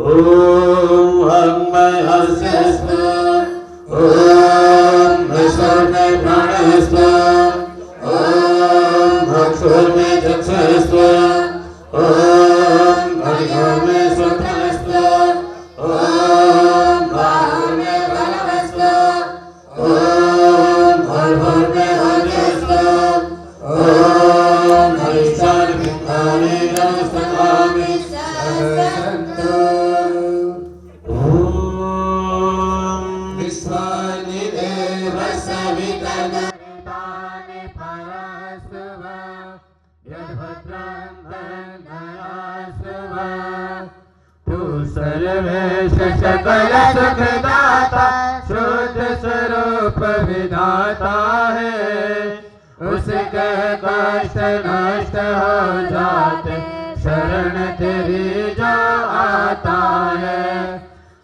ओम वाङ्मयस्यस्तु ओम हृस्वर्मे प्राणस्तु ओम अक्षोर्मे चक्षुस्तु ओम अधिगोर्मे स्वप्नस्तु ओम बाहुर्मे बलवस्तु ओम हर्भर्मे हर्यस्तु ओम हरिष्ठानि पिण्डानि नमस्तकामि सन्तु ओम विश्वानि देवसवितनतानि परस्तुव यद्भद्रं तन्नयास्तुव तु सर्वेश सकल सुखदाता शुद्ध स्वरूप विधाता है उसके कष्ट नष्ट हो जाते शरण तेरी जो आता है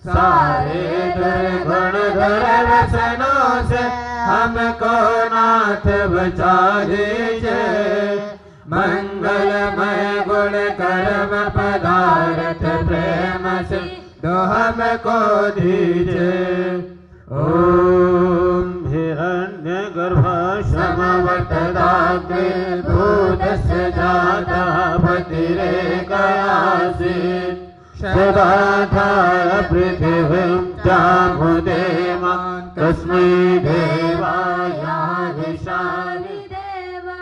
सारे दुर्गुण दुर्व्यसनों से हमको नाथ बचा दीजिए मंगलमय गुण कर्म पदार्थ प्रेम से दो हमको दीजिए ओम हिरण्यगर्भ समवर्तदाग्रे भूतस्य जाता भतिरेकयासीत् सदाधार पृथिवीं चामुदेवान् तस्मै देवाय विशामि देवा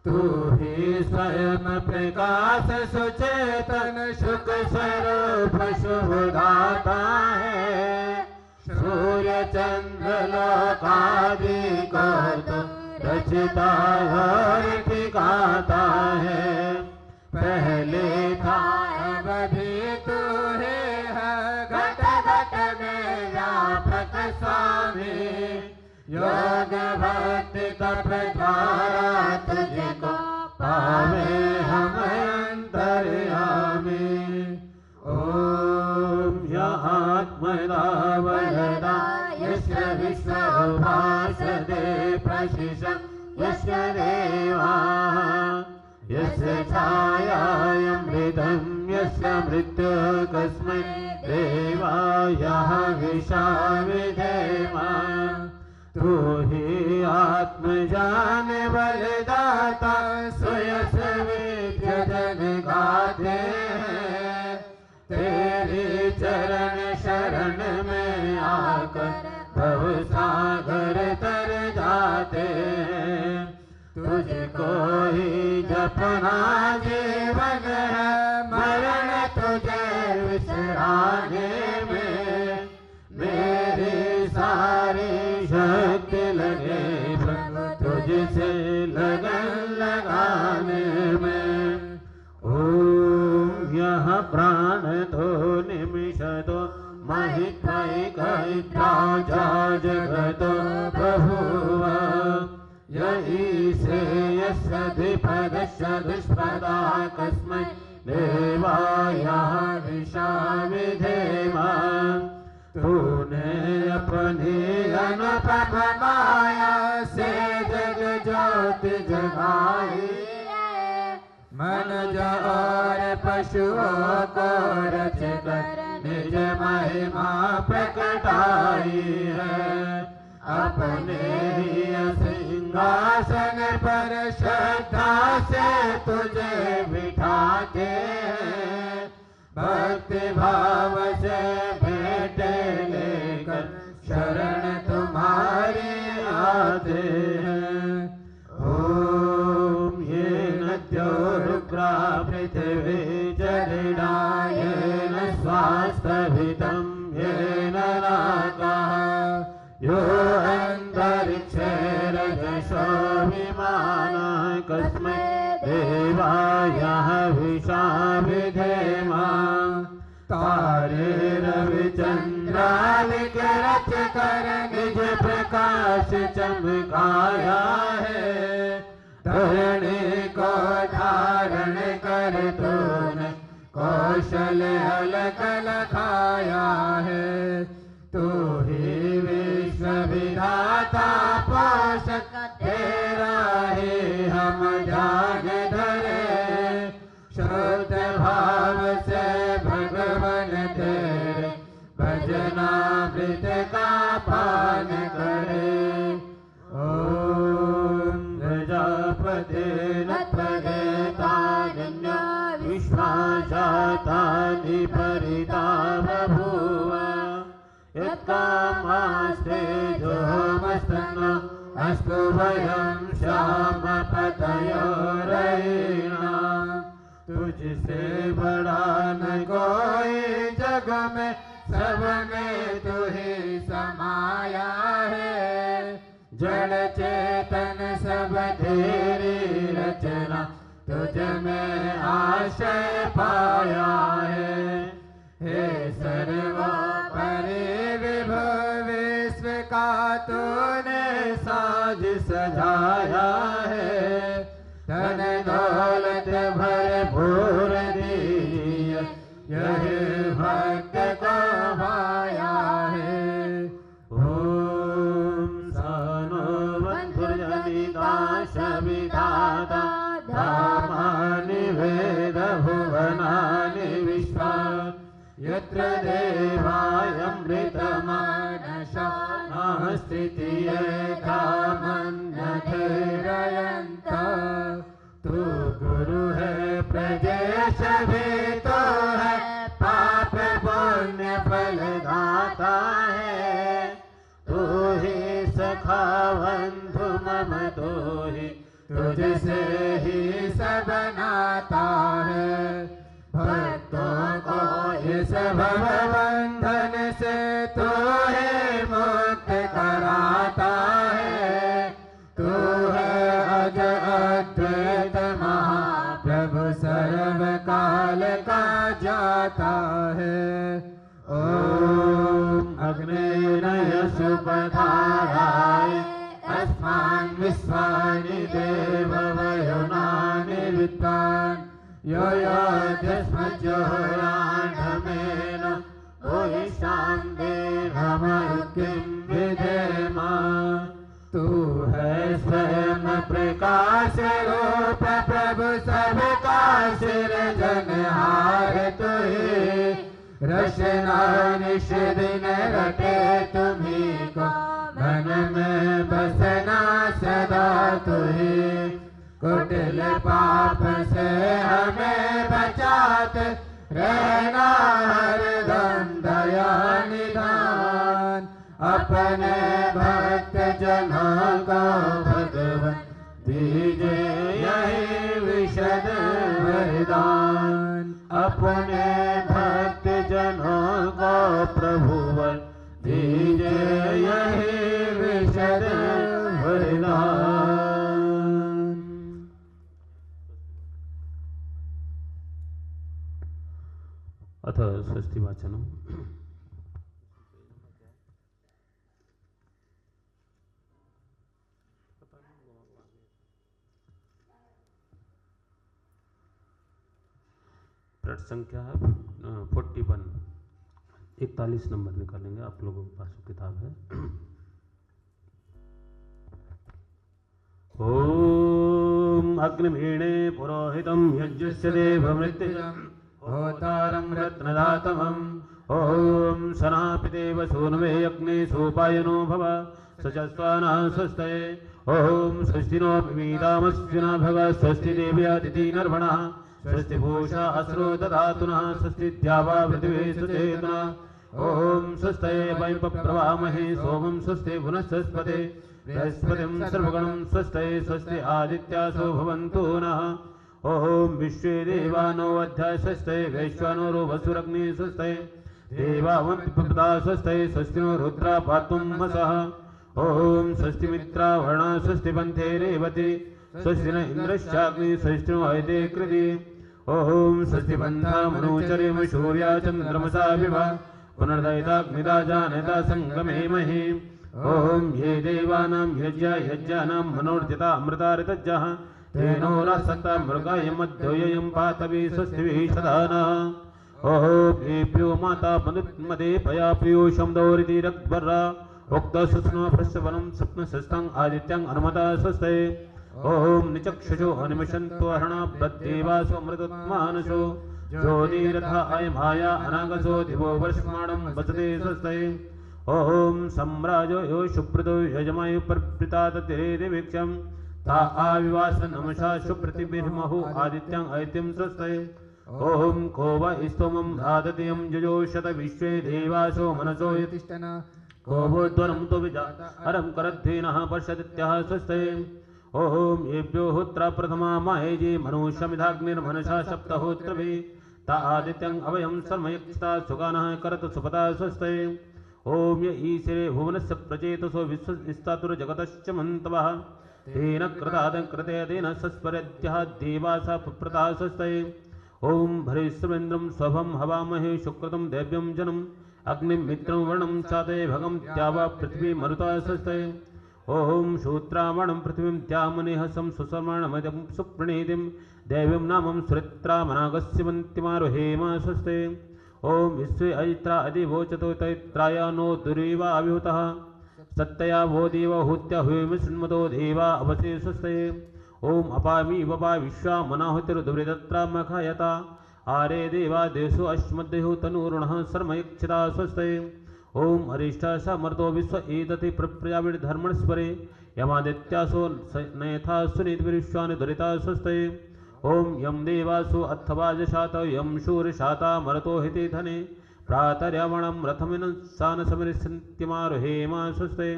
तू ही स्वयं प्रकाश सुचेतन सुख स्वरूप शुभदाता है सूर्य चंद्र लोकादि को तो रचता और ठिकाता है पहले था अब भी तू है घट घट में व्यापक स्वामी योग भक्ति तप द्वारा तुझको पावे हम अंतर्यामी ओम आत्मदा वरदा यस्य विश्वभासते प्रशिशं यस्य देवा यस्य छायामृतं यस्य मृत्यु कस्मै देवाय विशामि देवा तू ही आत्मजान बलदाता सुयश विद्य जन गाते हैं तेरे चरण शरण में आकर भव सागर तर जाते हैं तुझको ही जपना जीवन है मरण तुझे विसराने में मेरी सारी शक्ति लगे प्रभु तुझसे लगन लगाने में ओम यह प्राण दो निमिष दो महित्वैकैका जगतो बभूव यही श्रेयस्य द्विपदस्य दुष्पदा कस्मै देवाय विशामि देवा तूने अपनी अनुपम माया से जग ज्योति जगाई मन और पशुओं को रचकर निज महिमा प्रकटाई है अपने ही सिंहासन पर श्रद्धा से तुझे बिठाते हैं भक्ति भाव से भेंट लेकर शरण तुम्हारी आते हैं ओम ये नद्यो रुद्रा पृथ्वी जलिना येन स्वास्थ्यभितं येन नाकः यो अंतरिक्षे रजसो विमानः कस्मै देवाय विशामि देवा तारे रविचंद्रादिक रच कर निज प्रकाश चमकाया है धरणी को धारण कर तूने कौशल अलग लखाया है तू ही विश्व विधाता पोषक तेरा ही हम जान धरे शुद्ध भाव से भगवान नत्वगेतारण्य विश्वाजातानि परिता बभूव यत्कामास्ते जोमस्तनो अस्तु वयं श्यामपतयोरयिणाम् तुझसे बड़ा न कोई जग में सब में तू ही समाया है जड़ चेतन सब तेरी रचना तुझ में आश्रय पाया है हे सर्वोपरि विभव विश्व का तूने साज सजाया है धन दौलत भरपूर दीजिए यही भक्त को भाया है ओम सानो बंधुर्जनिता सविधाता धामानि वेद भुवनानि विश्वा यत्र देवायमृतमानसा नास्तितीय धामन्यधिरयन्त तू गुरु है प्रजेश भी तो है पाप पुण्य फलदाता है तू ही सखा बंधु मम तू ही तुझसे ही सब नाता है भक्तों को इस भव बंधन से तू है मुक्त कराता है तू है अज अद्वैत महाप्रभु सर्व काल का जाता है ओम अग्नेय सुपधाराय अस्मान् विश्वानि देववयुनानि विद्वान् यो योऽध्यस्मज्योराढमेन भूयिष्ठां देवमयुक्तिं विधेम तू है स्वयं प्रकाश रूप प्रभु सबका सृजनहार तू ही रचना निश दिन रटे तुम्ही को मन में बसना सदा तू ही कुटिल पाप से हमें बचात रहना हरदम दया निधान अपने भक्त जनों को भगवान दीजिए यही विशद वरदान अपने भक्त जनों को प्रभुवर दीजिए यही विशद वरदान अथ षष्ठी वाचनम पृष्ठ संख्या 41 नंबर निकालेंगे आप लोगों के पास किताब है ओम अग्निमीणे पुरोहितं यज्ञस्य देवमृत्युजम् होतारं रत्नदातमम् ओम सनापितेव सूनवे अग्ने सोपायनो भव सचस्वाना स्वस्ते ओम स्वस्तिनो विमीतामस्विना भव स्वस्ति देव्यादिति नर्मणः स्वस्ति भूषा अस्रो दधातुनः स्वस्ति द्यावा पृथिवी सुचेतना ओम स्वस्ते वयं प्रवामहे सोमं स्वस्ति पुनस्स्पते बृहस्पतिं सर्वगणं स्वस्ते स्वस्ति आदित्यासो भवन्तु नः ओम विश्वे देवानो अध्याय स्वस्ते वैश्वानरो वसुरग्नि स्वस्ते देवावन्तिपदा स्वस्ते स्वस्तिनो रुद्रा पातुं वसः ओम स्वस्ति मित्रा वर्णा स्वस्ति पंथे रेवती स्वस्ति न इंद्रश्चाग्नि स्वस्तिनो अयते कृति ओम स्वस्ति बन्धा मनोचरेम सूर्या चन्द्रमसा विभा पुनर्दयिताग्निदा जानता संगमे महि ओम ये देवानां यज्ञानां मनोर्जिता अमृता ऋतज्जः तेनो रासक्ता मृगायं मध्योयं पातवी स्वस्तिभिः सदा नः ओम ये प्रियो माता मदे पया प्रियो शब्दोरिति रक्तवर्रा उक्त सुस्नो भ्रष्टवनं स्वप्नसस्थं आदित्यं अनुमता स्वस्ते ओम निचक्षुषो अनिमिषन्तो हरणाब्देवासो मृतत्मानसो ज्योतिरथा अयमाया अनागसो दिवो वर्षमाणं वसते स्वस्ते ओम सम्राजो यो शुभ्रतो यजमायु प्रवृता ततिरेति वीक्षं ता आविवास नमसा सुप्रतिभिर्महु आदित्यं ऐतिं सृष्टये ओम को व स्तोमं धादतियं जुजोषत विश्वे देवासो मनसो तिष्ठन को भूद्वनं तु विजात अरं करद्धेनः पश्यदित्यः सृष्टये ओम येभ्यो होत्रा प्रथमा माहेजी मनुष्यमिधाग्निर्मनसा सप्तहोत्रभिः ता आदित्यं अवयं सर्वयक्षता सुगानः करत सुपता सृष्टये ओम य ईश्वरे भुवनस्य प्रचेतसो विश्वस्तातुर्जगतश्च मन्तवः तेन कृताद कृते तेन सस्परद्यः देवासा पुप्रता सृष्टये ओम भरेश्वरेन्द्रं स्वभं हवामहे शुक्रतं दैव्यं जनम् अग्निं मित्रं वर्णं चाते भगं त्यावा पृथ्वी मरुता सृष्टये ओम शूत्रावणं पृथ्वीं त्यामनेहसं सुसर्माणमदं सुप्रणीतिं दैव्यं नामं सुरित्रामनागस्यवन्तिमारुहेम सृष्टये ओम विश्वे अयित्रा अधिवोचतो तैत्राया नो दुरीवा अभिहुतः सत्तया वो देव हूत्या हुएम शृण्मतो देवा अवसे सृष्टये ओम अपामी वपा विश्वा मनाहुतिर्दुरिदत्रा मखायता आरे देवा देशो अश्मद्देहु तनूरुणः सर्मयक्षिता स्वस्ते ओम अरिष्टा समर्तो विश्व एदति प्रप्रयाविर्धर्मणस्परे यमादित्यासो नयथा सुनीतिर्विश्वानि दुरिता स्वस्ते ओम यम देवासु अथवाजशात यम शूरशाता मरतो हिते धने प्रातर्यावणं रथमिनसानसमिरिसन्त्यमारुहेमा स्वस्ते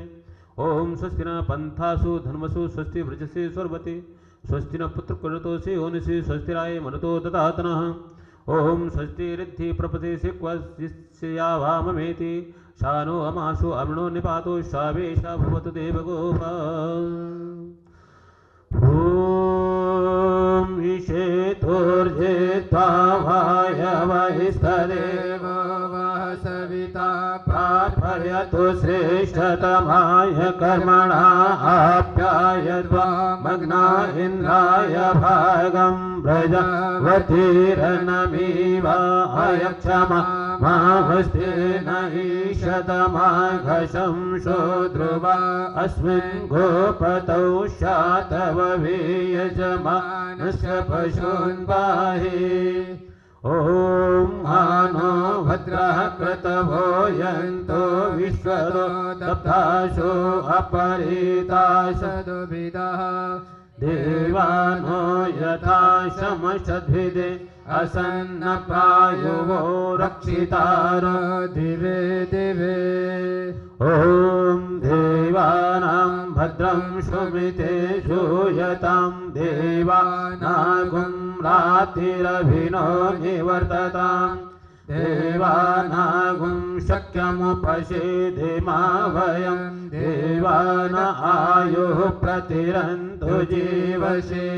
ओम स्वस्ति न पंथासु धर्मसु स्वस्ति वृजसे स्वर्वते स्वस्ति न पुत्रकुलतोषि होनिषि स्वस्तिराय मनतो ददातनः ओम स्वस्ति रिद्धि प्रपते सिक्वस्यावाममेति शानो अमासु अमृणो निपातो शावेशा भवतु देवगोपा ओम ईशेतोर्जेत्वा वायवहिस्तदेव सविता प्रार्थयतु श्रेष्ठतमाय कर्मणा आप्यायद्वा मग्ना इन्द्राय भागं व्रजवतीरनमीव अयक्षमा माहस्तेन ईशतमाघशं शोध्रुवा अस्मिन् गोपतौ शातववीयजमानस्य पशून् पाहि ओम मानो भद्रः क्रतवो यन्तो विश्वतो दब्धाशो अपरीताशदुभिदः देवानो यथा शमशद्भिदे असन्नप्रायुवो रक्षितारो दिवे दिवे ओम देवानां भद्रं शुमिते शूयतां देवानागुं रातिरभिनो निवर्ततां देवानागुं शक्यमुपषेधिमा वयं देवान आयुः प्रतिरन्तु जीवसे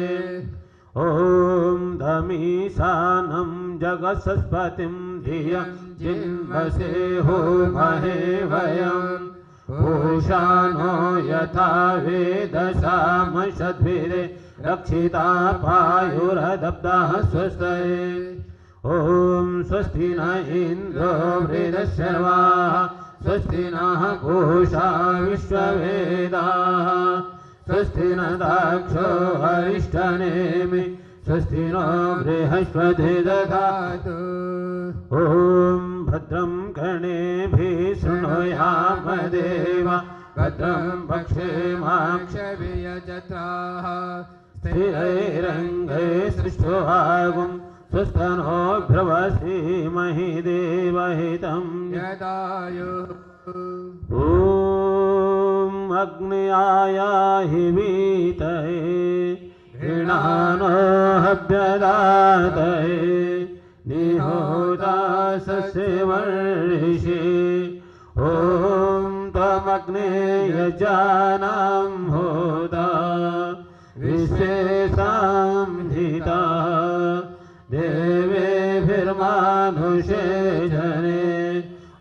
ओम धमीशानं जगत्सस्पतिं धियं जिन्वसे होमहे वयम् पूषानो यथा वेदशामशद्भिरे रक्षिता पायुरदब्धाः स्वस्तये ओम स्वस्ति न इन्द्रो वृधश्रवाः स्वस्ति नः पूषा विश्ववेदाः स्वस्ति न दाक्षो हरिष्ठनेमि स्वस्ति नो बृहस्पति दधातु ओम भद्रं कर्णेभिः शृणुयाम देवा भद्रं पक्षेमाक्षभिर्यजत्राः स्थिरैरङ्गैः सृष्टुवागुं स्वस्तनो भ्रवसीमहि देवहितं यदायुः ओम अग्न्यायाहि वीतये घृणानो हव्यदातये निहोतासस्य वर्षे ओम त्वमग्ने यजानां होता विश्वेषां धिता देवेभिर्मानुषे जने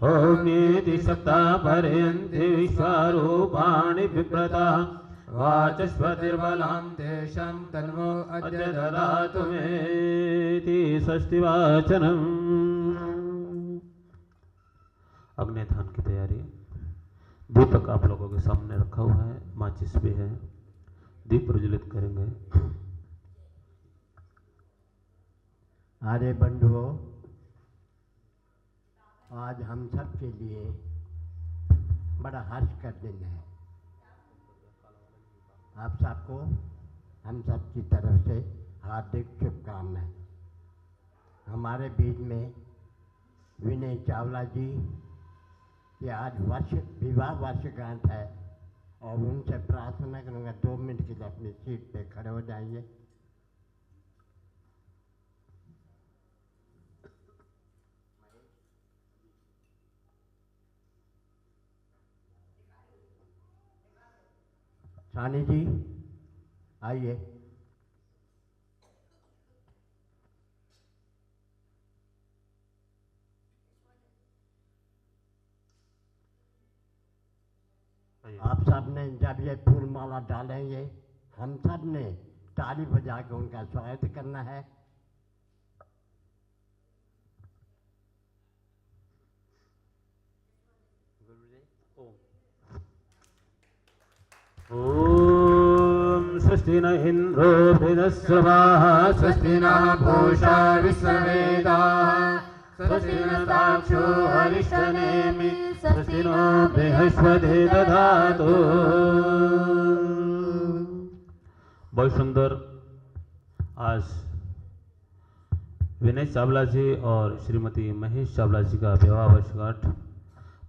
ओम नीति सप्ता पर्यन्ति विश्वरूपाणि विप्रता वाचस्पतिर्बलां तेषां तन्वो अद्य ददातु मेति स्वस्ति वाचनम्। अग्निधान की तैयारी। दीपक आप लोगों के सामने रखा हुआ है, माचिस भी है, दीप प्रज्वलित करेंगे। अरे बंधुओं, आज हम सब के लिए बड़ा हर्ष का दिन है। आप सबको हम सब की तरफ से हार्दिक शुभकामनाएं। हमारे बीच में विनय चावला जी की आज विवाह वर्षगांठ है और उनसे प्रार्थना करूँगा 2 मिनट के लिए अपनी सीट पे खड़े हो जाएंगे। सानी जी आइए। आप सब ने जब ये फूल माला डालेंगे हम सब ने ताली बजा के उनका स्वागत करना है। ओम स्वस्ति न इंद्रो बृहस्पतिः स्वस्ति न पूषा विश्ववेदाः स्वस्ति न साक्षो हरिष्ठनेमि स्वस्ति नो बृहस्पति दधातु। बहुत सुंदर। आज विनय चावला जी और श्रीमती महेश चावला जी का विवाह वर्षगांठ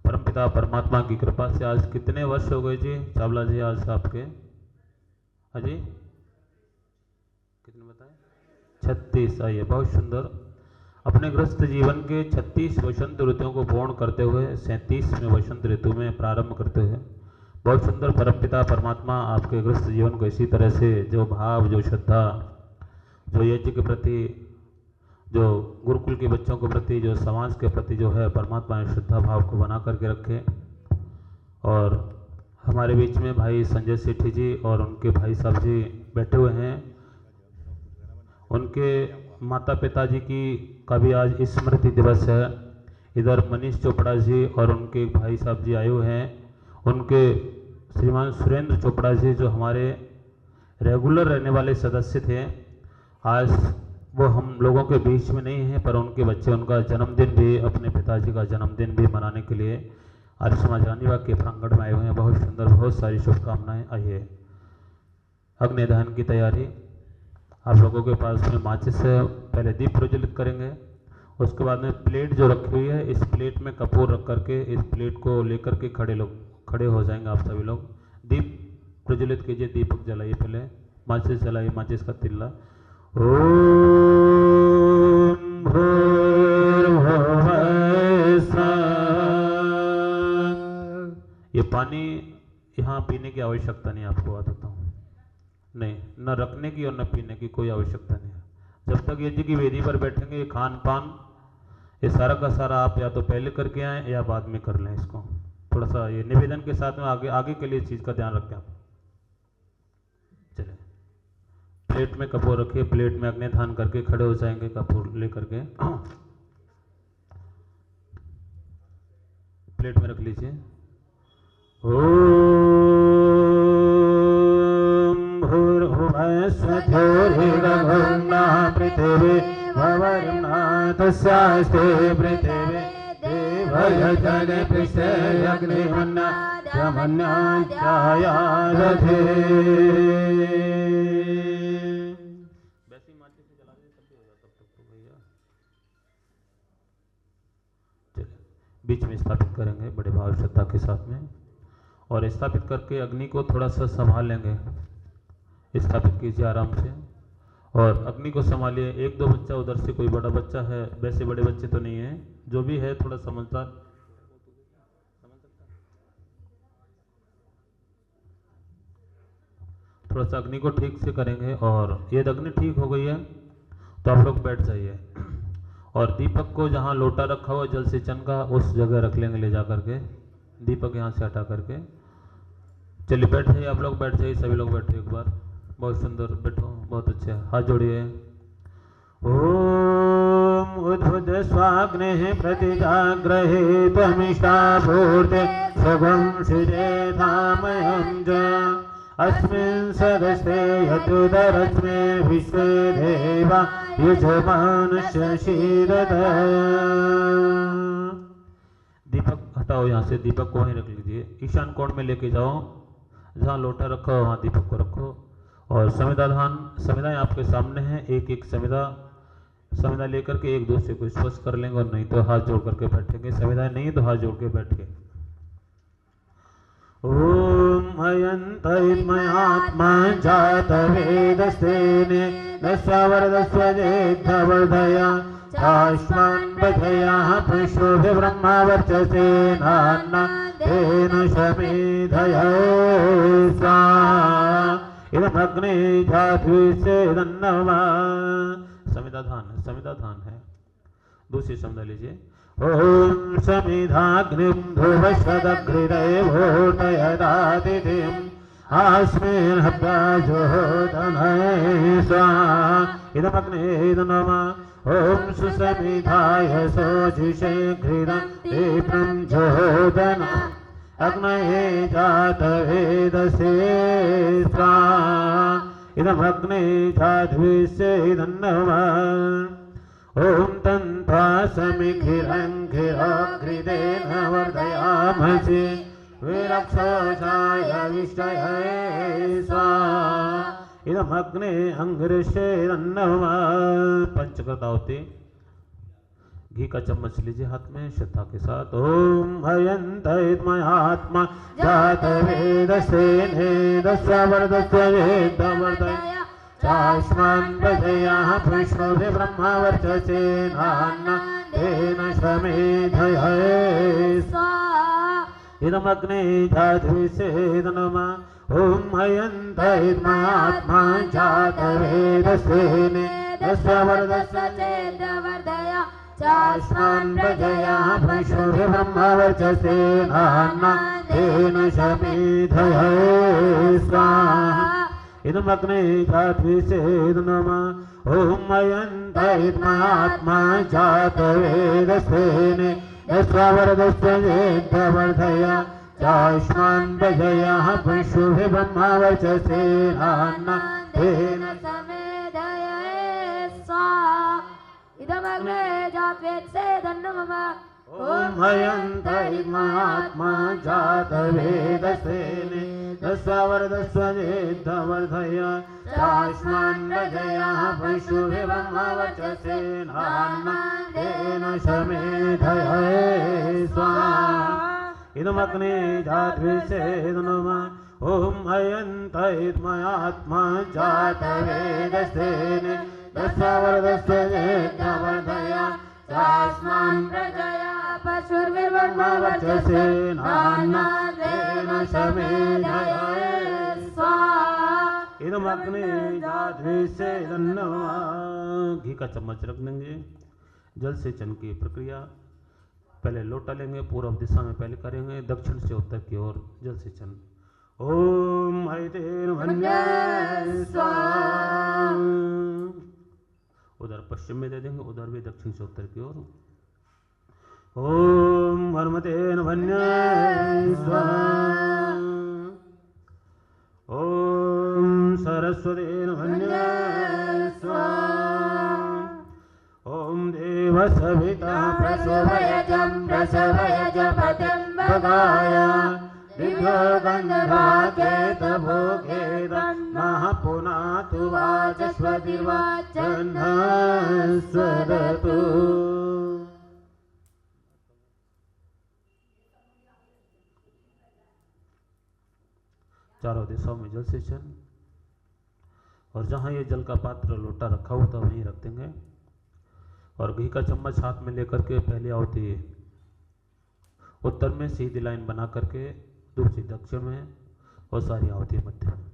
परमपिता परमात्मा की कृपा से आज कितने वर्ष हो गए जी चावला जी आज आपके? अजी कितने बताए? 36। आइए, बहुत सुंदर। अपने गृहस्थ जीवन के 36 वसंत ऋतुओं को पूर्ण करते हुए 37वें वसंत ऋतु में प्रारंभ करते हुए बहुत सुंदर परमपिता परमात्मा आपके गृहस्थ जीवन को इसी तरह से जो भाव, जो श्रद्धा, जो यज्ञ के प्रति, जो गुरुकुल के बच्चों के प्रति, जो समाज के प्रति जो है परमात्मा ने श्रद्धा भाव को बना करके रखे। और हमारे बीच में भाई संजय सेठी जी और उनके भाई साहब जी बैठे हुए हैं। उनके माता पिताजी की का भी आज स्मृति दिवस है। इधर मनीष चोपड़ा जी और उनके भाई साहब जी आए हुए हैं। उनके श्रीमान सुरेंद्र चोपड़ा जी जो हमारे रेगुलर रहने वाले सदस्य थे, आज वो हम लोगों के बीच में नहीं है, पर उनके बच्चे उनका जन्मदिन भी, अपने पिताजी का जन्मदिन भी मनाने के लिए आर्य समाज रानीबाग के प्रांगण में आए हुए हैं। बहुत सुंदर, बहुत सारी शुभकामनाएं। आइए, अग्निदान की तैयारी। आप लोगों के पास में माचिस से पहले दीप प्रज्वलित करेंगे, उसके बाद में प्लेट जो रखी हुई है, इस प्लेट में कपूर रख करके इस प्लेट को लेकर के खड़े हो जाएंगे। आप सभी लोग दीप प्रज्वलित कीजिए, दीपक जलाइए, पहले माचिस जलाइए, माचिस का तिल्ला। ओम भूर्भुवः स्वः। ये पानी यहाँ पीने की आवश्यकता नहीं, आपको बता देता हूँ, नहीं, न रखने की और न पीने की कोई आवश्यकता नहीं है। जब तक यज्ञ की वेदी पर बैठेंगे, ये खान पान ये सारा का सारा आप या तो पहले करके आएँ या बाद में कर लें। इसको थोड़ा सा ये निवेदन के साथ में आगे के लिए इस चीज़ का ध्यान रखें आप। चले, प्लेट में कपूर रखिए, प्लेट में अग्निदान करके खड़े हो जाएंगे कपूर लेकर के। प्लेट में रख लीजिए। ओम भूर्भुवः स्वः पृथिवी भवर्नाथस्यास्ते पृथिवी देवयजन पृष्ठे अग्निमन्नाद्यमन्नाध्यायारथे। वैसी माचिस से जला दे, तब भी होगा, तब तक तो भैया। चलिए, बीच में स्थापित करेंगे बड़े भाव श्रद्धा के साथ में, और स्थापित करके अग्नि को थोड़ा सा संभाल लेंगे। स्थापित कीजिए आराम से और अग्नि को संभालिए। 1-2 बच्चा उधर से, कोई बड़ा बच्चा है, वैसे बड़े बच्चे तो नहीं है, जो भी है थोड़ा समझदार थोड़ा सा अग्नि को ठीक से करेंगे। और ये अग्नि ठीक हो गई है तो आप लोग बैठ जाइए और दीपक को जहाँ लोटा रखा हुआ जल सिंचन का उस जगह रख लेंगे ले जा करके, दीपक यहाँ से हटा करके। चलिए बैठ जाइए, आप लोग बैठ जाइए, सभी लोग बैठे एक बार। बहुत सुंदर, बैठो, बहुत अच्छे, हाथ जोड़िए। ओम उद्भुत स्वाग्नेः प्रतिजाग्रहेत्वमिष्टाभूते शुभं श्रीजेधामयं च अस्मिन् सदस्ते यतुदरस्मे विश्वे देवा युजमानस्य शीरद। दीपक हटाओ यहाँ से, दीपक को वहीं रख लीजिए, ईशान कोण में लेके जाओ, जहाँ लोटा रखो वहाँ दीपक को रखो और संविधान संविधाएं आपके सामने हैं। एक एक संविधा लेकर के एक दूसरे को स्पर्श कर लेंगे और नहीं तो हाथ जोड़ करके बैठेंगे। संविधाएं नहीं तो हाथ जोड़ के बैठे। ओम अयंतमयात्मा जात वेदस्तेने दस्वरदस्वजेद्धवर्धया चाश्वान् बधया पुष्पे ब्रह्मवर्चसे नान्ना तेन शमेधया इदमग्ने जातुसेदन्नवा। संविधान है। दूसरी संविधा लीजिए। ओम समिधाग्निं ध्रुवश्वदग्निरेवोटयदातिथिम् अस्मिन् हव्याजोदनये स्वाहा इदमग्ने नमः। ओम सुसमिधाय सोजिषे घृतं तीव्रं जोदन अग्नये जातवेदसे स्वाहा इदमग्ने जातवेदन्नवा। ओम तन्त्वा समिघिरङ्घिरोघृतेन वर्धयामसि विरक्षोषाय विष्टये स्वाहा इदमग्ने अंघ्रिषेदन्नवा। पंचकृतावती घी का चम्मच लीजिए हाथ में श्रद्धा के साथ। ओम हयन्तमयात्मा जातवेदसेने दस्वरदस्वजेद्धवर्धया चाश्वान् बधया पुष्पे ब्रह्मवर्चसे नान्ना तेन शमेधया स्वाहा इदमग्ने जातवेदनमः। ओम हयन्तमयात्मा जातवेदसेने दस्वरदस्वजेद्धवर्धया चाश्वान् बधया पुष्पे ब्रह्मवर्चसे नान्ना तेन शमेधया स्वाहा इदमग्ने जातवेदनमः। ओम अयन्तमयात्मा जातवेदसेने दस्वरदस्वजेद्धवर्धया चाश्वान् बधया पुष्पे ब्रह्मवर्चसे नान्ना तेन शमेधया स्वाहा इदमग्ने जातवेदनमः। ओम हयन्तमयात्मा जातवेदसेने दस्वरदस्वजेद्धवर्धया चाश्वान् बधया पुष्पे ब्रह्मवर्चसे नान्ना तेन शमेधया स्वाहा इदमग्ने जातवेदनमः। ओम हयन्तमयात्मा जातवेदसेने दस्वरदस्वजेद्धवर्धया चाश्वान् बधया पुष्पे ब्रह्मवर्चसे नान्ना तेन शमेधया स्वाहा इदमग्ने जातवेदनमः। घी का चम्मच रख देंगे। जल सेचन की प्रक्रिया पहले लोटा लेंगे, पूर्व दिशा में पहले करेंगे, दक्षिण से उत्तर की ओर जल सेचन। ओम हयतेन वन्याय स्वाहा। उधर पश्चिम में दे देंगे, उधर भी दक्षिण से उत्तर की ओर। ओम हनुमतेन वन्याय स्वाहा। ओम सरस्वतेन वन्याय स्वाहा। ओम देव सविता प्रसवयजं प्रसवयजपतिं भगाय दिव्यो गन्धर्वाकेत भोगेद महापुनातु वाचस्वतिर्वाचन्नस्वरतु। चारों दिशाओं में जल सेचन। और जहां ये जल का पात्र लोटा रखा हुआ था वहीं रख देंगे और घी का चम्मच हाथ में लेकर के पहली आहुति उत्तर में सीधी लाइन बना करके, दूसरी दक्षिण में और सारी आहुति मध्य में।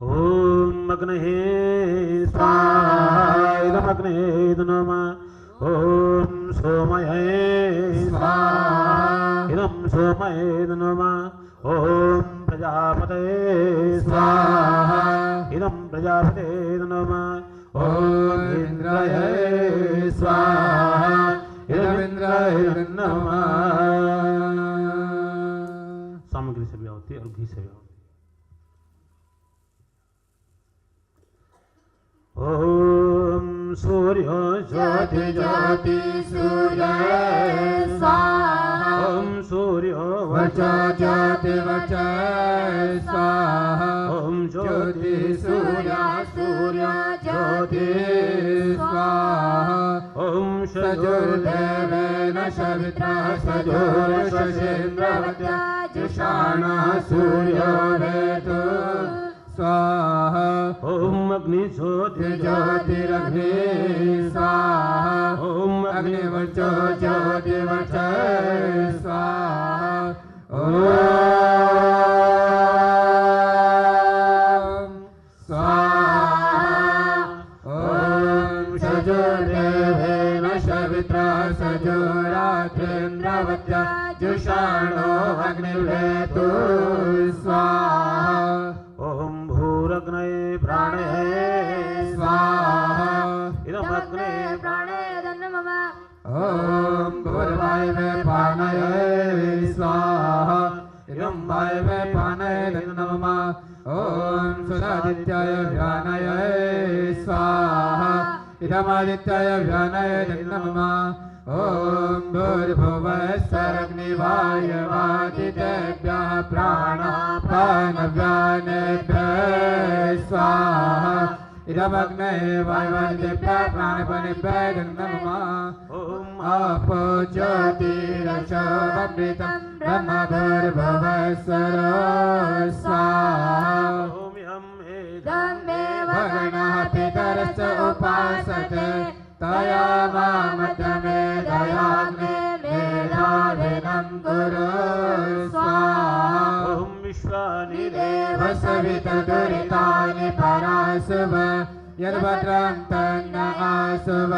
ओम अग्नये स्वाहा इदमग्ने नमः। ओम सोमये स्वाहा इदं सोमये नमः। ओम प्रजापतये स्वाहा इदं प्रजापतये नमः। ओम इंद्राय स्वाहा इदमिंद्राय नमः। सामग्री से भी होती है और घी से भी होती है। ओम सूर्यो ज्योति ज्योति सूर्य स्वाहा। ओम सूर्य सूर्यो वचो ज्योतिवच स्वाहा ॐ ज्योति सूर्य सूर्य ज्योति स्वाहा ॐ सजुर्देवेन सवित्रा सजुर्षेन्द्रवत्या जुषाणः सूर्यो वेतु स्वाहा ॐ अग्निज्योति ज्योतिरग्नि स्वाहा ॐ अग्निवचो ज्योतिवच स्वाहा ॐ स्वाहा ॐ सजुर्देवेन सवित्रा सजुरात्रेन्द्रवत्या जुषाणो अग्निवेतु स्वाहा ॐ भूरग्नये प्राणये स्वाहा इदमग्ने प्राणे मम ॐ भूर्वायवे पानये स्वाहा इदं वायवे पानये नमः ॐ सुरादित्याय व्यानये स्वाहा इदमादित्याय व्यानये नमः ॐ भूर्भुवस्सरग्निवायवादितेभ्यः प्राणापानव्यानेभ्यः स्वाहा इदमग्ने वायवादितेभ्यः प्राणपानेभ्यः नमः ॐ आपो ज्योतिरशोऽमृतं ब्रह्म भूर्भुवस्सर स्वाहा ॐ यं तमेव भगणः पितरश्च उपासते तया मामध्यमे दयाग्ने मेधाविनं कुरु स्वाहा ॐ विश्वानि देव सवितदुरितानि परासुव यद्भद्रं तन्न आसुव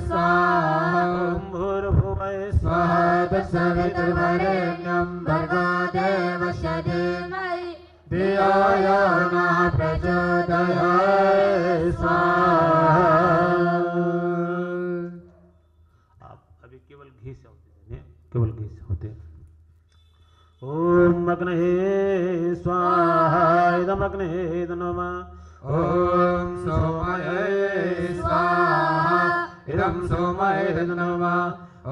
स्वाहा ॐ भूर्भुवः स्वः तत्सवितुर्वरेण्यं भर्गो देवस्य धीमहि धियो यो नः प्रचोदयात् स्वाहा। आप अभी केवल घी से होते हैं, केवल घी से होते हैं। ॐ अग्नये स्वाहा इदमग्नये नमः ॐ सोमये स्वाहा इदं सोमये नमः ॐ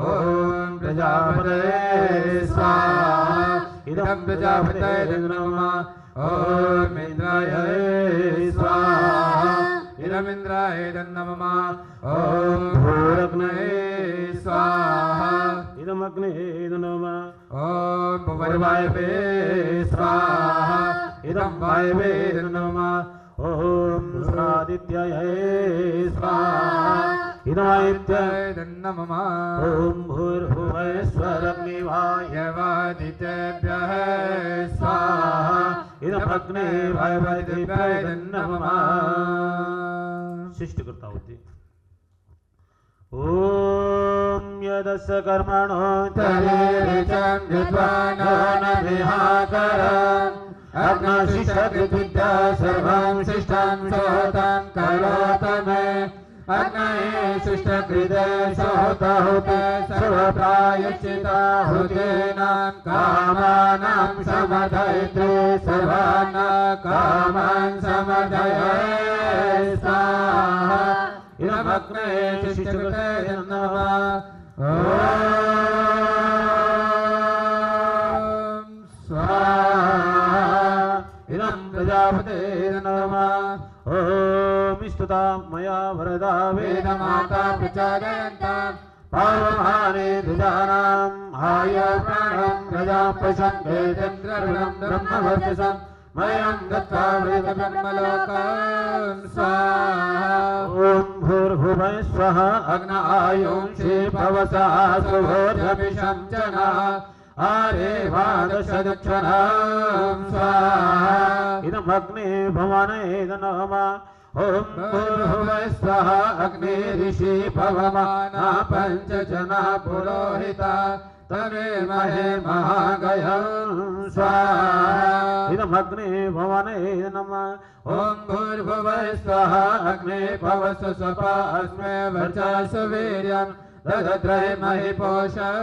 प्रजापतये स्वाहा इदं प्रजापतये नमः ॐ इन्द्राय स्वाहा इदमिन्द्राय नमः ॐ भूरग्नये स्वाहा इदमग्नये नमः ॐ भुवर्वायवे स्वाहा इदं वायवे नमः ॐ सुरादित्याय स्वाहा इदमादित्याय नमः ॐ भूर्भुवः स्वरग्निवाय यवादितेभ्यः स्वाहा इदमग्ने वायवादितेभ्यः नमः शिष्ट करता होते ॐ यदस्य कर्मणो तरेरिचं विद्वानो न विहाकरम् अग्नशिष्टकृत्या सर्वं शिष्टं सोतं करोत मे अग्नये शिष्टकृते सोतहुते सर्वप्रायश्चिताहुतीनां कामानां समधयते सर्वान् कामान् समधये स्वाहा इदमग्नये शिष्टकृते नमः ॐ स्वाहा इदं प्रजापते नमः ॐ स्तुता मया वरदा वेदमाता प्रचोदयन्तां पावमाने दुजानाम् आय प्राणं प्रजां प्रसन्देन्द्रऋणं ब्रह्मवर्चसं मयं दत्त्वा वेदब्रह्मलोकं स्वाहा ॐ भूर्भुवः स्वः अग्न आयुंषि भवसा सुभोजमिषं च नः आरे वादशदक्षणं स्वाहा इदमग्ने भवानये नमः ॐ भूर्भुवः स्वः अग्ने ऋषि भवमाना पञ्चजना पुरोहिता तमे महे महागयं स्वाहा इदमग्ने भवानये नमः ॐ भूर्भुवः स्वः अग्ने भवसु स्वपा अस्मे वर्चसु वीर्यं ददद्रहे महिपोषं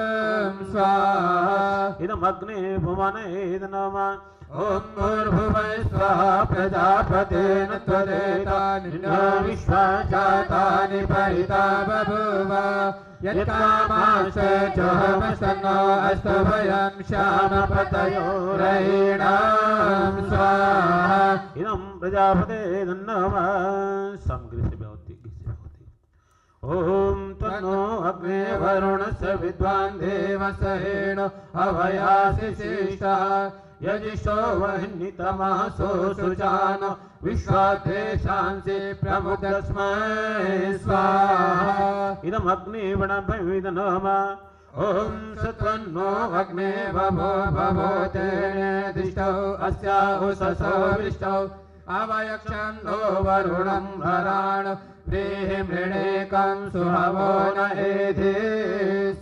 स्वाहा इदमग्ने भवानये नमः ॐ भूर्भुवः स्वः प्रजापतेन त्वदेतानि विश्वा जातानि परिता बभूव यत्कामाश्च जोहमसन्नो अस्तु भयं श्यामपतयोरयीणां स्वाहा इदं प्रजापते नमः समग्र से भवति ओम तन्नो अग्ने वरुणस्य विद्वान् देवसहेण अभयासि शिष्टः यजिषो वह्नितमः सुजान विश्वाद्वेषांसि प्रमुदस्मै स्वाहा इदम् अग्ने वणभविद नमः ॐ सत्वन्नो अग्ने भवो भवो तेन दिष्टौ अस्या उषसो वृष्टौ अवयक्षन्नो वरुणं हराण व्रीहिमृणेकं सुहवो न एधि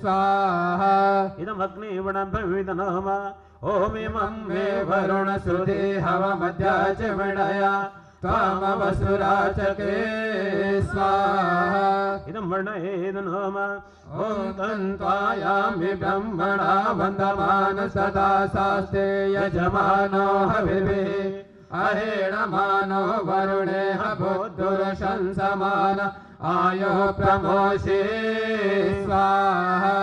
स्वाहा इदम् अग्ने वणभविद नमः ओम इमं मे वरुणश्रुति हवमध्या च वृणया त्वामवसुराचके स्वाहा इदं वर्णयेद नमः ॐ तन्त्वायामि ब्रह्मणा वन्दमान सदा शास्ते यजमानो हविर्भिः अहेणमानो वरुणे हवोद्धुरशंसमान आयो प्रमोषे स्वाहा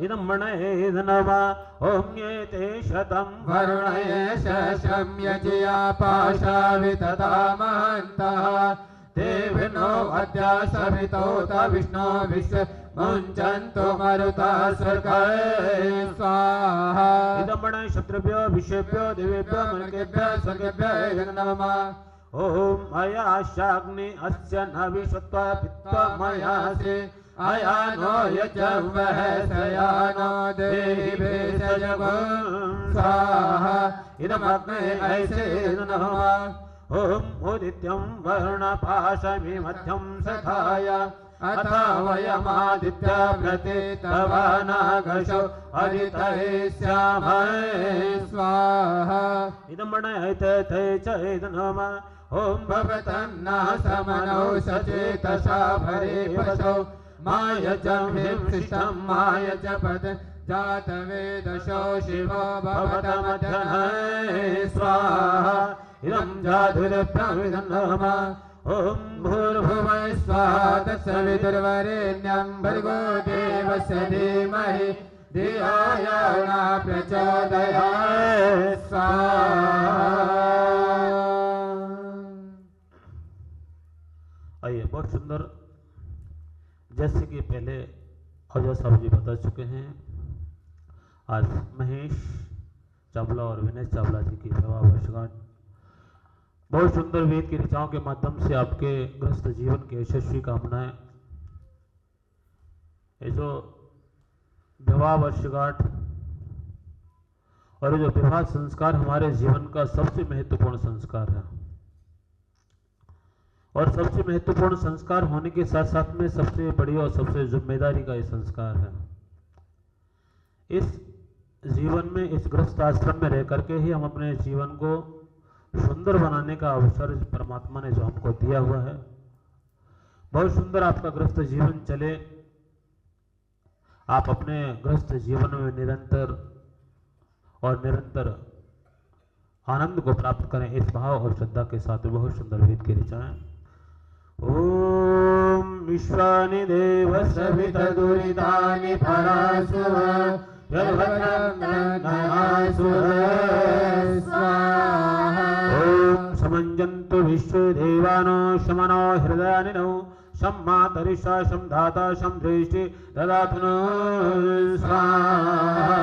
इदं वर्णयेद नमः ओम एते शतं वरुणये शशं यजया पाशाविततामहन्तः देविनो अद्या सवितोत विष्णो विश्व मुञ्चन्तु मरुता स्वर्गे स्वाहा इदं वर्णय शत्रुभ्यो विषेभ्यो देवेभ्यो मनुष्येभ्यो स्वर्गेभ्यो नमः ओम अयाशाग्नि अस्य न विश्वत्वा पित्वा मयासि अयानो यजं वह सयानो देहि भेषजगो स्वाहा इदमग्ने ऐसे नमः ओम उदित्यं वर्णपाशमिमध्यं सखाय अथ वयमादित्य प्रतितवानागशो अदितये स्यामहे स्वाहा इदं वर्णयते ते च नमः ओम भवतन्ना समनौ सचेतसा भरे पशौ मायजं हिंसितं मायजपद जातवेदशो शिवो भवतमध्यनये स्वाहा इदं जाधुरब्रह्मविदं नमः ओम भूर्भुवः स्वः तत्सवितुर्वरेण्यं भर्गो देवस्य धीमहि धियो यो न प्रचोदयात् स्वाहा। आइए, बहुत सुंदर। जैसे कि पहले अजय साहब जी बता चुके हैं, आज महेश चावला और विनय चावला जी की विवाह वर्षगांठ बहुत सुंदर वेद की ऋचाओं के माध्यम से आपके गृहस्थ जीवन की यशस्वी कामनाएं। ये जो विवाह वर्षगांठ और ये जो विवाह संस्कार हमारे जीवन का सबसे महत्वपूर्ण संस्कार है, और सबसे महत्वपूर्ण संस्कार होने के साथ साथ में सबसे बड़ी और सबसे जिम्मेदारी का ये संस्कार है। इस जीवन में, इस गृहस्थ आश्रम में रह करके ही हम अपने जीवन को सुंदर बनाने का अवसर परमात्मा ने जो हमको दिया हुआ है। बहुत सुंदर आपका गृहस्थ जीवन चले, आप अपने गृहस्थ जीवन में निरंतर आनंद को प्राप्त करें, इस भाव और श्रद्धा के साथ बहुत सुंदर वेद की ऋचाएं। ओम विश्वानि देव सविता दुरितानि परासु ओम समंजन्तु विश्वदेवानो शमनो हृदयानिनो शं मातरिषा शं धाता शं दृष्टि ददातु नो स्वाहा।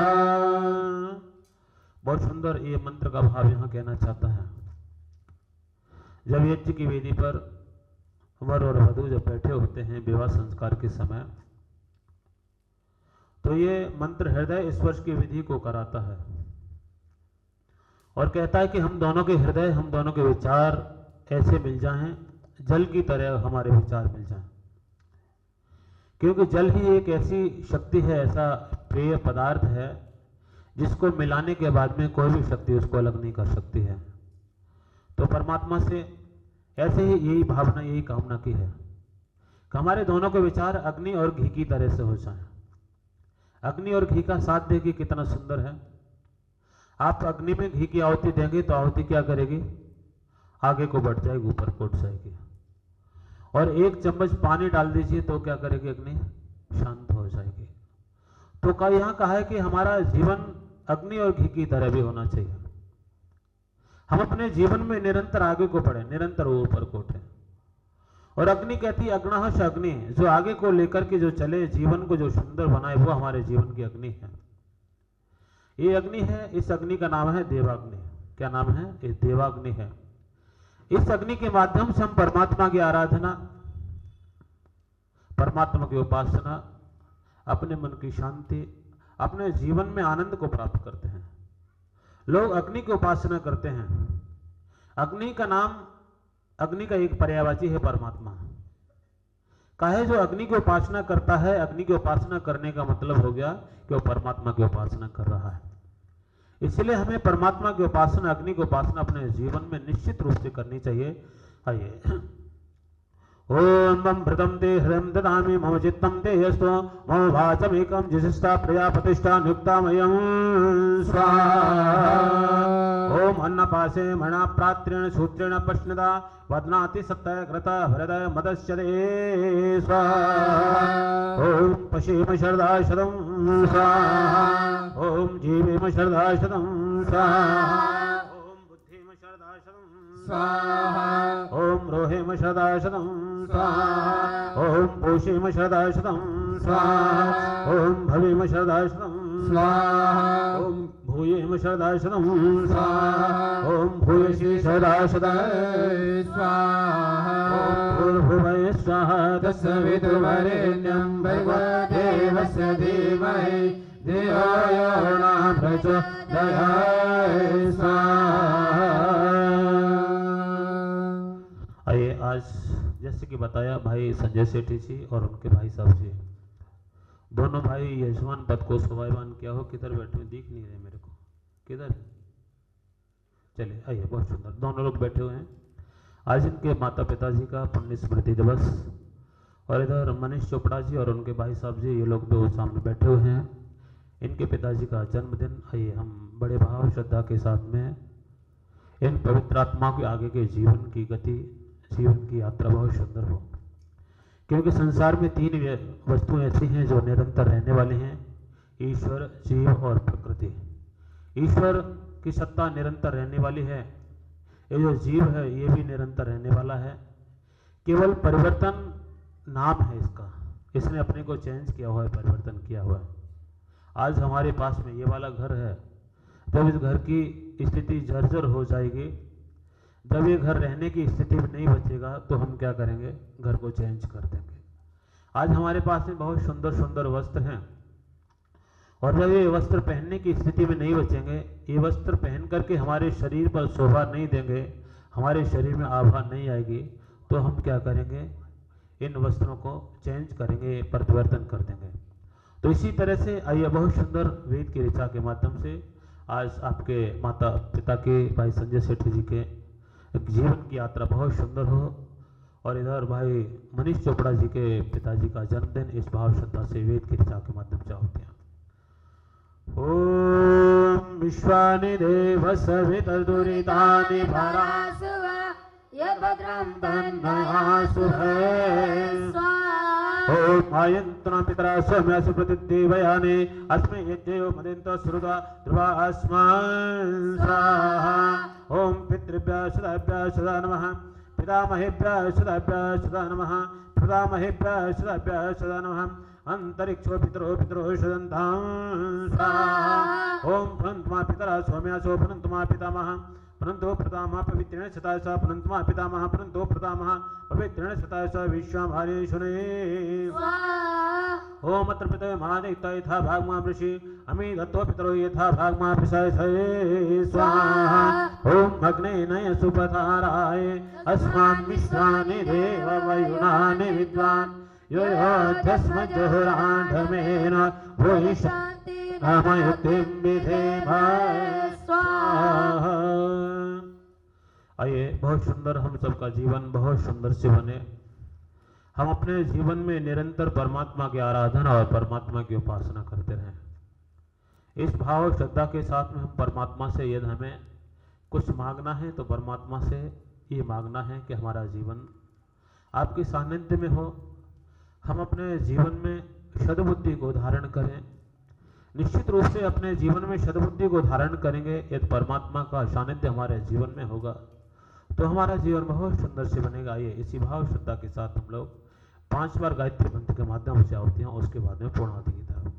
बहुत सुंदर ये मंत्र का भाव यहाँ कहना चाहता है। जब यज्ञ की वेदी पर वर और वधू जब बैठे होते हैं विवाह संस्कार के समय, तो ये मंत्र हृदय स्पर्श की विधि को कराता है और कहता है कि हम दोनों के हृदय, हम दोनों के विचार ऐसे मिल जाएं, जल की तरह हमारे विचार मिल जाएं। क्योंकि जल ही एक ऐसी शक्ति है, ऐसा प्रिय पदार्थ है जिसको मिलाने के बाद में कोई भी शक्ति उसको अलग नहीं कर सकती है। तो परमात्मा से ऐसे ही यही भावना, यही कामना की है कि हमारे दोनों के विचार अग्नि और घी की तरह से हो जाएं। अग्नि और घी का साथ देखिए कितना सुंदर है। आप अग्नि में घी की आहुति देंगे तो आहुति क्या करेगी, आगे को बढ़ जाएगी, ऊपर को उठ जाएगी। और 1 चम्मच पानी डाल दीजिए तो क्या करेगी, अग्नि शांत हो जाएगी। तो यहाँ कहा है कि हमारा जीवन अग्नि और घी की तरह भी होना चाहिए। हम अपने जीवन में निरंतर आगे को बढ़े, निरंतर ऊपर को उठे। और अग्नि कहती है अग्नहश अग्नि, जो आगे को लेकर के जो चले, जीवन को जो सुंदर बनाए, वो हमारे जीवन की अग्नि है। ये अग्नि है, इस अग्नि का नाम है देवाग्नि। क्या नाम है, ये देवाग्नि है। इस अग्नि के माध्यम से हम परमात्मा की आराधना, परमात्मा की उपासना, अपने मन की शांति, अपने जीवन में आनंद को प्राप्त करते हैं। लोग अग्नि की उपासना करते हैं। अग्नि का नाम, अग्नि का एक पर्यायवाची है परमात्मा। काहे जो अग्नि की उपासना करता है, अग्नि की उपासना करने का मतलब हो गया कि वो परमात्मा की उपासना कर रहा है। इसलिए हमें परमात्मा की उपासना, अग्नि की उपासना अपने जीवन में निश्चित रूप से करनी चाहिए। आइए, ओम मम भृतम ते हृदयं ददामि मम चित्तं ते यस्तो मम वाचमेकं जिशिष्टा प्रजापतिष्ठा नियुक्तामयं स्वाहा। ओम अन्नपाशे मणा प्रात्रेण सूत्रेण पश्नदा वदनाति सत्तय कृता हृदय मदस्यते स्वाहा। ओम पशेम शरदाशतं स्वाहा। ओम जीवेम शरदाशतं स्वाहा। ओम बुद्धिम शरदाशतं स्वाहा। ओम रोहेम शरदाशतं स्वाहा। ओम पोषेम शरदाशतं स्वाहा। ओम भवेम शरदाशतं स्वाहा। ओम भूयेम शरदाशतं स्वाहा। ओम भूयसी शरदाशतं स्वाहा। ओम भूर्भुवः स्वाहा तत्सवितुर्वरेण्यं भर्गो देवस्य धीमहि धियो यो नः प्रचोदयात् स्वाहा। आइए, आज जैसे कि बताया भाई संजय सेठी जी और उनके भाई साहब जी, दोनों भाई यजमान पद को शोभायमान किया हो। किधर बैठे हुए दिख नहीं रहे मेरे को, किधर? चलिए आइए, बहुत सुंदर दोनों लोग बैठे हुए हैं। आज इनके माता पिताजी का पुण्य स्मृति दिवस, और इधर मनीष चोपड़ा जी और उनके भाई साहब जी, ये लोग दो सामने बैठे हुए हैं। इनके पिताजी का जन्मदिन। आइए हम बड़े भाव श्रद्धा के साथ में इन पवित्र आत्मा के आगे के जीवन की गति, जीवन की यात्रा बहुत सुंदर हो। क्योंकि संसार में 3 वस्तुएं ऐसी हैं जो निरंतर रहने वाली हैं, ईश्वर, जीव और प्रकृति। ईश्वर की सत्ता निरंतर रहने वाली है, ये जो जीव है ये भी निरंतर रहने वाला है। केवल परिवर्तन नाम है इसका, इसने अपने को चेंज किया हुआ है, परिवर्तन किया हुआ है। आज हमारे पास में ये वाला घर है, जब इस घर की स्थिति जर्जर हो जाएगी, जब ये घर रहने की स्थिति में नहीं बचेगा, तो हम क्या करेंगे, घर को चेंज कर देंगे। आज हमारे पास में बहुत सुंदर सुंदर वस्त्र हैं, और जब ये वस्त्र पहनने की स्थिति में नहीं बचेंगे, ये वस्त्र पहन करके हमारे शरीर पर शोभा नहीं देंगे, हमारे शरीर में आभा नहीं आएगी, तो हम क्या करेंगे, इन वस्त्रों को चेंज करेंगे, परिवर्तन कर देंगे। तो इसी तरह से आइए, बहुत सुंदर वेद की ऋचा के माध्यम से आज आपके माता पिता के भाई संजय सेठी जी के जीवन की यात्रा बहुत सुंदर हो। और इधर भाई मनीष चोपड़ा जी के पिताजी का जन्मदिन इस भाव श्रद्धा से वेद की ऋचा के माध्यम से होते हैं। ओम विश्वानि देव सवितर्दुरितानि भरासु ये भद्रं तन्मयासु है। स्वाहा। ओम आयन्तना पितरा स्वम्यासु प्रतिदेवयाने अस्मै यज्ञयो मदिन्तो श्रुता ध्रुवा अस्मान् स्वाहा। ओम पितृभ्यः सदाभ्यः सदा नमः, पितामहेभ्यः सदाभ्यः सदा नमः, पितामहेभ्यः सदाभ्यः सदा नमः। अंतरिक्षो पितरो पितरो सदन्तां स्वाहा। ओम प्रणन्तमा पितरा सौम्यासो प्रणन्तमा पितामहः, प्रणन्तो प्रतामः पवित्रेण सताय स प्रणन्तमा पितामहः, प्रणन्तो प्रतामः पवित्रेण सताय स विश्वाभारेषुणे स्वाहा। ओम अत्र पितरो महादेवता यथा भागमा ऋषि अमी दत्तो पितरो यथा भागमा पिशाय स्वाहा। ओम अग्ने नय सुपथाराय अस्मान् विश्वानि देव वयुनानि विद्वान् यो योध्यस्म जुहुराढमेन भूयिष्ठमयुक्तिं विधेम स्वाहा। आइए, बहुत सुंदर हम सबका जीवन बहुत सुंदर से बने। हम अपने जीवन में निरंतर परमात्मा की आराधना और परमात्मा की उपासना करते रहें। इस भाव श्रद्धा के साथ में हम परमात्मा से यदि हमें कुछ मांगना है तो परमात्मा से ये मांगना है कि हमारा जीवन आपके सानिध्य में हो, हम अपने जीवन में सद्बुद्धि को धारण करें। निश्चित रूप से अपने जीवन में सद्बुद्धि को धारण करेंगे, यदि परमात्मा का सानिध्य हमारे जीवन में होगा तो हमारा जीवन बहुत सुंदर से बनेगा। ये इसी भाव श्रद्धा के साथ हम लोग 5 बार गायत्री मंत्र के माध्यम से आहुति हैं, उसके बाद में पूर्णाहुति की तरफ।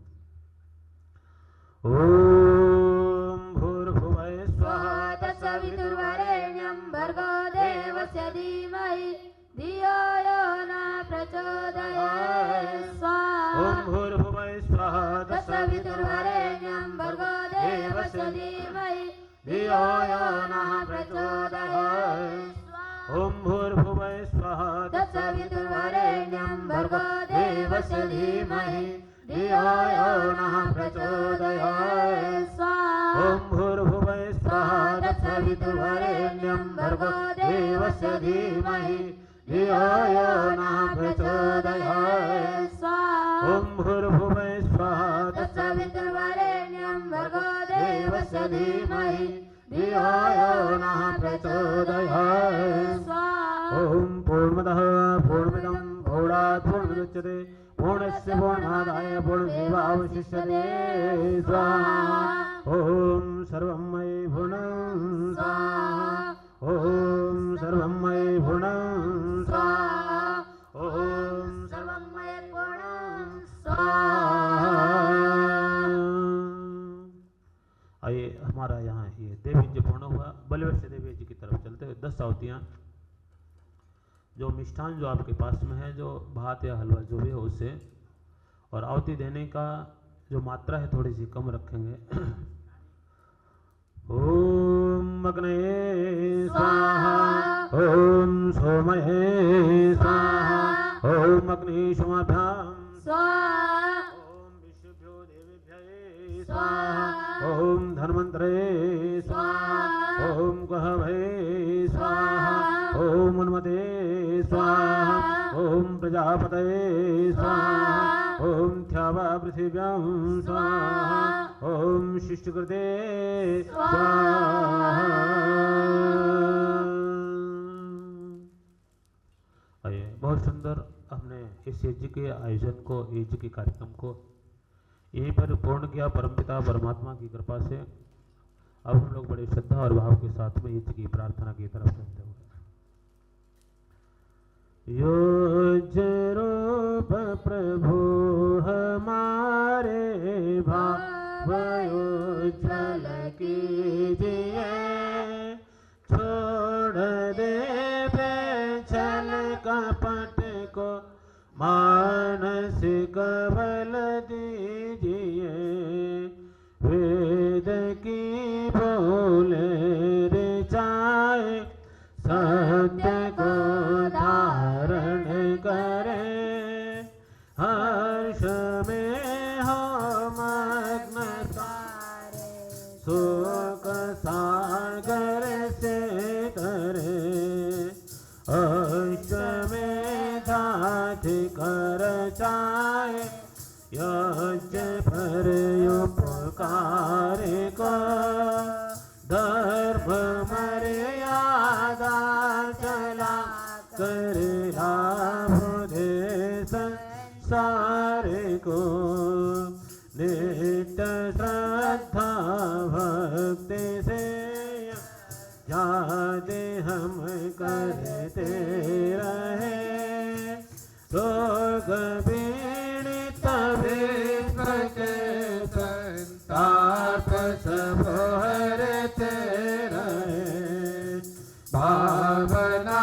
ओम भूर्भुवः स्वाहा तत्सवितुर्वरेण्यं भर्गो देवस्य धीमहि धियो यो न प्रचोदयात् स्वाहा। ओम भूर्भुवः स्वाहा तत्सवितुर्वरेण्यं भर्गो देवस्य धीमहि धियो यो न प्रचोदयात् स्वाहा। ओम भूर्भुवः स्वाहा तत्सवितुर्वरेण्यं भर्गो देवस्य धीमहि धियो यो न प्रचोदयात् स्वाहा। ओम भूर्भुवः स्वाहा तत्सवितुर्वरेण्यं भर्गो देवस्य धीमहि धियो यो न प्रचोदयात् स्वाहा। ओम भूर्भुवः स्वाहा तत्सवितुर्वरेण्यं भर्गो देवस्य धीमहि धियो यो न प्रचोदयात् स्वाहा। ओम पूर्णमदः पूर्णमिदं पूर्णात् पूर्णमुदच्यते पूर्णस्य पूर्णादाय पूर्णमेवावशिष्यते स्वाहा। ओम सर्वं मयि पूर्णं स्वाहा। ओम सर्वं मयि पूर्णं स्वाहा। ओम सर्वं मयि पूर्णं स्वाहा। आइए हमारा यहाँ ये देवी पूर्ण हुआ। बलवैश्य देवी जी की तरफ चलते हुए 10 आहुतियाँ, जो मिष्ठान जो आपके पास में है, जो भात या हलवा जो भी हो उससे, और आहुति देने का जो मात्रा है थोड़ी सी कम रखेंगे। ओम अग्नये स्वाहा। ओम सोमये स्वाहा। ओम अग्निशुमाभ्यां स्वाहा। ओम विश्वभ्यो देवेभ्यः स्वाहा। ओम धन्वन्तरे स्वाहा। ओम गहवे स्वाहा। ओम उन्मते स्वाहा। ओम प्रजापतये स्वाहा। ओम थ्यावा पृथिव्यां स्वाहा। ओम शिष्टकृते स्वाहा। आइए, बहुत सुंदर हमने इस यज्ञ के आयोजन को, यज्ञ के कार्यक्रम को यहीं पर पूर्ण किया परमपिता परमात्मा की कृपा से। अब हम लोग बड़े श्रद्धा और भाव के साथ में यज्ञ की प्रार्थना की तरफ चलते हुए योज रूप प्रभु हमारे भाव उज्ज्वल कीजिए, छोड़ दे पेछल कपट को मानसिक बल दीजिए, वेद की बोले ऋचाए सत्य को धारण करे, हर्ष में हो मग्न सारे शोक सागर से करे, अष्ट में धाति कर चाहे यज्ञ पर उपकार को, धर्म मर्यादा चला कर लाभ दे सारे को, नित्य श्रद्धा भक्ति से यादें हम करते रहे, रोग पीड़ित विश्व के संताप सब हरते रहे, भावना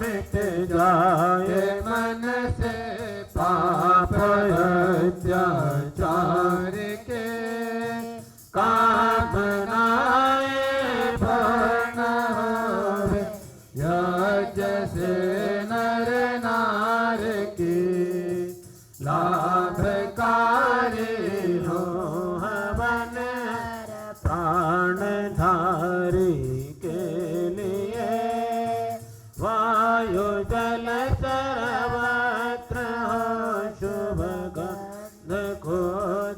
मिट जाए मन से पाप अत्याचार के, कामनाएं पूर्ण होवे यज्ञ से नर नार की, लाभकारी हो हवन प्राणधारी के लिए, वायु जल सर्वत्र हो शुभ गंध को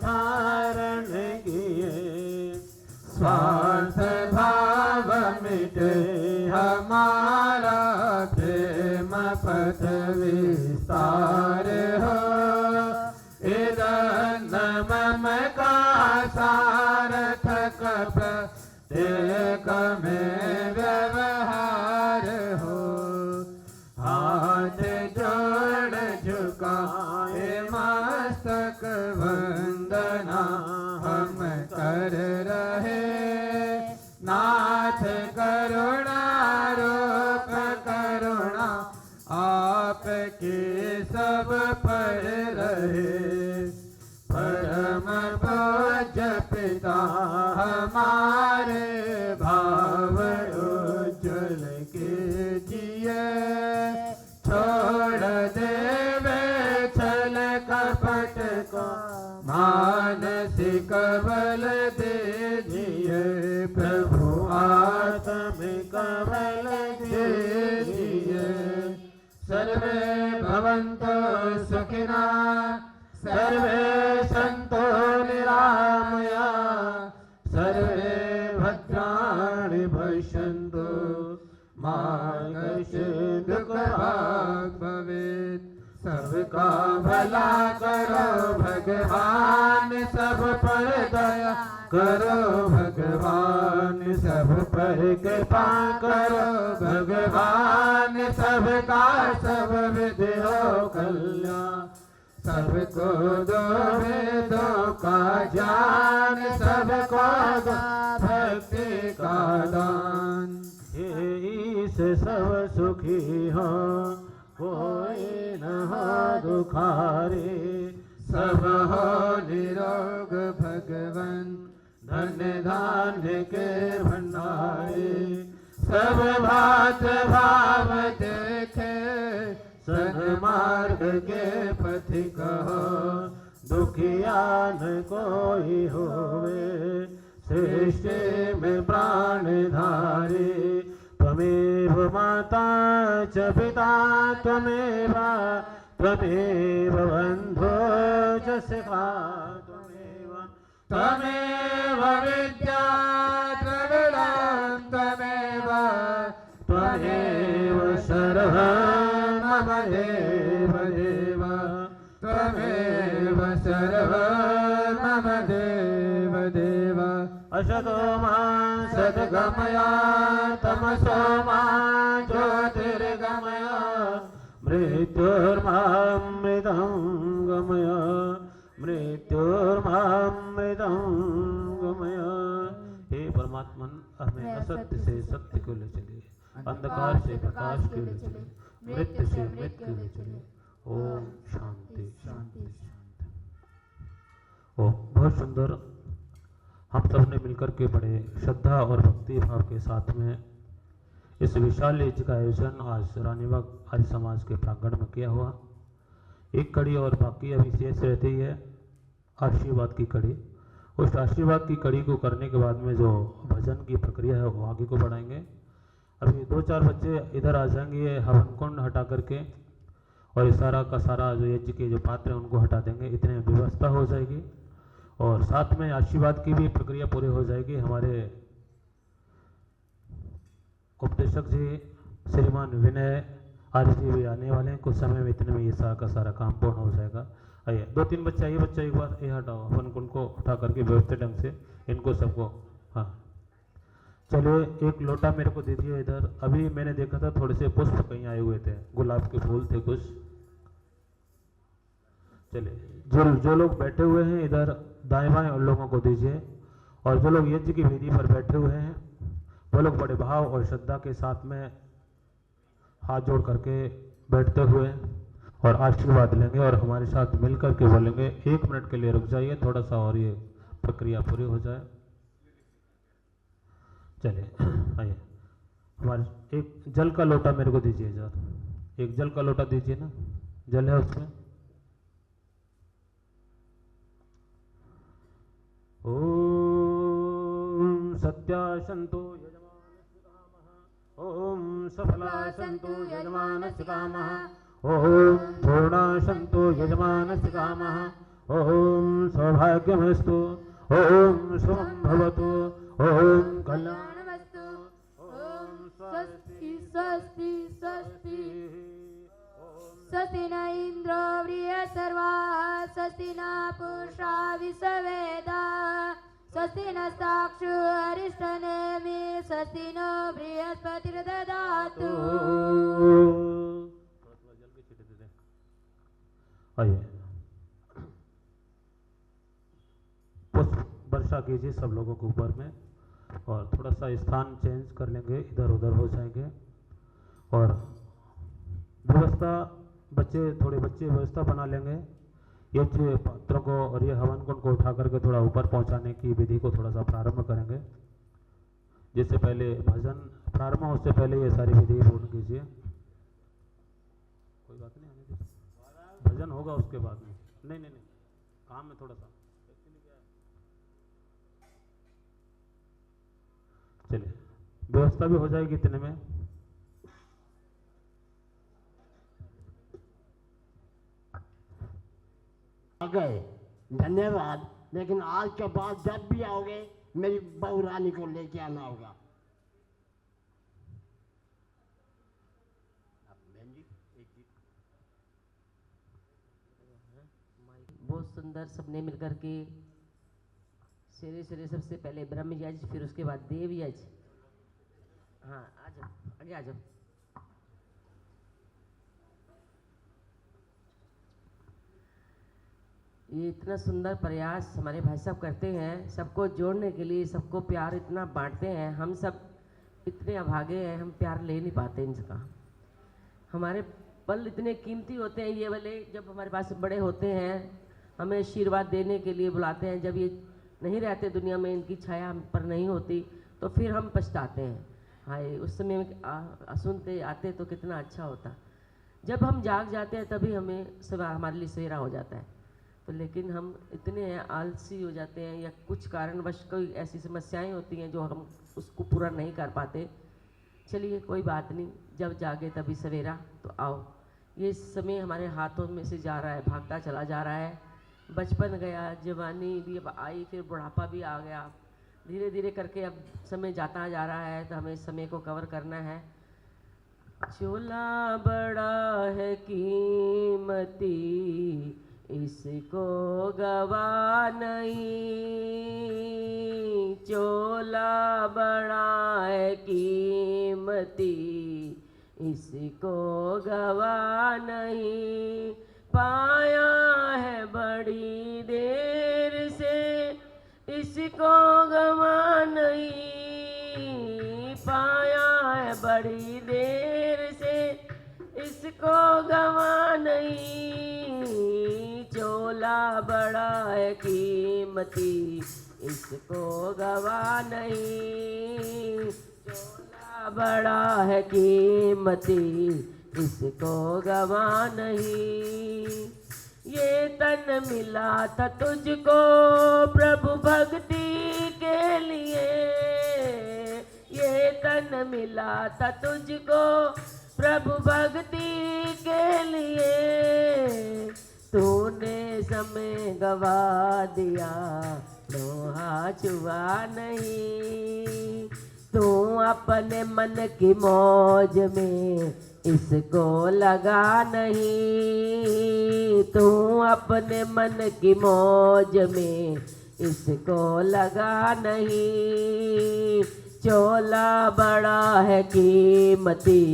धारण किए, झुकाए मस्तक वंदना हम कर रहे नाथ करुणा रूप करुणा आपके सब पर रहे। परम पूज्य पिता हमारे भाव उज्जवल कीजिए, छोड़ देवे छल कपट को मानसिक बल दीजिए। प्रभु आत्मिक बल दीजिए। सर्वे भवन्तु सुखिनः, सर्वे सन्तु निरामया, सर्वे भद्राणि पश्यन्तु मा कश्चित् दुःखभाग् भवेत्। सबका भला करो भगवान, सब पर दया करो भगवान, सब पर कृपा करो भगवान, सबका सब विधि हो कल्याण। सबको दो वेदों का ज्ञान, सबको दो भक्ति का दान। हे ईश सब सुखी हो, कोई न हो दुखारे, सब हो निरोग भगवन, धन्य धान्य के भंडारे। सब भात भाव देखे, सन्मार्ग के पथिक हो। दुखिया न कोई होवे, सृष्टि में प्राण धारे। त्वमेव माता च पिता त्वमेव, त्वमेव बन्धो च सखा त्वमेव, त्वमेव विद्या द्रविणं त्वमेव, त्वमेव सर्वं मम देव देव, त्वमेव सर्वं मम देव देव। असतो मा सद्गमय तमसो मा ज्योतिर्गमय, मृत्युर्मामृतं गमय, मृत्युर्मामृतं गमय। हे परमात्मन, हमें असत्य से सत्य को ले चले, अंधकार से प्रकाश के लिए चले, मृत्यु से मृत्यु के लिए चले। ओम शांति शांति शांति। ओम बहुत सुंदर। हम सब ने मिलकर के बड़े श्रद्धा और भक्ति भाव के साथ में इस विशाल यज्ञ का आयोजन आज रानीबाग आर्य समाज के प्रांगण में किया हुआ। एक कड़ी और बाकी अभी शेष रहती है, आशीर्वाद की कड़ी। उस आशीर्वाद की कड़ी को करने के बाद में जो भजन की प्रक्रिया है वो आगे को बढ़ाएंगे। अभी 2-4 बच्चे इधर आ जाएंगे, ये हवन कुंड हटा करके और इस सारा का सारा जो यज्ञ के जो पात्र हैं उनको हटा देंगे, इतने व्यवस्था हो जाएगी। और साथ में आशीर्वाद की भी प्रक्रिया पूरी हो जाएगी। हमारे उपदेशक जी श्रीमान विनय आर्य जी भी आने वाले हैं, कुछ समय में इतने में ये सारा का सारा काम पूर्ण हो जाएगा। आइए 2-3 बच्चे आइए, बच्चा एक बार ये हटाओ, हवन कुंड को उठा करके व्यवस्थित ढंग से इनको सबको। हाँ चलिए, एक लोटा मेरे को दे दिए इधर। अभी मैंने देखा था थोड़े से पुष्प कहीं आए हुए थे, गुलाब के फूल थे कुछ। चलिए, जो लोग बैठे हुए हैं इधर दाएं बाएं उन लोगों को दीजिए, और जो लोग यज्ञ की वेदी पर बैठे हुए हैं वो लोग बड़े भाव और श्रद्धा के साथ में हाथ जोड़ करके बैठते हुए और आशीर्वाद लेंगे और हमारे साथ मिलकर के बोलेंगे। 1 मिनट के लिए रुक जाइए, थोड़ा सा और ये प्रक्रिया पूरी हो जाए। चलिए आइए, हमारे एक जल का लोटा मेरे को दीजिए जरा, एक जल का लोटा दीजिए ना, जल है उसमें। ओम सत्या सन्तु यजमानस्य कामः, ओम सफला सन्तु यजमानस्य कामः, ओम पूर्णा सन्तु यजमानस्य कामः, ओम सौभाग्यमस्तु, ओम शुभं भवतु, ओम कल्याणमस्तु। ओम स्वस्ति स्वस्ति स्वस्ति। स्वस्ति न इन्द्रो बृहस्पतिर्वाः, स्वस्ति न पूषा विश्ववेदाः, स्वस्ति न साक्षु अरिष्टनेमि, स्वस्ति न बृहस्पतिर्दधातु। आइए पुष्प वर्षा कीजिए सब लोगों के ऊपर में, और थोड़ा सा स्थान चेंज कर लेंगे, इधर उधर हो जाएंगे। और व्यवस्था बच्चे व्यवस्था बना लेंगे। ये पात्रों को और ये हवन कुंड को उठा करके थोड़ा ऊपर पहुंचाने की विधि को थोड़ा सा प्रारंभ करेंगे। जिससे पहले भजन प्रारंभ हो उससे पहले ये सारी विधि पूर्ण कीजिए। कोई बात नहीं, आने दीजिए, भजन होगा उसके बाद में। नहीं, काम में थोड़ा सा चलिए, व्यवस्था भी हो जाएगी इतने में। आ गए, धन्यवाद। लेकिन आज के बाद जब भी आओगे मेरी बहू रानी को लेके आना होगा। बहुत सुंदर, सबने मिलकर के सिरे सबसे पहले ब्रह्म यज, फिर उसके बाद देव यज। हाँ, आ जाओ, आगे आ जाओ। ये इतना सुंदर प्रयास हमारे भाई साहब करते हैं, सबको जोड़ने के लिए, सबको प्यार इतना बांटते हैं। हम सब इतने अभागे हैं, हम प्यार ले नहीं पाते इनका। हमारे पल इतने कीमती होते हैं ये वाले, जब हमारे पास बड़े होते हैं हमें आशीर्वाद देने के लिए बुलाते हैं। जब ये नहीं रहते दुनिया में, इनकी छाया हम पर नहीं होती, तो फिर हम पछताते हैं। हाय, उस समय में सुनते आते तो कितना अच्छा होता। जब हम जाग जाते हैं तभी हमें हमारे लिए सवेरा हो जाता है। तो लेकिन हम इतने आलसी हो जाते हैं, या कुछ कारणवश कोई ऐसी समस्याएं होती हैं जो हम उसको पूरा नहीं कर पाते। चलिए कोई बात नहीं, जब जागे तभी सवेरा। तो आओ, ये समय हमारे हाथों में से जा रहा है, भागता चला जा रहा है। बचपन गया, जवानी भी अब आई, फिर बुढ़ापा भी आ गया। धीरे धीरे करके अब समय जाता जा रहा है, तो हमें इस समय को कवर करना है। चोला बड़ा है कीमती, इसको गवा नहीं। चोला बड़ा है कीमती, इसको गवा नहीं। पाया है बड़ी देर से, इसको गवा नहीं। पाया है बड़ी देर से, इसको गवा नहीं। चोला बड़ा है कीमती, इसको गवा नहीं। चोला बड़ा है कीमती, इसको गवा नहीं। ये तन मिला था तुझको प्रभु भक्ति के लिए। ये तन मिला था तुझको प्रभु भक्ति के लिए। तूने समय गवा दिया, लोहा छुआ नहीं। तू अपने मन की मौज में इसको लगा नहीं। तू अपने मन की मौज में इसको लगा नहीं। चोला बड़ा है कीमती,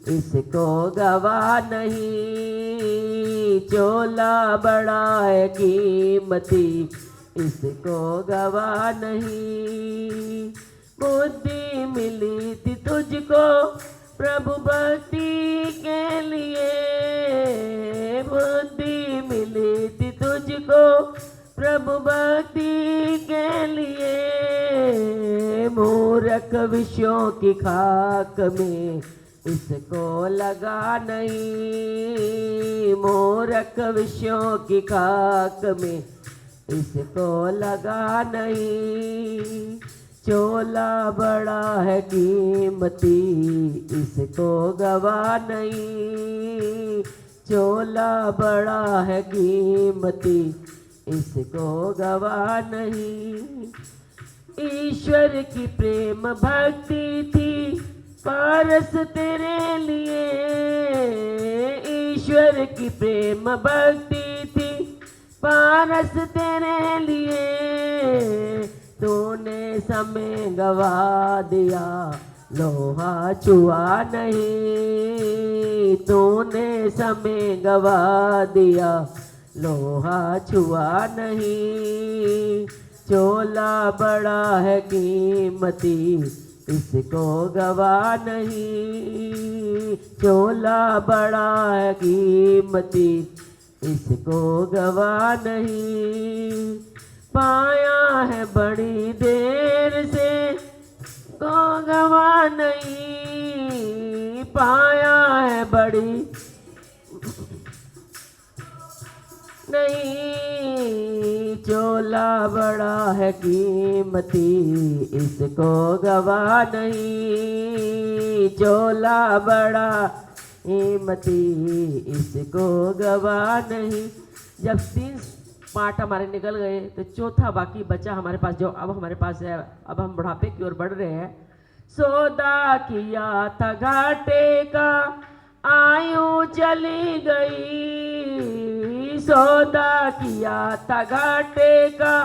इसको गवा नहीं। चोला बड़ा है कीमती, इसको गवा नहीं। बुद्धि मिली थी तुझको प्रभु भक्ति के लिए। बुद्धि मिली थी तुझको प्रभु भक्ति के लिए। मूर्ख विषयों की खाक में इसको लगा नहीं। मूर्ख विषयों की खाक में इसको लगा नहीं। चोला बड़ा है कीमती, इसको गवा नहीं। चोला बड़ा है कीमती, इसको गवा नहीं। ईश्वर की प्रेम भक्ति थी पारस तेरे लिए। ईश्वर की प्रेम भक्ति थी पारस तेरे लिए। तूने समय गवा दिया, लोहा छुआ नहीं, तूने समय गवा दिया। लोहा छुआ नहीं, चोला बड़ा है कीमती, इसको गवा नहीं। चोला बड़ा है कीमती, इसको गवा नहीं। पाया है बड़ी देर से, को गवा नहीं। पाया है बड़ी नहीं, चोला बड़ा है कीमती, इसको गवा नहीं। चोला बड़ा कीमती, इसको गवा नहीं। जब 3 पार्ट हमारे निकल गए तो चौथा बाकी बचा हमारे पास, जो अब हमारे पास है। अब हम बुढ़ापे की ओर बढ़ रहे हैं। सौदा किया था घाटे का, आयु चली गई। सौदा किया था घाटे का,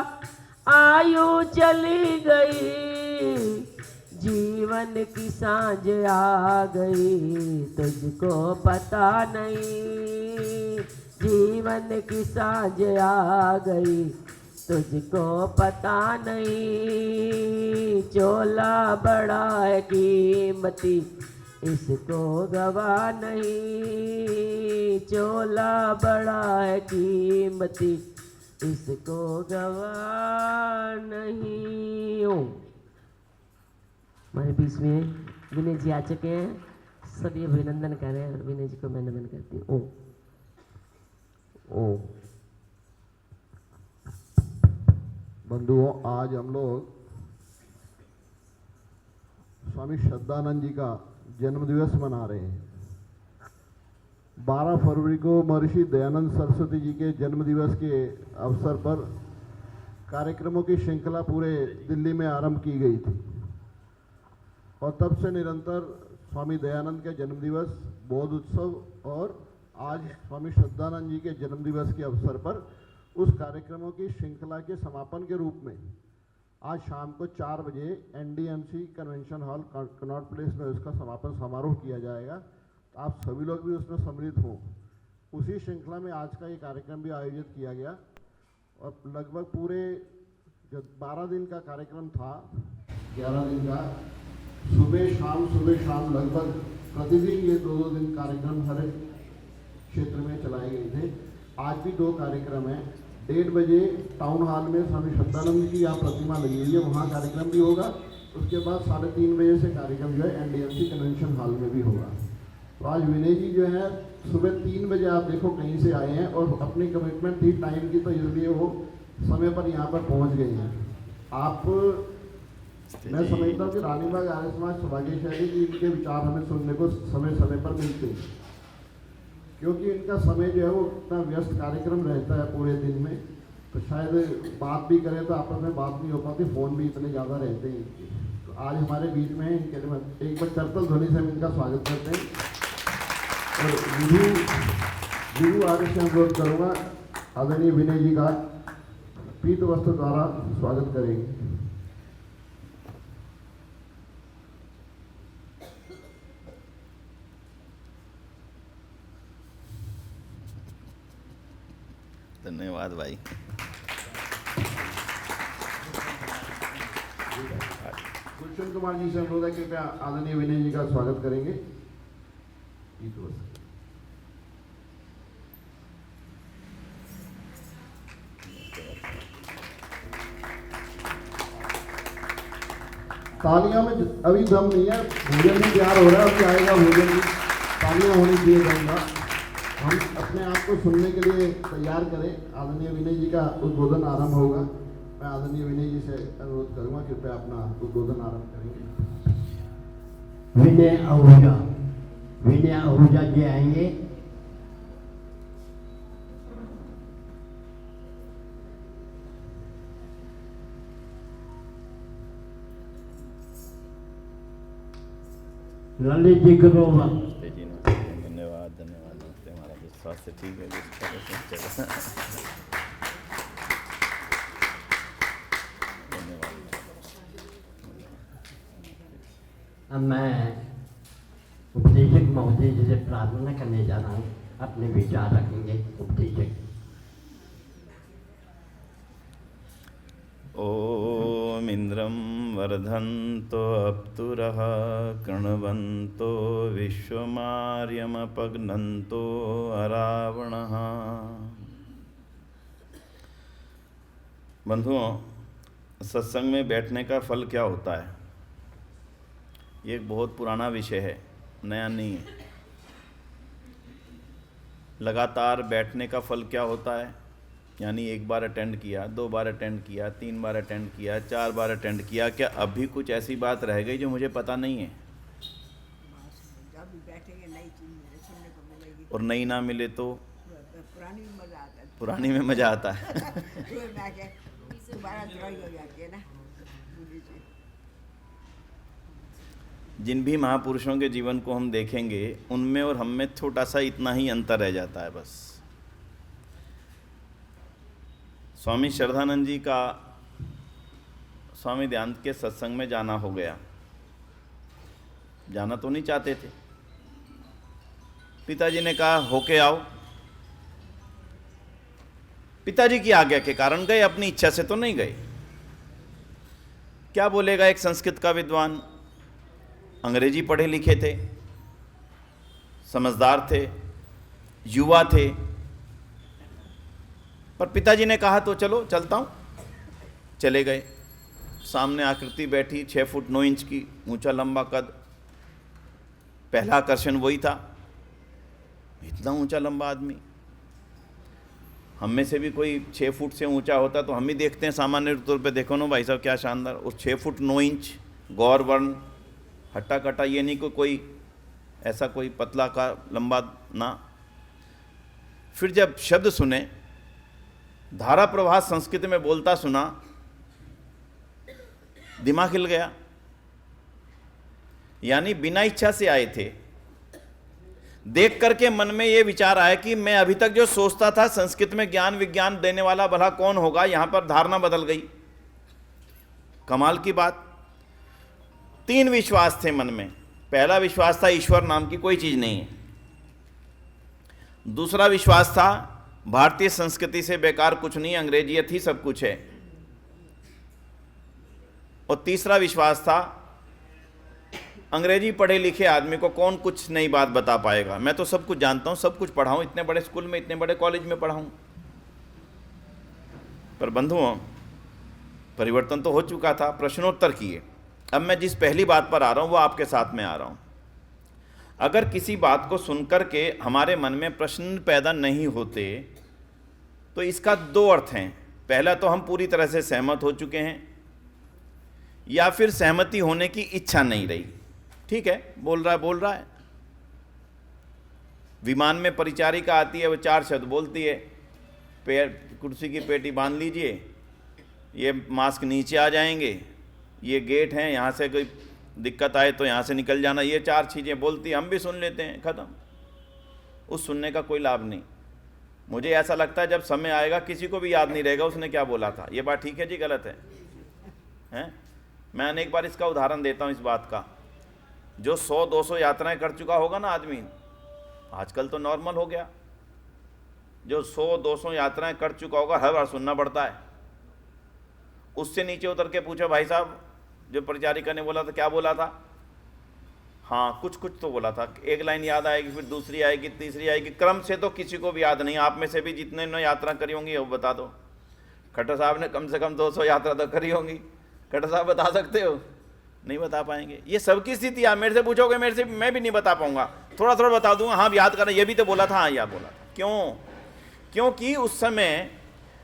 आयु चली गई। जीवन की सांझ आ गई, तुझको पता नहीं। जीवन की सांझ आ गई, तुझको पता नहीं। चोला बड़ा है कीमती, इसको गवा नहीं। चोला बड़ा है कीमती, इसको गवा नहीं। हमारे बीच में विनय जी आ चुके हैं, सभी अभिनंदन कर रहे हैं। विनय जी को मैं नमन करती हूँ। ओ बंधुओं, आज हम लोग स्वामी श्रद्धानंद जी का जन्म दिवस मना रहे हैं। 12 फरवरी को महर्षि दयानंद सरस्वती जी के जन्म दिवस के अवसर पर कार्यक्रमों की श्रृंखला पूरे दिल्ली में आरंभ की गई थी और तब से निरंतर स्वामी दयानंद के जन्म दिवस, बौद्ध उत्सव और आज स्वामी श्रद्धानंद जी के जन्म दिवस के अवसर पर उस कार्यक्रमों की श्रृंखला के समापन के रूप में आज शाम को 4 बजे NDMC convention hall Connaught place में उसका समापन समारोह किया जाएगा। तो आप सभी लोग भी उसमें सम्मिलित हों। उसी श्रृंखला में आज का ये कार्यक्रम भी आयोजित किया गया और लगभग पूरे जो 12 दिन का कार्यक्रम था, 11 दिन का, सुबह शाम लगभग प्रतिदिन ये 2-2 दिन कार्यक्रम हर क्षेत्र में चलाए गए थे। आज भी 2 कार्यक्रम हैं। 1:30 बजे टाउन हॉल में स्वामी श्रद्धानंद की यहाँ प्रतिमा लगी हुई है, वहाँ कार्यक्रम भी होगा। उसके बाद 3:30 बजे से कार्यक्रम जो है NDMC कन्वेंशन हॉल में भी होगा। तो आज विनय जी जो है सुबह 3 बजे आप देखो कहीं से आए हैं और अपनी कमिटमेंट थी टाइम की, तो इसलिए वो समय पर यहाँ पर पहुँच गए हैं। आप, मैं समझता हूँ कि रानीबाग आर्य समाज सौभाग्यशाली कि इनके विचार हमें सुनने को समय समय पर मिलते हैं, क्योंकि इनका समय जो है वो इतना व्यस्त कार्यक्रम रहता है पूरे दिन में, तो शायद बात भी करें तो आपस में बात नहीं हो पाती, फ़ोन भी इतने ज़्यादा रहते हैं इनके। तो आज हमारे बीच में इनके एक बार करतल ध्वनि से हम इनका स्वागत करते हैं और विभु आगे से अनुरोध करूँगा आदरणीय विनय जी का पीत वस्त्र द्वारा स्वागत करेंगे। धन्यवाद भाई। गुलशन कुमार जी से अनुरोध है कि कृपया आदरणीय विनय जी का स्वागत करेंगे। तालियां में अभी दम नहीं है, भोजन भी तैयार हो रहा है, अभी आएगा भोजन भी, तालियां होनी चाहिए दूंगा। हम अपने आप को सुनने के लिए तैयार करें। आदरणीय विनय जी का उद्बोधन आरंभ होगा। मैं आदरणीय विनय जी से अनुरोध करूंगा कृपया अपना उद्बोधन आरंभ करेंगे। विनय आहूजा जी आएंगे। ललित जी ग्रोवर। धन्यवाद हमारा विश्वास से ठीक है। धन्यवाद। अब मैं उपदेशक महोदय जी से प्रार्थना करने जा रहा हूँ, अपने विचार रखेंगे उपदेशक। ॐ इन्द्रं वर्धन्तो अप्तुरः कृण्वन्तो विश्वमार्यमपघ्नन्तो अरावणः। बंधुओं, सत्संग में बैठने का फल क्या होता है? ये एक बहुत पुराना विषय है, नया नहीं है। लगातार बैठने का फल क्या होता है? यानी एक बार अटेंड किया, 2 बार अटेंड किया, 3 बार अटेंड किया, 4 बार अटेंड किया, क्या अभी कुछ ऐसी बात रह गई जो मुझे पता नहीं है? और नई ना मिले तो पुरानी में मज़ा आता है। जिन भी महापुरुषों के जीवन को हम देखेंगे, उनमें और हम में छोटा सा इतना ही अंतर रह जाता है बस। स्वामी श्रद्धानंद जी का स्वामी दयानंद के सत्संग में जाना हो गया। जाना तो नहीं चाहते थे, पिताजी ने कहा होके आओ। पिताजी की आज्ञा के कारण गए, अपनी इच्छा से तो नहीं गए। क्या बोलेगा एक संस्कृत का विद्वान, अंग्रेजी पढ़े लिखे थे, समझदार थे, युवा थे, पर पिताजी ने कहा तो चलो चलता हूँ। चले गए। सामने आकृति बैठी 6 फुट 9 इंच की, ऊंचा लंबा कद। पहला आकर्षण वही था, इतना ऊंचा लंबा आदमी। हम में से भी कोई 6 फुट से ऊंचा होता तो हम ही देखते हैं सामान्य तौर पे, देखो ना भाई साहब क्या शानदार। उस 6 फुट 9 इंच, गौर वर्ण, हट्टा कट्टा, ये नहीं कोई ऐसा कोई पतला का लंबा ना। फिर जब शब्द सुने, धारा प्रवाह संस्कृत में बोलता सुना, दिमाग हिल गया। यानी बिना इच्छा से आए थे। देख करके मन में ये विचार आया कि मैं अभी तक जो सोचता था संस्कृत में ज्ञान विज्ञान देने वाला भला कौन होगा, यहां पर धारणा बदल गई। कमाल की बात। 3 विश्वास थे मन में। पहला विश्वास था ईश्वर नाम की कोई चीज नहीं है। दूसरा विश्वास था भारतीय संस्कृति से बेकार कुछ नहीं, अंग्रेजियत ही सब कुछ है। और तीसरा विश्वास था अंग्रेजी पढ़े लिखे आदमी को कौन कुछ नई बात बता पाएगा। मैं तो सब कुछ जानता हूं, सब कुछ पढ़ा हूं, इतने बड़े स्कूल में, इतने बड़े कॉलेज में पढ़ा हूं। पर बंधुओं, परिवर्तन तो हो चुका था। प्रश्नोत्तर किए। अब मैं जिस पहली बात पर आ रहा हूं वो आपके साथ में आ रहा हूं। अगर किसी बात को सुनकर के हमारे मन में प्रश्न पैदा नहीं होते तो इसका 2 अर्थ हैं। पहला तो हम पूरी तरह से सहमत हो चुके हैं, या फिर सहमति होने की इच्छा नहीं रही। ठीक है, बोल रहा है। विमान में परिचारिका आती है, वो 4 शब्द बोलती है, पैर कुर्सी की पेटी बांध लीजिए, ये मास्क नीचे आ जाएंगे, ये गेट हैं, यहाँ से कोई दिक्कत आए तो यहाँ से निकल जाना। ये 4 चीज़ें बोलती, हम भी सुन लेते हैं, ख़त्म। उस सुनने का कोई लाभ नहीं। मुझे ऐसा लगता है जब समय आएगा किसी को भी याद नहीं रहेगा उसने क्या बोला था। ये बात ठीक है जी, गलत है? हैं? मैं अनेक बार इसका उदाहरण देता हूँ इस बात का। जो 100-200 यात्राएं कर चुका होगा ना आदमी, आजकल तो नॉर्मल हो गया, जो 100-200 यात्राएं कर चुका होगा हर बार सुनना पड़ता है। उससे नीचे उतर के पूछो, भाई साहब जो परिचारिका ने बोला था क्या बोला था? हाँ, कुछ तो बोला था। एक लाइन याद आएगी, फिर दूसरी आएगी, तीसरी आएगी, क्रम से तो किसी को भी याद नहीं। आप में से भी जितने ने यात्रा करी होंगी वो बता दो। खट्टर साहब ने कम से कम 200 यात्रा तो करी होंगी। खट्टर साहब बता सकते हो? नहीं बता पाएंगे। ये सबकी स्थिति है। मेरे से पूछोगे, मेरे से मैं भी नहीं बता पाऊंगा। थोड़ा बता दूंगा, हाँ याद करना, ये भी तो बोला था, हाँ याद बोला था। क्यों? क्योंकि उस समय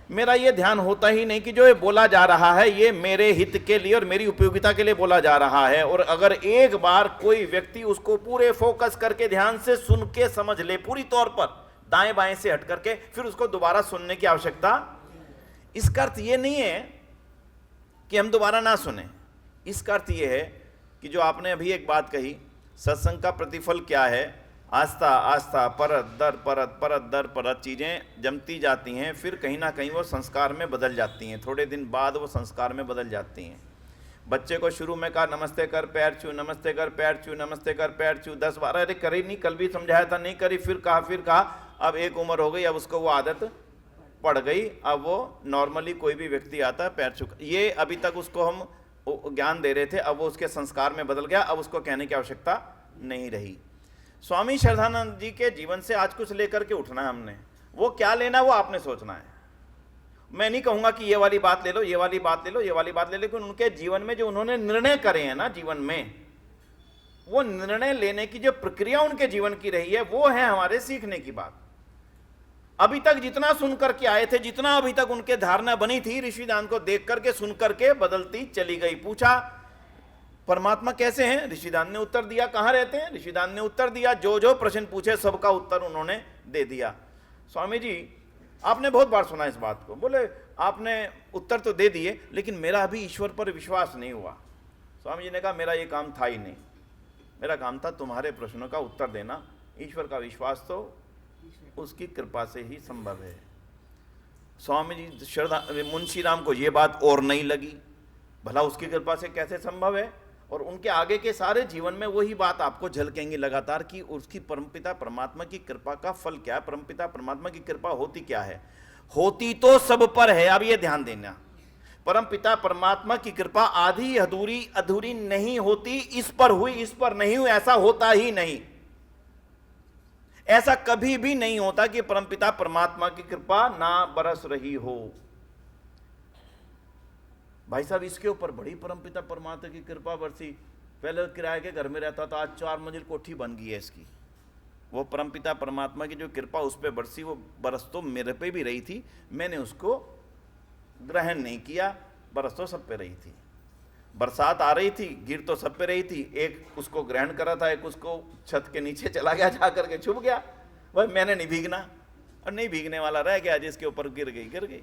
मेरा ये ध्यान होता ही नहीं कि जो ये बोला जा रहा है ये मेरे हित के लिए और मेरी उपयोगिता के लिए बोला जा रहा है। और अगर एक बार कोई व्यक्ति उसको पूरे फोकस करके ध्यान से सुन के समझ ले, पूरी तौर पर दाएं बाएं से हट करके, फिर उसको दोबारा सुनने की आवश्यकता। इसका अर्थ ये नहीं है कि हम दोबारा ना सुने। इसका अर्थ ये है कि जो आपने अभी एक बात कही, सत्संग का प्रतिफल क्या है? आस्था आस्था, परत दर परत चीज़ें जमती जाती हैं, फिर कहीं ना कहीं वो संस्कार में बदल जाती हैं। थोड़े दिन बाद वो संस्कार में बदल जाती हैं। बच्चे को शुरू में कहा नमस्ते कर पैर छू, नमस्ते कर पैर छू, नमस्ते कर पैर छू, 10-12, अरे करी नहीं, कल भी समझाया था नहीं करी, फिर कहा, अब एक उम्र हो गई, अब उसको वो आदत पड़ गई, अब वो नॉर्मली कोई भी व्यक्ति आता है पैर छू। ये अभी तक उसको हम ज्ञान दे रहे थे, अब वो उसके संस्कार में बदल गया, अब उसको कहने की आवश्यकता नहीं रही। स्वामी श्रद्धानंद जी के जीवन से आज कुछ लेकर के उठना है हमने, वो क्या लेना वो आपने सोचना है। मैं नहीं कहूंगा कि ये वाली बात ले लो, ये वाली बात ले लो, ये वाली बात ले लो, लेकिन उनके जीवन में जो उन्होंने निर्णय करे हैं ना जीवन में, वो निर्णय लेने की जो प्रक्रिया उनके जीवन की रही है, वो है हमारे सीखने की बात। अभी तक जितना सुन करके आए थे, जितना अभी तक उनके धारणा बनी थी, ऋषिदान को देख करके सुन करके बदलती चली गई। पूछा परमात्मा कैसे हैं, ऋषिदान ने उत्तर दिया। कहां रहते हैं, ऋषिदान ने उत्तर दिया। जो जो प्रश्न पूछे सबका उत्तर उन्होंने दे दिया। स्वामी जी आपने बहुत बार सुना इस बात को, बोले आपने उत्तर तो दे दिए लेकिन मेरा अभी ईश्वर पर विश्वास नहीं हुआ। स्वामी जी ने कहा मेरा ये काम था ही नहीं, मेरा काम था तुम्हारे प्रश्नों का उत्तर देना। ईश्वर का विश्वास तो उसकी कृपा से ही संभव है। स्वामी जी श्रद्धा मुंशी राम को ये बात और नहीं लगी, भला उसकी कृपा से कैसे संभव है। और उनके आगे के सारे जीवन में वही बात आपको झलकेंगी लगातार कि उसकी परमपिता परमात्मा की कृपा का फल क्या है, परमपिता परमात्मा की कृपा होती क्या है। होती तो सब पर है, अब ये ध्यान देना, परमपिता परमात्मा की कृपा आधी अधूरी नहीं होती। इस पर हुई इस पर नहीं हुई ऐसा होता ही नहीं। ऐसा कभी भी नहीं होता कि परमपिता परमात्मा की कृपा ना बरस रही हो। भाई साहब इसके ऊपर बड़ी परमपिता परमात्मा की कृपा बरसी। पहले किराए के घर में रहता था, आज 4 मंजिल कोठी बन गई है इसकी। वो परमपिता परमात्मा की जो कृपा उस पर बरसी, वो बरस तो मेरे पे भी रही थी, मैंने उसको ग्रहण नहीं किया। बरस तो सब पे रही थी, बरसात आ रही थी, गिर तो सब पे रही थी। एक उसको ग्रहण करा था, एक उसको छत के नीचे चला गया, जा करके छुप गया। भाई मैंने नहीं भीगना, और नहीं भीगने वाला रह गया, जिसके ऊपर गिर गई।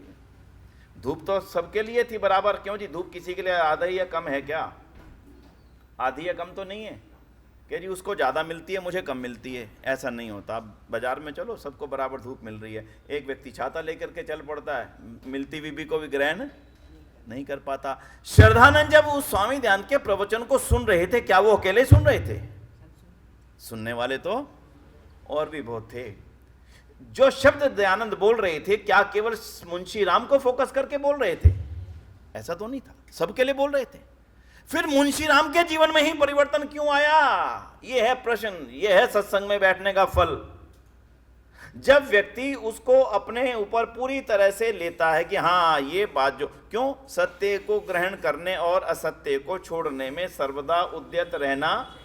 धूप तो सबके लिए थी बराबर। क्यों जी, धूप किसी के लिए आधा ही या कम है क्या? आधी या कम तो नहीं है कि जी उसको ज़्यादा मिलती है मुझे कम मिलती है, ऐसा नहीं होता। आप बाजार में चलो, सबको बराबर धूप मिल रही है। एक व्यक्ति छाता लेकर के चल पड़ता है, मिलती बीबी को भी ग्रहण नहीं कर पाता। श्रद्धानंद जब उस स्वामी ध्यान के प्रवचन को सुन रहे थे, क्या वो अकेले सुन रहे थे? सुनने वाले तो और भी बहुत थे। जो शब्द दयानंद बोल रहे थे, क्या केवल मुंशी राम को फोकस करके बोल रहे थे? ऐसा तो नहीं था, सबके लिए बोल रहे थे। फिर मुंशी राम के जीवन में ही परिवर्तन क्यों आया? यह है प्रश्न, यह है सत्संग में बैठने का फल। जब व्यक्ति उसको अपने ऊपर पूरी तरह से लेता है कि हाँ ये बात जो, क्यों सत्य को ग्रहण करने और असत्य को छोड़ने में सर्वदा उद्यत रहना,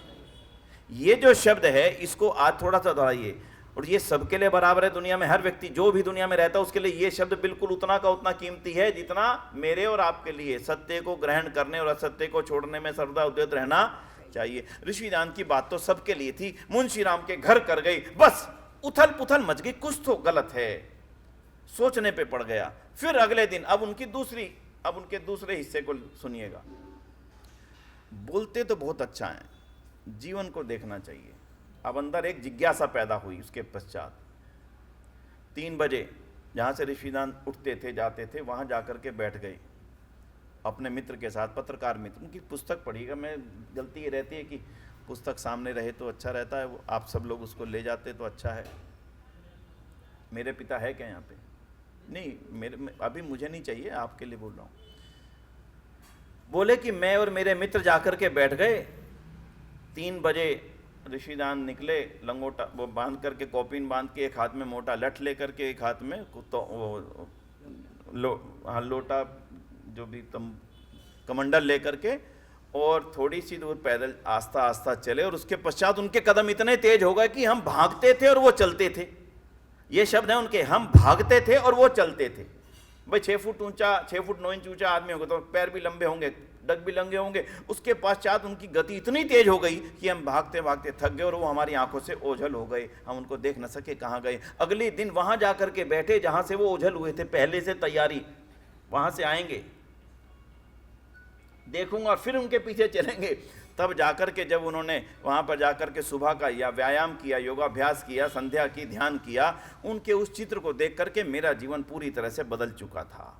ये जो शब्द है इसको आज थोड़ा सा दोहराइए। और ये सबके लिए बराबर है। दुनिया में हर व्यक्ति जो भी दुनिया में रहता है उसके लिए ये शब्द बिल्कुल उतना का उतना कीमती है जितना मेरे और आपके लिए सत्य को ग्रहण करने और असत्य को छोड़ने में सर्वदा उद्यत रहना चाहिए। ऋषिदान की बात तो सबके लिए थी। मुंशी राम के घर कर गई, बस उथल पुथल मच गई, कुछ तो गलत है, सोचने पे पड़ गया। फिर अगले दिन अब उनके दूसरे हिस्से को सुनिएगा। बोलते तो बहुत अच्छा है, जीवन को देखना चाहिए। अब अंदर एक जिज्ञासा पैदा हुई। उसके पश्चात 3 बजे जहाँ से ऋषिदान उठते थे जाते थे, वहाँ जाकर के बैठ गए अपने मित्र के साथ, पत्रकार मित्र। उनकी पुस्तक पढ़िएगा। मैं गलती ये रहती है कि पुस्तक सामने रहे तो अच्छा रहता है, वो आप सब लोग उसको ले जाते तो अच्छा है। मेरे पिता है क्या यहाँ पे? नहीं, अभी मुझे नहीं चाहिए, आपके लिए बोल रहा हूँ। बोले कि मैं और मेरे मित्र जाकर के बैठ गए। 3 बजे ऋषिदान निकले, लंगोटा वो बांध करके, कॉपिन बांध के, एक हाथ में मोटा लठ लेकर के, एक हाथ में तो लोटा जो भी कमंडल लेकर के, और थोड़ी सी दूर पैदल आस्ता आस्ता चले। और उसके पश्चात उनके कदम इतने तेज हो गए कि हम भागते थे और वो चलते थे। ये शब्द है उनके, हम भागते थे और वो चलते थे। भाई 6 फुट ऊंचा, 6 फुट 9 इंच ऊंचा आदमी होगा तो पैर भी लंबे होंगे, डग भी लंबे होंगे। उसके पश्चात उनकी गति इतनी तेज हो गई कि हम भागते भागते थक गए और वो हमारी आंखों से ओझल हो गए। हम उनको देख न सके कहाँ गए। अगले दिन वहां जाकर के बैठे जहां से वो ओझल हुए थे, पहले से तैयारी, वहां से आएंगे, देखूंगा और फिर उनके पीछे चलेंगे। तब जाकर के जब उन्होंने वहाँ पर जाकर के सुबह का या व्यायाम किया, योगाभ्यास किया, संध्या की, ध्यान किया, उनके उस चित्र को देख करके मेरा जीवन पूरी तरह से बदल चुका था।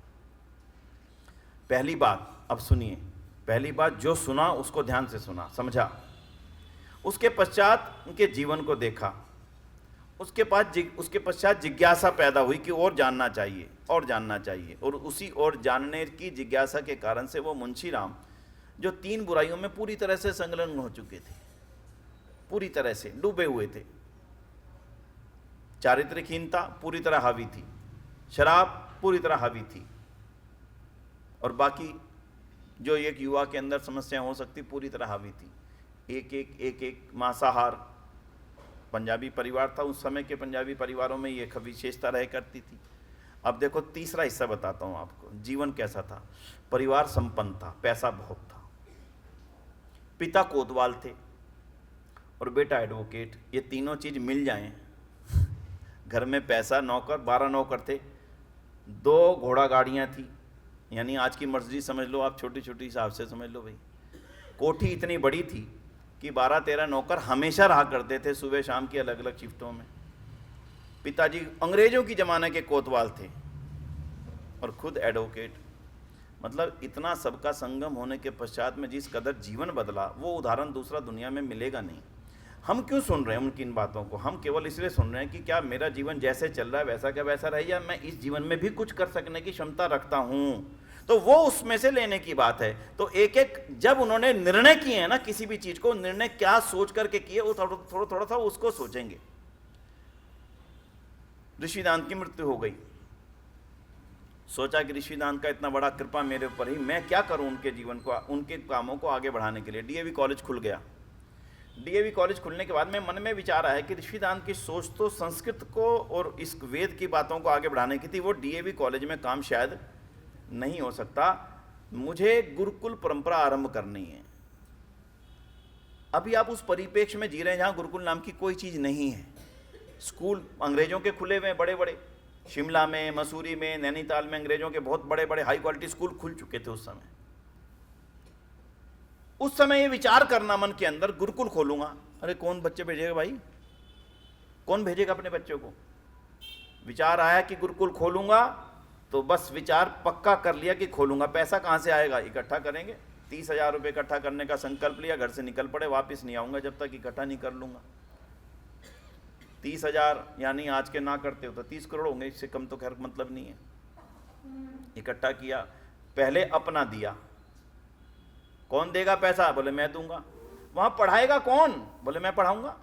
पहली बात अब सुनिए, पहली बात, जो सुना उसको ध्यान से सुना, समझा। उसके पश्चात उनके जीवन को देखा। उसके पश्चात जिज्ञासा पैदा हुई कि और जानना चाहिए, और जानना चाहिए। और उसी और जानने की जिज्ञासा के कारण से वो मुंशी राम, जो 3 बुराइयों में पूरी तरह से संलग्न हो चुके थे, पूरी तरह से डूबे हुए थे। चारित्रिकहीनता पूरी तरह हावी थी, शराब पूरी तरह हावी थी, और बाकी जो एक युवा के अंदर समस्या हो सकती पूरी तरह हावी थी। एक मांसाहार पंजाबी परिवार था, उस समय के पंजाबी परिवारों में ये विशेषता रह करती थी। अब देखो तीसरा हिस्सा बताता हूँ आपको, जीवन कैसा था। परिवार संपन्न था, पैसा बहुत था, पिता कोतवाल थे और बेटा एडवोकेट। ये तीनों चीज मिल जाएं, घर में पैसा, नौकर, 12 नौकर थे, 2 घोड़ा गाड़ियाँ थी, यानी आज की मर्सिडीज समझ लो आप, छोटी छोटी हिसाब से समझ लो भाई। कोठी इतनी बड़ी थी कि 12-13 नौकर हमेशा रहा करते थे, सुबह शाम की अलग अलग शिफ्टों में। पिताजी अंग्रेजों की ज़माने के कोतवाल थे और खुद एडवोकेट। मतलब इतना सबका संगम होने के पश्चात में जिस कदर जीवन बदला, वो उदाहरण दूसरा दुनिया में मिलेगा नहीं। हम क्यों सुन रहे हैं उनकी इन बातों को? हम केवल इसलिए सुन रहे हैं कि क्या मेरा जीवन जैसे चल रहा है वैसा क्या वैसा रहे, या मैं इस जीवन में भी कुछ कर सकने की क्षमता रखता हूँ। तो वो उसमें से लेने की बात है। तो एक एक जब उन्होंने निर्णय किए हैं ना किसी भी चीज को, निर्णय क्या सोच करके किए, वो थोड़ा सा उसको सोचेंगे। ऋषिदान की मृत्यु हो गई, सोचा कि ऋषिदान का इतना बड़ा कृपा मेरे ऊपर ही, मैं क्या करूं उनके जीवन को, उनके कामों को आगे बढ़ाने के लिए। डीएवी कॉलेज खुल गया। डीएवी कॉलेज खुलने के बाद में मन में विचार आया कि ऋषिदान की सोच तो संस्कृत को और इस वेद की बातों को आगे बढ़ाने की थी, वो डीएवी कॉलेज में काम शायद नहीं हो सकता, मुझे गुरुकुल परंपरा आरंभ करनी है। अभी आप उस परिप्रेक्ष्य में जी रहे हैं जहां गुरुकुल नाम की कोई चीज नहीं है। स्कूल अंग्रेजों के खुले हुए बड़े बड़े, शिमला में, मसूरी में, नैनीताल में अंग्रेजों के बहुत बड़े बड़े हाई क्वालिटी स्कूल खुल चुके थे उस समय ये विचार करना मन के अंदर, गुरुकुल खोलूंगा। अरे कौन बच्चे भेजेगा भाई, कौन भेजेगा अपने बच्चों को? विचार आया कि गुरुकुल खोलूंगा, तो बस विचार पक्का कर लिया कि खोलूंगा। पैसा कहाँ से आएगा? इकट्ठा करेंगे। 30,000 रुपये इकट्ठा करने का संकल्प लिया, घर से निकल पड़े, वापस नहीं आऊँगा जब तक इकट्ठा नहीं कर लूँगा। 30,000 यानी आज के ना करते हो तो 30 करोड़ होंगे, इससे कम तो खैर मतलब नहीं है। इकट्ठा किया, पहले अपना दिया। कौन देगा पैसा? बोले मैं दूंगा। वहाँ पढ़ाएगा कौन? बोले मैं पढ़ाऊँगा।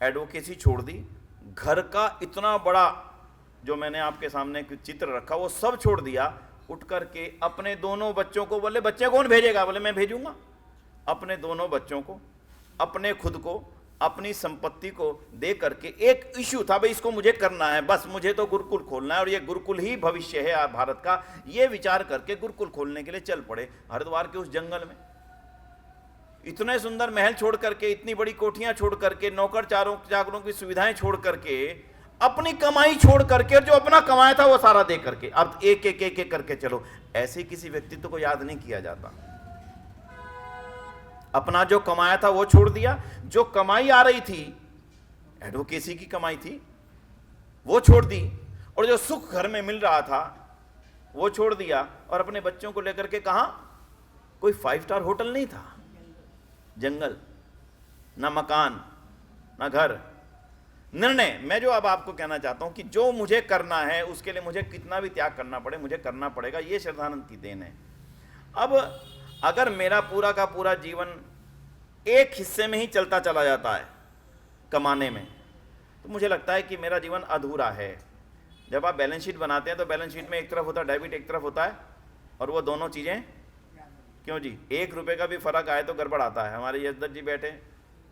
एडवोकेसी छोड़ दी, घर का इतना बड़ा जो मैंने आपके सामने चित्र रखा वो सब छोड़ दिया, उठ करके अपने दोनों बच्चों को, बोले बच्चे कौन भेजेगा? बोले मैं भेजूंगा। अपने दोनों बच्चों को, अपने खुद को, अपनी संपत्ति को दे करके, एक इश्यू था भाई इसको मुझे करना है, बस मुझे तो गुरुकुल खोलना है और ये गुरुकुल ही भविष्य है भारत का, ये विचार करके गुरुकुल खोलने के लिए चल पड़े। हरिद्वार के उस जंगल में इतने सुंदर महल छोड़ करके, इतनी बड़ी कोठियां छोड़ करके, नौकर चाकरों की सुविधाएं छोड़ करके, अपनी कमाई छोड़ करके, जो अपना कमाया था वो सारा दे करके, अब एक एक एक एक करके चलो। ऐसे किसी व्यक्तित्व को याद नहीं किया जाता। अपना जो कमाया था वो छोड़ दिया, जो कमाई आ रही थी, एडवोकेसी की कमाई थी, वो छोड़ दी, और जो सुख घर में मिल रहा था वो छोड़ दिया, और अपने बच्चों को लेकर के कहां? कोई 5 स्टार होटल नहीं था, जंगल, ना मकान, ना घर। निर्णय, मैं जो अब आपको कहना चाहता हूं कि जो मुझे करना है उसके लिए मुझे कितना भी त्याग करना पड़े, मुझे करना पड़ेगा। ये श्रद्धानंद की देन है। अब अगर मेरा पूरा का पूरा जीवन एक हिस्से में ही चलता चला जाता है, कमाने में, तो मुझे लगता है कि मेरा जीवन अधूरा है। जब आप बैलेंस शीट बनाते हैं तो बैलेंस शीट में एक तरफ होता है डेबिट, एक तरफ होता है, और वो दोनों चीज़ें, क्यों जी, 1 रुपये का भी फर्क आए तो गड़बड़ आता है। हमारे यशदत्त जी बैठे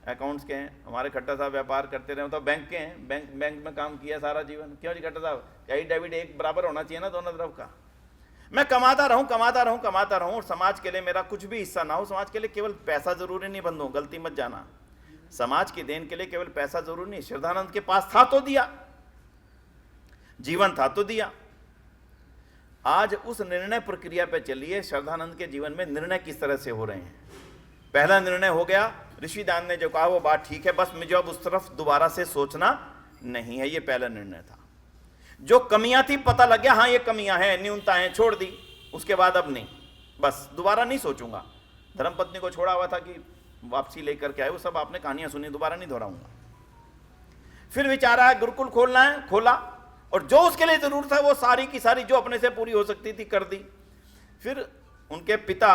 अकाउंट्स के हैं, हमारे खट्टा साहब व्यापार करते रहे, तो बैंक के हैं, बैंक में काम किया सारा जीवन। क्यों जी खट्टा साहब, क्या डेबिट एक बराबर होना चाहिए ना दोनों तरफ का? मैं कमाता रहूं और समाज के लिए मेरा कुछ भी हिस्सा ना हो। समाज के लिए केवल पैसा जरूरी नहीं बंधु, गलती मत जाना। समाज की देन के लिए केवल पैसा जरूरी नहीं। श्रद्धानंद के पास था तो दिया, जीवन था तो दिया। आज उस निर्णय प्रक्रिया पे चलिए, श्रद्धानंद के जीवन में निर्णय किस तरह से हो रहे हैं। पहला निर्णय हो गया, ऋषिदान ने जो कहा वो बात ठीक है, बस मुझे अब उस तरफ दोबारा से सोचना नहीं है। ये पहला निर्णय था। जो कमियां थी पता लग गया, हाँ ये कमियां हैं, न्यूनता हैं, छोड़ दी। उसके बाद अब नहीं, बस दोबारा नहीं सोचूंगा। धर्मपत्नी को छोड़ा हुआ था कि वापसी लेकर के आए, वो सब आपने कहानियां सुनी, दोबारा नहीं दोहराऊंगा। फिर विचार आया गुरुकुल खोलना है, खोला, और जो उसके लिए जरूरत है वो सारी की सारी जो अपने से पूरी हो सकती थी कर दी। फिर उनके पिता,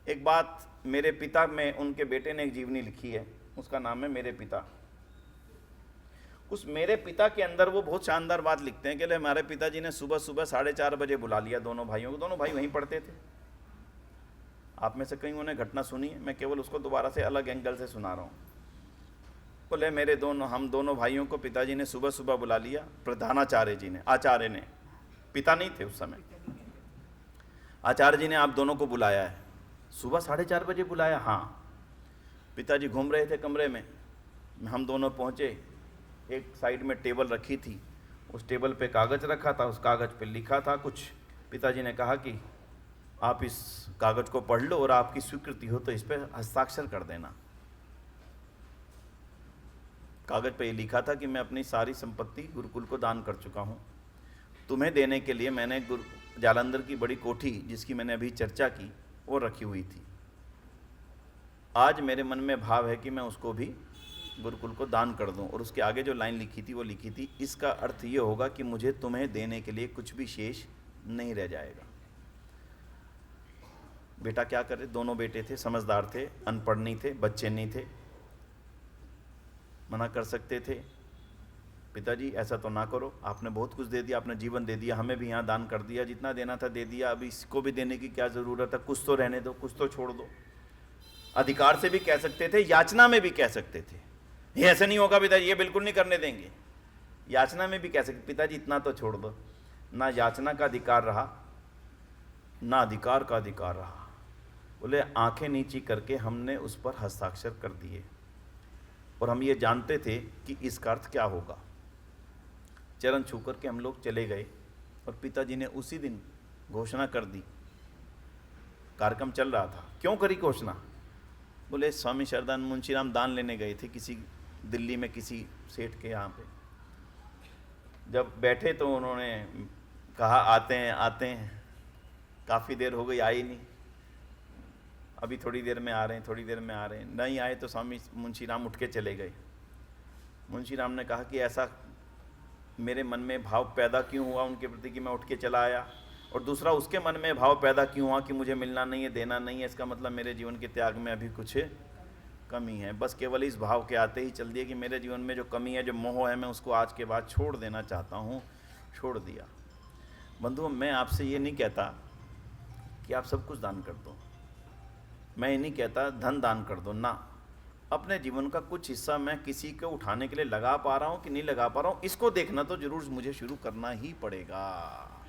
एक बात, मेरे पिता में उनके बेटे ने एक जीवनी लिखी है, उसका नाम है मेरे पिता। उस मेरे पिता के अंदर वो बहुत शानदार बात लिखते हैं कि हमारे पिताजी ने सुबह सुबह 4:30 बजे बुला लिया दोनों भाइयों को। दोनों भाई वहीं पढ़ते थे। आप में से कईयों ने घटना सुनी है, मैं केवल उसको दोबारा से अलग एंगल से सुना रहा हूँ। बोले हम दोनों भाइयों को पिताजी ने सुबह सुबह बुला लिया, प्रधानाचार्य जी ने, आचार्य ने, पिता नहीं थे उस समय, आचार्य जी ने आप दोनों को बुलाया है। सुबह 4:30 बजे बुलाया? हाँ। पिताजी घूम रहे थे कमरे में, हम दोनों पहुँचे। एक साइड में टेबल रखी थी, उस टेबल पे कागज़ रखा था, उस कागज़ पे लिखा था कुछ। पिताजी ने कहा कि आप इस कागज़ को पढ़ लो और आपकी स्वीकृति हो तो इस पर हस्ताक्षर कर देना। कागज़ पे ये लिखा था कि मैं अपनी सारी संपत्ति गुरुकुल को दान कर चुका हूँ। तुम्हें देने के लिए मैंने जालंधर की बड़ी कोठी, जिसकी मैंने अभी चर्चा की, वो रखी हुई थी। आज मेरे मन में भाव है कि मैं उसको भी गुरुकुल को दान कर दूं। और उसके आगे जो लाइन लिखी थी वो लिखी थी, इसका अर्थ ये होगा कि मुझे तुम्हें देने के लिए कुछ भी शेष नहीं रह जाएगा। बेटा क्या करे, दोनों बेटे थे, समझदार थे, अनपढ़ नहीं थे, बच्चे नहीं थे, मना कर सकते थे। पिताजी ऐसा तो ना करो, आपने बहुत कुछ दे दिया, आपने जीवन दे दिया, हमें भी यहाँ दान कर दिया, जितना देना था दे दिया, अभी इसको भी देने की क्या ज़रूरत है, कुछ तो रहने दो, कुछ तो छोड़ दो। अधिकार से भी कह सकते थे, याचना में भी कह सकते थे, ये ऐसे नहीं होगा पिताजी, ये बिल्कुल नहीं करने देंगे। याचना में भी कह सकते, पिताजी इतना तो छोड़ दो। ना याचना का अधिकार रहा, ना अधिकार का अधिकार रहा। बोले आंखें नीची करके हमने उस पर हस्ताक्षर कर दिए, और हम ये जानते थे कि इसका अर्थ क्या होगा। चरण छू करके हम लोग चले गए, और पिताजी ने उसी दिन घोषणा कर दी। कार्यक्रम चल रहा था। क्यों करी घोषणा? बोले स्वामी शरदानंद मुंशीराम दान लेने गए थे किसी दिल्ली में किसी सेठ के यहाँ पे। जब बैठे तो उन्होंने कहा आते हैं। काफ़ी देर हो गई, आई नहीं, अभी थोड़ी देर में आ रहे हैं, थोड़ी देर में आ रहे हैं। नहीं आए तो स्वामी मुंशीराम उठ के चले गए। मुंशीराम ने कहा कि ऐसा मेरे मन में भाव पैदा क्यों हुआ उनके प्रति कि मैं उठ के चला आया, और दूसरा उसके मन में भाव पैदा क्यों हुआ कि मुझे मिलना नहीं है, देना नहीं है, इसका मतलब मेरे जीवन के त्याग में अभी कुछ कमी है। बस केवल इस भाव के आते ही चल दिए कि मेरे जीवन में जो कमी है, जो मोह है, मैं उसको आज के बाद छोड़ देना चाहता हूँ। छोड़ दिया। बंधुओं, मैं आपसे ये नहीं कहता कि आप सब कुछ दान कर दो, मैं ये नहीं कहता धन दान कर दो ना। अपने जीवन का कुछ हिस्सा मैं किसी को उठाने के लिए लगा पा रहा हूँ कि नहीं लगा पा रहा हूँ, इसको देखना तो जरूर मुझे शुरू करना ही पड़ेगा।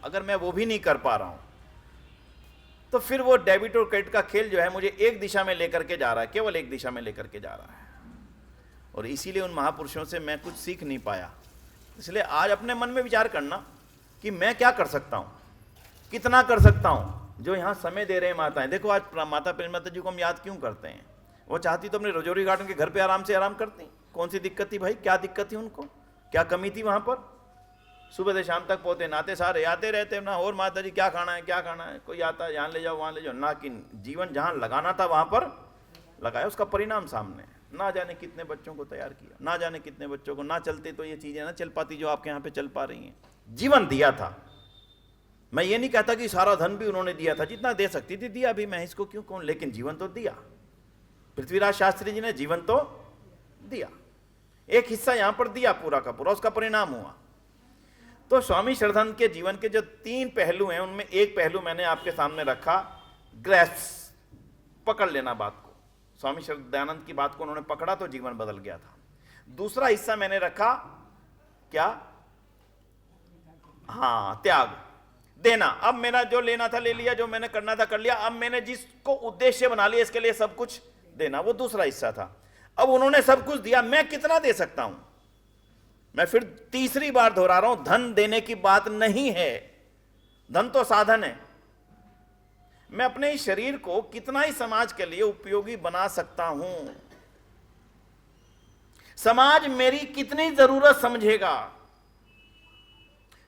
अगर मैं वो भी नहीं कर पा रहा हूँ तो फिर वो डेबिट और क्रेडिट का खेल जो है मुझे एक दिशा में लेकर के जा रहा है, केवल एक दिशा में लेकर के जा रहा है, और इसीलिए उन महापुरुषों से मैं कुछ सीख नहीं पाया। इसलिए आज अपने मन में विचार करना कि मैं क्या कर सकता हूँ, कितना कर सकता हूँ। जो यहाँ समय दे रहे हैं माताएं, देखो आज माता प्रेमलता जी को हम याद क्यों करते हैं? वो चाहती तो अपने रजौरी गार्डन के घर पे आराम से आराम करती। कौन सी दिक्कत थी भाई? क्या दिक्कत थी उनको? क्या कमी थी वहाँ पर? सुबह से शाम तक पोते नाते सारे आते रहते ना, और माता जी क्या खाना है, क्या खाना है, कोई आता है यहाँ ले जाओ वहाँ ले जाओ ना। कि जीवन जहाँ लगाना था वहाँ पर लगाया, उसका परिणाम सामने। ना जाने कितने बच्चों को तैयार किया, ना जाने कितने बच्चों को, ना चलते तो ये चीज़ें ना चल पाती जो आपके यहाँ पे चल पा रही हैं। जीवन दिया था। मैं ये नहीं कहता कि सारा धन भी उन्होंने दिया था, जितना दे सकती थी दिया भी, मैं इसको क्यों कहूँ, लेकिन जीवन तो दिया। पृथ्वीराज शास्त्री जी ने जीवन तो दिया, एक हिस्सा यहां पर दिया पूरा का पूरा, उसका परिणाम हुआ। तो स्वामी श्रद्धानंद के जीवन के जो 3 पहलू हैं, उनमें एक पहलू मैंने आपके सामने रखा, ग्रेस, पकड़ लेना बात को। स्वामी श्रद्धानंद की बात को उन्होंने पकड़ा तो जीवन बदल गया था। दूसरा हिस्सा मैंने रखा क्या? हाँ, त्याग, देना। अब मेरा जो लेना था ले लिया, जो मैंने करना था कर लिया, अब मैंने जिसको उद्देश्य बना लिया इसके लिए सब कुछ देना, वो दूसरा हिस्सा था। अब उन्होंने सब कुछ दिया, मैं कितना दे सकता हूं? मैं फिर तीसरी बार दोहरा रहा हूं, धन देने की बात नहीं है, धन तो साधन है। मैं अपने इस शरीर को कितना ही समाज के लिए उपयोगी बना सकता हूं, समाज मेरी कितनी जरूरत समझेगा,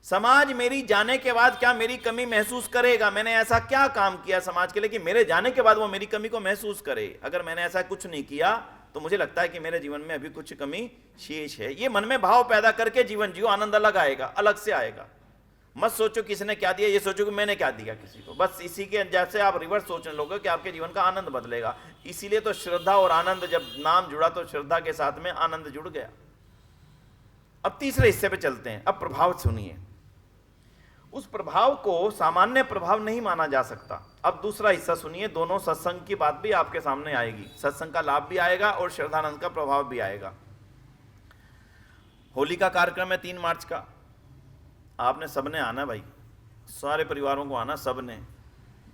समाज मेरी जाने के बाद क्या मेरी कमी महसूस करेगा? मैंने ऐसा क्या काम किया समाज के लिए कि मेरे जाने के बाद वो मेरी कमी को महसूस करे? अगर मैंने ऐसा कुछ नहीं किया तो मुझे लगता है कि मेरे जीवन में अभी कुछ कमी शेष है। ये मन में भाव पैदा करके जीवन जियो, आनंद अलग आएगा, अलग से आएगा। मत सोचो किसने क्या दिया, ये सोचो कि मैंने क्या दिया किसी को। बस इसी के जैसे आप रिवर्स सोचने लोगे कि आपके जीवन का आनंद बदलेगा। इसीलिए तो श्रद्धा और आनंद, जब नाम जुड़ा तो श्रद्धा के साथ में आनंद जुड़ गया। अब तीसरे हिस्से पे चलते हैं। अब प्रभाव सुनिए। उस प्रभाव को सामान्य प्रभाव नहीं माना जा सकता। अब दूसरा हिस्सा सुनिए। दोनों सत्संग की बात भी आपके सामने आएगी, सत्संग का लाभ भी आएगा और श्रद्धानंद का प्रभाव भी आएगा। होली का कार्यक्रम है 3 मार्च का। आपने सबने आना भाई, सारे परिवारों को आना सबने।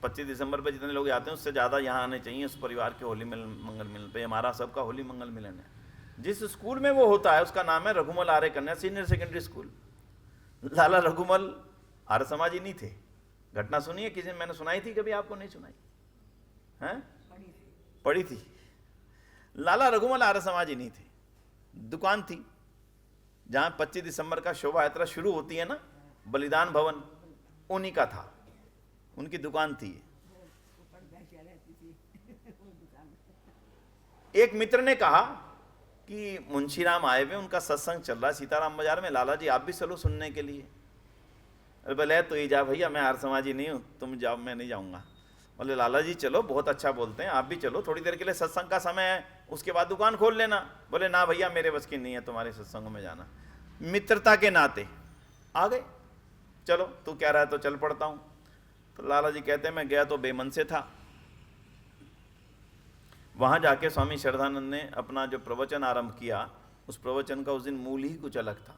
25 दिसंबर पे जितने लोग आते हैं उससे ज़्यादा यहाँ आने चाहिए उस परिवार के होली मंगल मिलन पे। हमारा सबका होली मंगल मिलन है। जिस स्कूल में वो होता है उसका नाम है रघुमल आर्य कन्या सीनियर सेकेंडरी स्कूल। लाला रघुमल आर्य समाजी नहीं थे। घटना सुनी है किसी, मैंने सुनाई थी कभी? आपको नहीं सुनाई है? पढ़ी थी। लाला रघुमल आर्य समाजी नहीं थे। दुकान थी जहां 25 दिसंबर का शोभा यात्रा शुरू होती है ना, बलिदान भवन, उन्हीं का था, उनकी दुकान थी। एक मित्र ने कहा कि मुंशीराम आए हुए, उनका सत्संग चल रहा है सीताराम बाजार में, लाला जी आप भी चलो सुनने के लिए। अरे बोले तो ही जा भैया, मैं आर्य समाजी नहीं हूँ, तुम जाओ मैं नहीं जाऊँगा। बोले लाला जी चलो, बहुत अच्छा बोलते हैं, आप भी चलो, थोड़ी देर के लिए सत्संग का समय है, उसके बाद दुकान खोल लेना। बोले ना भैया मेरे बस की नहीं है तुम्हारे सत्संग में जाना। मित्रता के नाते आ गए, चलो तू कह रहा है तो चल पड़ता हूँ। तो लाला जी कहते हैं मैं गया तो बेमन से था। वहाँ जाके स्वामी श्रद्धानंद ने अपना जो प्रवचन आरंभ किया, उस प्रवचन का उस दिन मूल ही कुछ अलग था।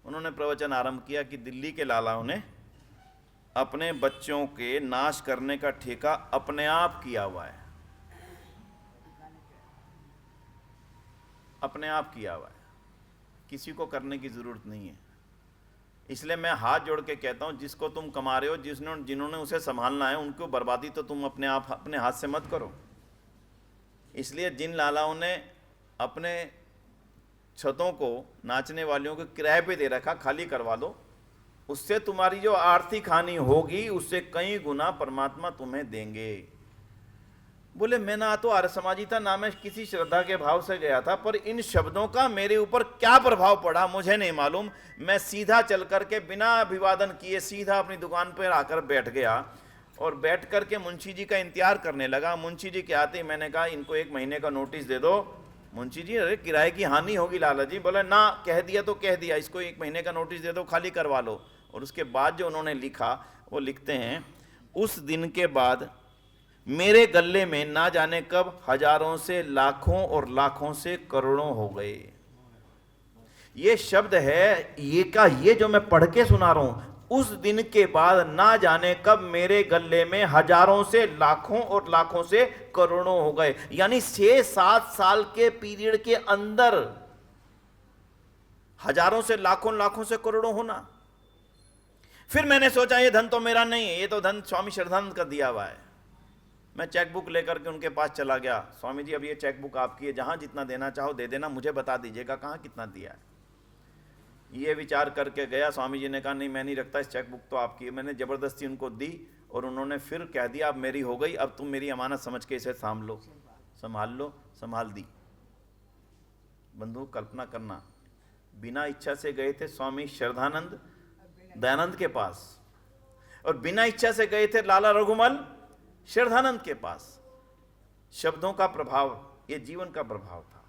उन्होंने प्रवचन आरंभ किया कि दिल्ली के लालाओं ने अपने बच्चों के नाश करने का ठेका अपने आप किया हुआ है, अपने आप किया हुआ है, किसी को करने की जरूरत नहीं है। इसलिए मैं हाथ जोड़ के कहता हूं, जिसको तुम कमा रहे हो, जिन्होंने उसे संभालना है, उनको बर्बादी तो तुम अपने आप अपने हाथ से मत करो। इसलिए जिन लालाओं ने अपने छतों को नाचने वालियों को किराए पे दे रखा, खाली करवा दो, उससे तुम्हारी जो आर्थिक हानि होगी उससे कई गुना परमात्मा तुम्हें देंगे। बोले मैं ना तो आर्य समाजी था, ना मैं किसी श्रद्धा के भाव से गया था, पर इन शब्दों का मेरे ऊपर क्या प्रभाव पड़ा मुझे नहीं मालूम। मैं सीधा चल करके बिना अभिवादन किए सीधा अपनी दुकान पर आकर बैठ गया और बैठ करके मुंशी जी का इंतजार करने लगा। मुंशी जी के आते ही मैंने कहा इनको 1 महीने का नोटिस दे दो। मुंशी जी अरे किराए की हानि होगी लाला जी। बोले ना, कह दिया तो कह दिया, इसको 1 महीने का नोटिस दे दो, खाली करवा लो। और उसके बाद जो उन्होंने लिखा वो लिखते हैं, उस दिन के बाद मेरे गले में ना जाने कब हजारों से लाखों और लाखों से करोड़ों हो गए। ये शब्द है ये जो मैं पढ़ के सुना रहा हूं, उस दिन के बाद ना जाने कब मेरे गले में हजारों से लाखों और लाखों से करोड़ों हो गए। यानी 6-7 साल के पीरियड के अंदर हजारों से लाखों लाखों से करोड़ों होना। फिर मैंने सोचा ये धन तो मेरा नहीं है, ये तो धन स्वामी श्रद्धानंद का दिया हुआ है। मैं चेकबुक लेकर के उनके पास चला गया। स्वामी जी अब ये चेकबुक आपकी है, जहां जितना देना चाहो दे देना, मुझे बता दीजिएगा कहां कितना दिया है। ये विचार करके गया। स्वामी जी ने कहा नहीं मैं नहीं रखता, इस चेकबुक तो आपकी है। मैंने ज़बरदस्ती उनको दी और उन्होंने फिर कह दिया अब मेरी हो गई, अब तुम मेरी अमानत समझ के इसे संभाल लो। संभाल दी। बंधु कल्पना करना, बिना इच्छा से गए थे स्वामी श्रद्धानंद दयानंद के पास, और बिना इच्छा से गए थे लाला रघुमल श्रद्धानंद के पास। शब्दों का प्रभाव, ये जीवन का प्रभाव था,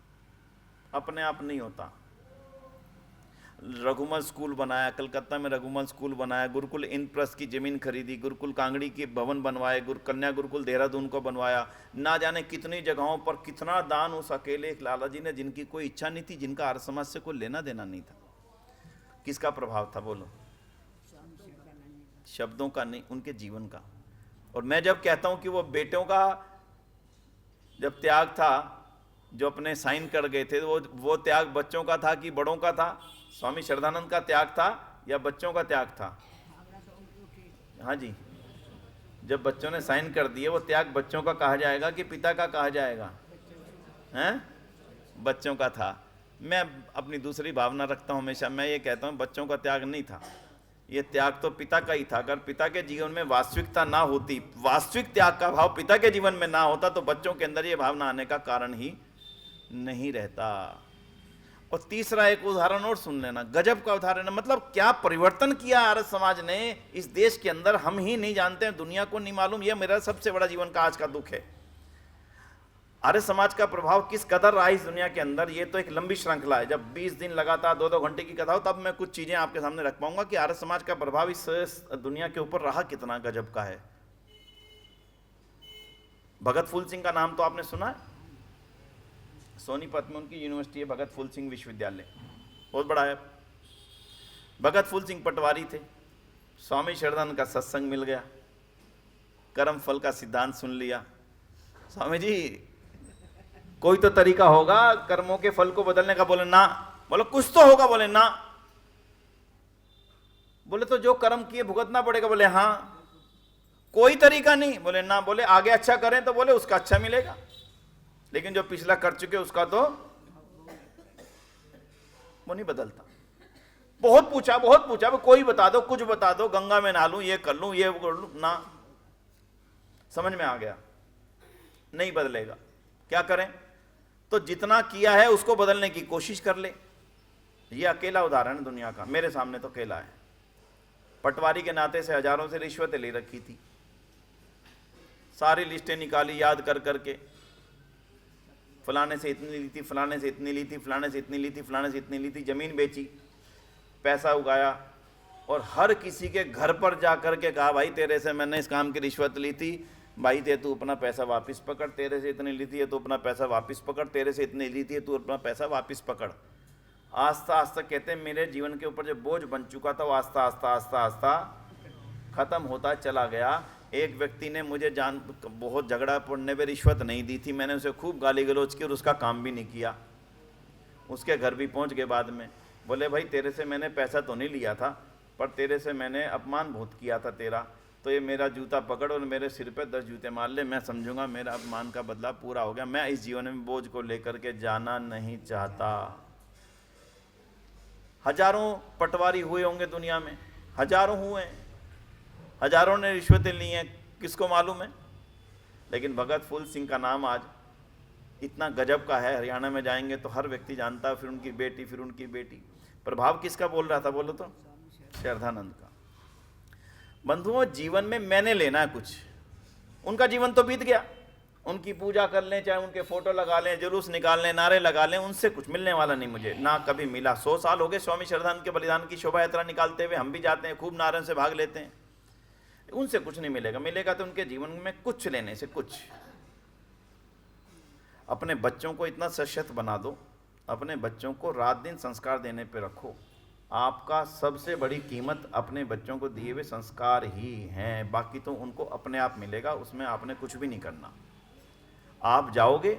अपने आप नहीं होता। रघुमल स्कूल बनाया, कलकत्ता में रघुमल स्कूल बनाया, गुरुकुल इंद्रप्रस्थ की जमीन खरीदी, गुरुकुल कांगड़ी के भवन बनवाए, कन्या गुरुकुल देहरादून को बनवाया, ना जाने कितनी जगहों पर कितना दान उस अकेले एक लाला जी ने, जिनकी कोई इच्छा नहीं थी, जिनका आर्य समाज से कोई लेना देना नहीं था। किसका प्रभाव था बोलो? शब्दों का नहीं, उनके जीवन का। और मैं जब कहता हूं कि वो बेटों का जब त्याग था, जो अपने साइन कर गए थे, वो त्याग बच्चों का था कि बड़ों का था? स्वामी श्रद्धानंद का त्याग था या बच्चों का त्याग था? हाँ जी, जब बच्चों ने साइन कर दिए, वो त्याग बच्चों का कहा जाएगा कि पिता का कहा जाएगा? हैं? बच्चों का था। मैं अपनी दूसरी भावना रखता हूँ हमेशा, मैं ये कहता हूँ बच्चों का त्याग नहीं था, ये त्याग तो पिता का ही था। अगर पिता के जीवन में वास्तविकता ना होती, वास्तविक त्याग का भाव पिता के जीवन में ना होता, तो बच्चों के अंदर ये भावना आने का कारण ही नहीं रहता। और तीसरा एक उदाहरण और सुन लेना, गजब का उदाहरण है, मतलब क्या परिवर्तन किया आर्य समाज ने इस देश के अंदर, हम ही नहीं जानते हैं, दुनिया को नहीं मालूम। यह मेरा सबसे बड़ा जीवन का आज का दुख है। आर्य समाज का प्रभाव किस कदर रहा इस दुनिया के अंदर, ये तो एक लंबी श्रृंखला है। जब 20 दिन लगातार 2-2 घंटे की कथा हो, तब मैं कुछ चीजें आपके सामने रख पाऊंगा कि आर्य समाज का प्रभाव इस दुनिया के ऊपर रहा कितना गजब का है। भगत फूल सिंह का नाम तो आपने सुना है, सोनीपत में उनकी यूनिवर्सिटी है, भगत फूल सिंह विश्वविद्यालय, बहुत बड़ा है। भगत फूल सिंह पटवारी थे, स्वामी श्रद्धानंद का सत्संग मिल गया, कर्म फल का सिद्धांत सुन लिया। स्वामी जी कोई तो तरीका होगा कर्मों के फल को बदलने का, बोले ना। बोले कुछ तो होगा, बोले ना। बोले तो जो कर्म किए भुगतना पड़ेगा, बोले हाँ। कोई तरीका नहीं, बोले ना। बोले आगे अच्छा करें तो बोले उसका अच्छा मिलेगा, लेकिन जो पिछला कर चुके उसका तो वो नहीं बदलता। बहुत पूछा, कोई बता दो, कुछ बता दो, गंगा में नहा लूं, ये कर लूं, ये कर लूं, ना। समझ में आ गया, नहीं बदलेगा। क्या करें? तो जितना किया है उसको बदलने की कोशिश कर ले। ये अकेला उदाहरण है दुनिया का, मेरे सामने तो अकेला है। पटवारी के नाते से हजारों से रिश्वतें ले रखी थी, सारी लिस्टें निकाली याद कर करके, फलाने से इतनी ली थी, फलाने से इतनी ली थी, फलाने से इतनी ली थी, फलाने से इतनी ली थी। जमीन बेची, पैसा उगाया, और हर किसी के घर पर जा कर के कहा, भाई तेरे से मैंने इस काम की रिश्वत ली थी, भाई ते तू अपना पैसा वापस पकड़, तेरे से इतनी ली थी है तो अपना पैसा वापस पकड़, तेरे से इतनी ली थी है तू अपना पैसा वापस पकड़। आस्ता आस्ता कहते हैं मेरे जीवन के ऊपर जो बोझ बन चुका था वो आस्ता आस्ता आस्ता आस्ता खत्म होता चला गया। एक व्यक्ति ने मुझे बहुत झगड़ा पड़ने पे रिश्वत नहीं दी थी, मैंने उसे खूब गाली गलौज की और उसका काम भी नहीं किया। उसके घर भी पहुंच गए बाद में, बोले भाई तेरे से मैंने पैसा तो नहीं लिया था, पर तेरे से मैंने अपमान बहुत किया था तेरा, तो ये मेरा जूता पकड़ और मेरे सिर पे 10 जूते मार ले, मैं समझूंगा मेरा अपमान का बदला पूरा हो गया। मैं इस जीवन में बोझ को लेकर के जाना नहीं चाहता। हजारों पटवारी हुए होंगे दुनिया में, हजारों हुए, हजारों ने रिश्वतें ली हैं, किसको मालूम है। लेकिन भगत फूल सिंह का नाम आज इतना गजब का है, हरियाणा में जाएंगे तो हर व्यक्ति जानता है, फिर उनकी बेटी, फिर उनकी बेटी। प्रभाव किसका बोल रहा था बोलो तो? श्रद्धानंद का। बंधुओं, जीवन में मैंने लेना है कुछ, उनका जीवन तो बीत गया, उनकी पूजा कर लें, चाहे उनके फोटो लगा लें, जुलूस निकाल लें, नारे लगा लें, उनसे कुछ मिलने वाला नहीं मुझे, ना कभी मिला। 100 साल हो गए स्वामी श्रद्धानंद के बलिदान की शोभा यात्रा निकालते हुए, हम भी जाते हैं, खूब नारों से भाग लेते हैं, उनसे कुछ नहीं मिलेगा। मिलेगा तो उनके जीवन में कुछ लेने से कुछ। अपने बच्चों को इतना सशक्त बना दो, अपने बच्चों को रात दिन संस्कार देने पे रखो। आपका सबसे बड़ी कीमत अपने बच्चों को दिए हुए संस्कार ही हैं, बाकी तो उनको अपने आप मिलेगा, उसमें आपने कुछ भी नहीं करना। आप जाओगे,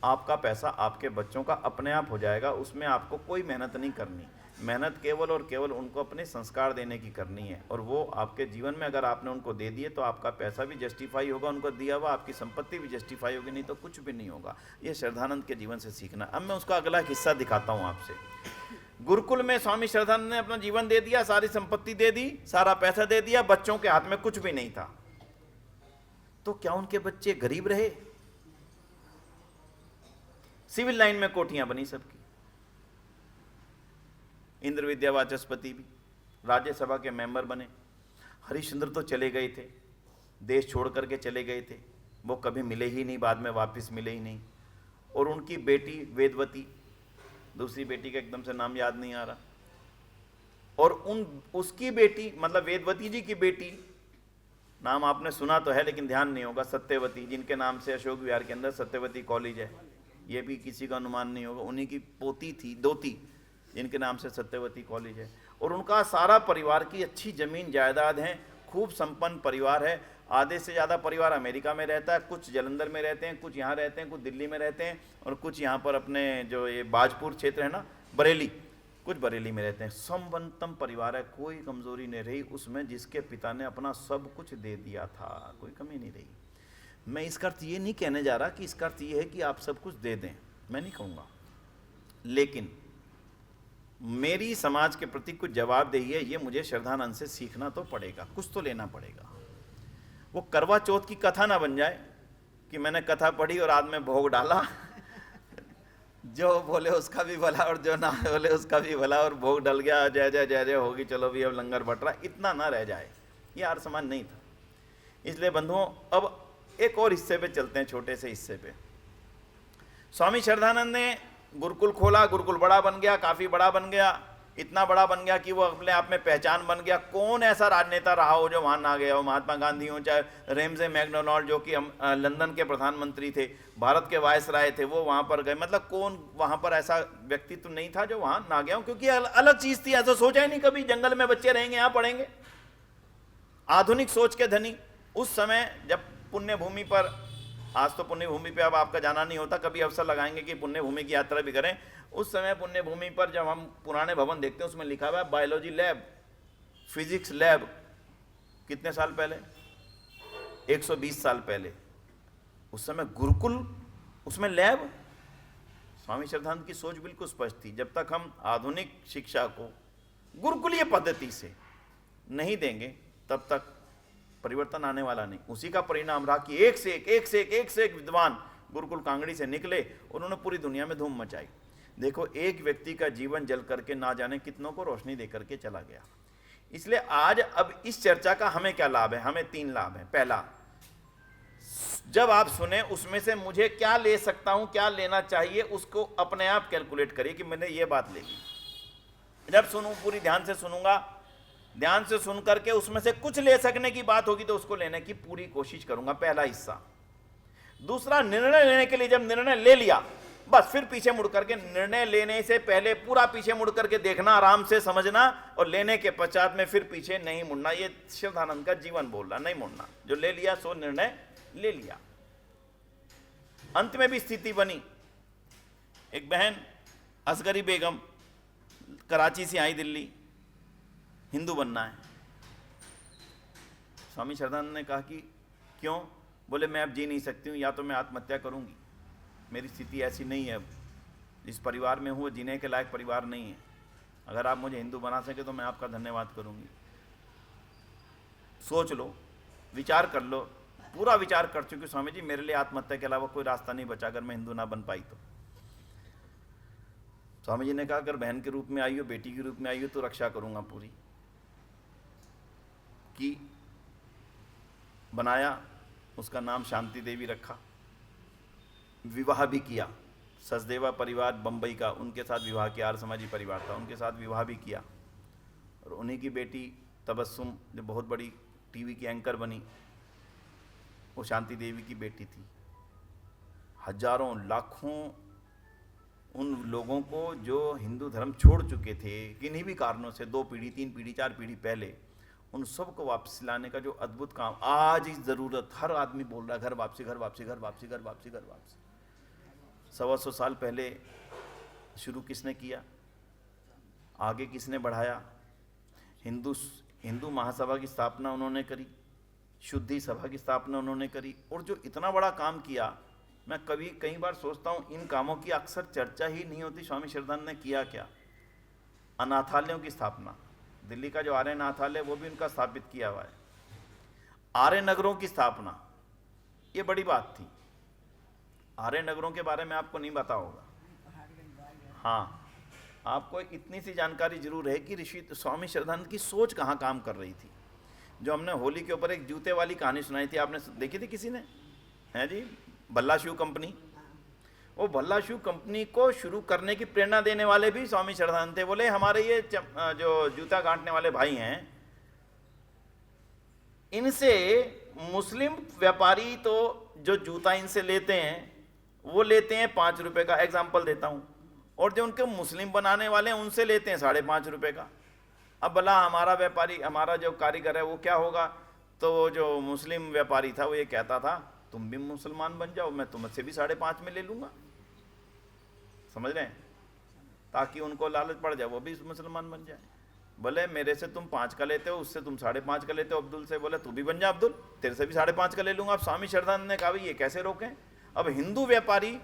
आपका पैसा आपके बच्चों का अपने आप हो जाएगा, उसमें आपको कोई मेहनत नहीं करनी। मेहनत केवल और केवल उनको अपने संस्कार देने की करनी है, और वो आपके जीवन में अगर आपने उनको दे दिए तो आपका पैसा भी जस्टिफाई होगा, उनको दिया हुआ आपकी संपत्ति भी जस्टिफाई होगी, नहीं तो कुछ भी नहीं होगा। ये श्रद्धानंद के जीवन से सीखना। अब मैं उसका अगला हिस्सा दिखाता हूँ आपसे। गुरुकुल में स्वामी श्रद्धानंद ने अपना जीवन दे दिया, सारी संपत्ति दे दी, सारा पैसा दे दिया, बच्चों के हाथ में कुछ भी नहीं था। तो क्या उनके बच्चे गरीब रहे? सिविल लाइन में कोठियां बनी सबकी। इंद्र विद्या वाचस्पति भी राज्यसभा के मेंबर बने। हरिश्चंद्र तो चले गए थे, देश छोड़ करके चले गए थे, वो कभी मिले ही नहीं, बाद में वापस मिले ही नहीं। और उनकी बेटी वेदवती, दूसरी बेटी का एकदम से नाम याद नहीं आ रहा, और उसकी बेटी मतलब वेदवती जी की बेटी, नाम आपने सुना तो है लेकिन ध्यान नहीं होगा, सत्यवती, जिनके नाम से अशोक विहार के अंदर सत्यवती कॉलेज है, ये भी किसी का अनुमान नहीं होगा। उन्हीं की पोती थी दोती, जिनके नाम से सत्यवती कॉलेज है। और उनका सारा परिवार की अच्छी जमीन जायदाद है, खूब संपन्न परिवार है। आधे से ज़्यादा परिवार अमेरिका में रहता है, कुछ जलंधर में रहते हैं, कुछ यहाँ रहते हैं, कुछ दिल्ली में रहते हैं, और कुछ यहाँ पर अपने जो ये बाजपुर क्षेत्र है ना, बरेली, कुछ बरेली में रहते हैं। संपन्नतम परिवार है, कोई कमज़ोरी नहीं रही उसमें, जिसके पिता ने अपना सब कुछ दे दिया था, कोई कमी नहीं रही। मैं इसका अर्थ ये नहीं कहने जा रहा कि इसका अर्थ ये है कि आप सब कुछ दे दें, मैं नहीं कहूँगा। लेकिन मेरी समाज के प्रति कुछ जवाबदेही है, ये मुझे श्रद्धानंद से सीखना तो पड़ेगा, कुछ तो लेना पड़ेगा। वो करवा चौथ की कथा ना बन जाए कि मैंने कथा पढ़ी और आज में भोग डाला जो बोले उसका भी भला और जो ना बोले उसका भी भला, और भोग डल गया, जय जय जय जय होगी, चलो भी अब लंगर बट रहा, इतना ना रह जाए। ये आर्य समाज नहीं था। इसलिए बंधुओं, अब एक और हिस्से पे चलते हैं, छोटे से हिस्से पे। स्वामी श्रद्धानंद ने गुरुकुल खोला, गुरुकुल बड़ा बन गया, काफ़ी बड़ा बन गया, इतना बड़ा बन गया कि वो अपने आप में पहचान बन गया। कौन ऐसा राजनेता रहा हो जो वहाँ ना गया हो? महात्मा गांधी हो, चाहे रेमजे मैकडोनाल्ड जो कि लंदन के प्रधानमंत्री थे, भारत के वायसराय थे, वो वहाँ पर गए। मतलब कौन वहाँ पर ऐसा व्यक्तित्व नहीं था जो वहाँ ना गया हो, क्योंकि अलग चीज़ थी। ऐसा सोचा ही नहीं कभी जंगल में बच्चे रहेंगे, यहाँ पढ़ेंगे। आधुनिक सोच के धनी उस समय, जब पुण्य भूमि पर, आज तो पुण्य भूमि पे अब आपका जाना नहीं होता, कभी अवसर लगाएंगे कि पुण्य भूमि की यात्रा भी करें। उस समय पुण्य भूमि पर जब हम पुराने भवन देखते हैं, उसमें लिखा हुआ है बायोलॉजी लैब, फिजिक्स लैब। कितने साल पहले? 120 साल पहले। उस समय गुरुकुल, उसमें लैब। स्वामी श्रद्धानंद की सोच बिल्कुल स्पष्ट थी, जब तक हम आधुनिक शिक्षा को गुरुकुलीय पद्धति से नहीं देंगे तब तक परिवर्तन आने वाला नहीं। उसी का परिणाम रहा कि एक से एक विद्वान गुरुकुल कांगड़ी से निकले, उन्होंने पूरी दुनिया में धूम मचाई। देखो, एक व्यक्ति का जीवन जल करके ना जाने कितनों को रोशनी दे करके चला गया। इसलिए आज अब इस चर्चा का हमें क्या लाभ है? हमें 3 लाभ है। पहला, जब आप सुने उसमें से मुझे क्या ले सकता हूं, क्या लेना चाहिए, उसको अपने आप कैलकुलेट करिए कि मैंने ये बात ले ली। जब सुनूं, पूरी ध्यान से सुनूंगा, ध्यान से सुन करके उसमें से कुछ ले सकने की बात होगी तो उसको लेने की पूरी कोशिश करूंगा। पहला हिस्सा। दूसरा, निर्णय लेने के लिए जब निर्णय ले लिया, बस फिर पीछे मुड़ करके, निर्णय लेने से पहले पूरा पीछे मुड़ करके देखना, आराम से समझना, और लेने के पश्चात में फिर पीछे नहीं मुड़ना। ये श्रद्धानंद का जीवन बोल रहा, नहीं मुड़ना। जो ले लिया सो निर्णय ले लिया। अंत में भी स्थिति बनी। एक बहन असगरी बेगम कराची से आई दिल्ली, हिंदू बनना है। स्वामी श्रद्धानंद ने कहा कि क्यों? बोले मैं अब जी नहीं सकती हूँ, या तो मैं आत्महत्या करूँगी, मेरी स्थिति ऐसी नहीं है, अब जिस परिवार में हूँ वो जीने के लायक परिवार नहीं है। अगर आप मुझे हिंदू बना सके तो मैं आपका धन्यवाद करूँगी। सोच लो, विचार कर लो। पूरा विचार कर चुकी स्वामी जी, मेरे लिए आत्महत्या के अलावा कोई रास्ता नहीं बचा अगर मैं हिंदू ना बन पाई तो। स्वामी जी ने कहा अगर बहन के रूप में आई हो, बेटी के रूप में आई हो, तो रक्षा करूँगा पूरी। की बनाया, उसका नाम शांति देवी रखा। विवाह भी किया। सचदेवा परिवार बम्बई का, उनके साथ विवाह किया। आर्य समाजी परिवार था, उनके साथ विवाह भी किया। और उन्हीं की बेटी तबस्सुम, जो बहुत बड़ी टीवी की एंकर बनी, वो शांति देवी की बेटी थी। हजारों लाखों उन लोगों को जो हिंदू धर्म छोड़ चुके थे किन्हीं भी कारणों से, 2 पीढ़ी, 3 पीढ़ी, 4 पीढ़ी पहले, उन सबको वापस लाने का जो अद्भुत काम आज इस ज़रूरत, हर आदमी बोल रहा है घर वापसी, घर वापसी, घर वापसी, घर वापसी, घर वापसी। 125 साल पहले शुरू किसने किया? आगे किसने बढ़ाया? हिंदू महासभा की स्थापना उन्होंने करी, शुद्धि सभा की स्थापना उन्होंने करी। और जो इतना बड़ा काम किया, मैं कई बार सोचता हूँ इन कामों की अक्सर चर्चा ही नहीं होती। स्वामी श्रद्धानंद ने किया क्या? अनाथालयों की स्थापना, दिल्ली का जो आर्य अनाथालय वो भी उनका स्थापित किया हुआ है। आर्य नगरों की स्थापना, ये बड़ी बात थी। आर्य नगरों के बारे में आपको नहीं पता होगा। हाँ, आपको इतनी सी जानकारी जरूर है कि ऋषि स्वामी श्रद्धानंद की सोच कहाँ काम कर रही थी। जो हमने होली के ऊपर एक जूते वाली कहानी सुनाई थी, आपने देखी थी किसी ने? है जी, भल्ला शू कंपनी। वो भल्ला शू कंपनी को शुरू करने की प्रेरणा देने वाले भी स्वामी श्रद्धानंद थे। बोले हमारे ये जो जूता गांठने वाले भाई हैं, इनसे मुस्लिम व्यापारी तो जो जूता इनसे लेते हैं वो लेते हैं 5 रुपए का, एग्जाम्पल देता हूँ, और जो उनके मुस्लिम बनाने वाले हैं उनसे लेते हैं 5.5 रुपए का। अब भला हमारा व्यापारी, हमारा जो कारीगर है वो क्या होगा? तो जो मुस्लिम व्यापारी था वो ये कहता था तुम भी मुसलमान बन जाओ, मैं तुमसे भी 5.5 में ले लूँगा। समझ रहे हैं? ताकि उनको लालच पड़ जाए, वो भी मुसलमान बन जाए। बोले मेरे से तुम 5 का लेते हो, उससे तुम 5.5 का लेते हो अब्दुल से, बोले तू भी बन जा अब्दुल, तेरे से भी 5.5 का ले लूँगा। अब स्वामी श्रद्धानंद ने कहा भाई ये कैसे रोकें? अब हिंदू व्यापारी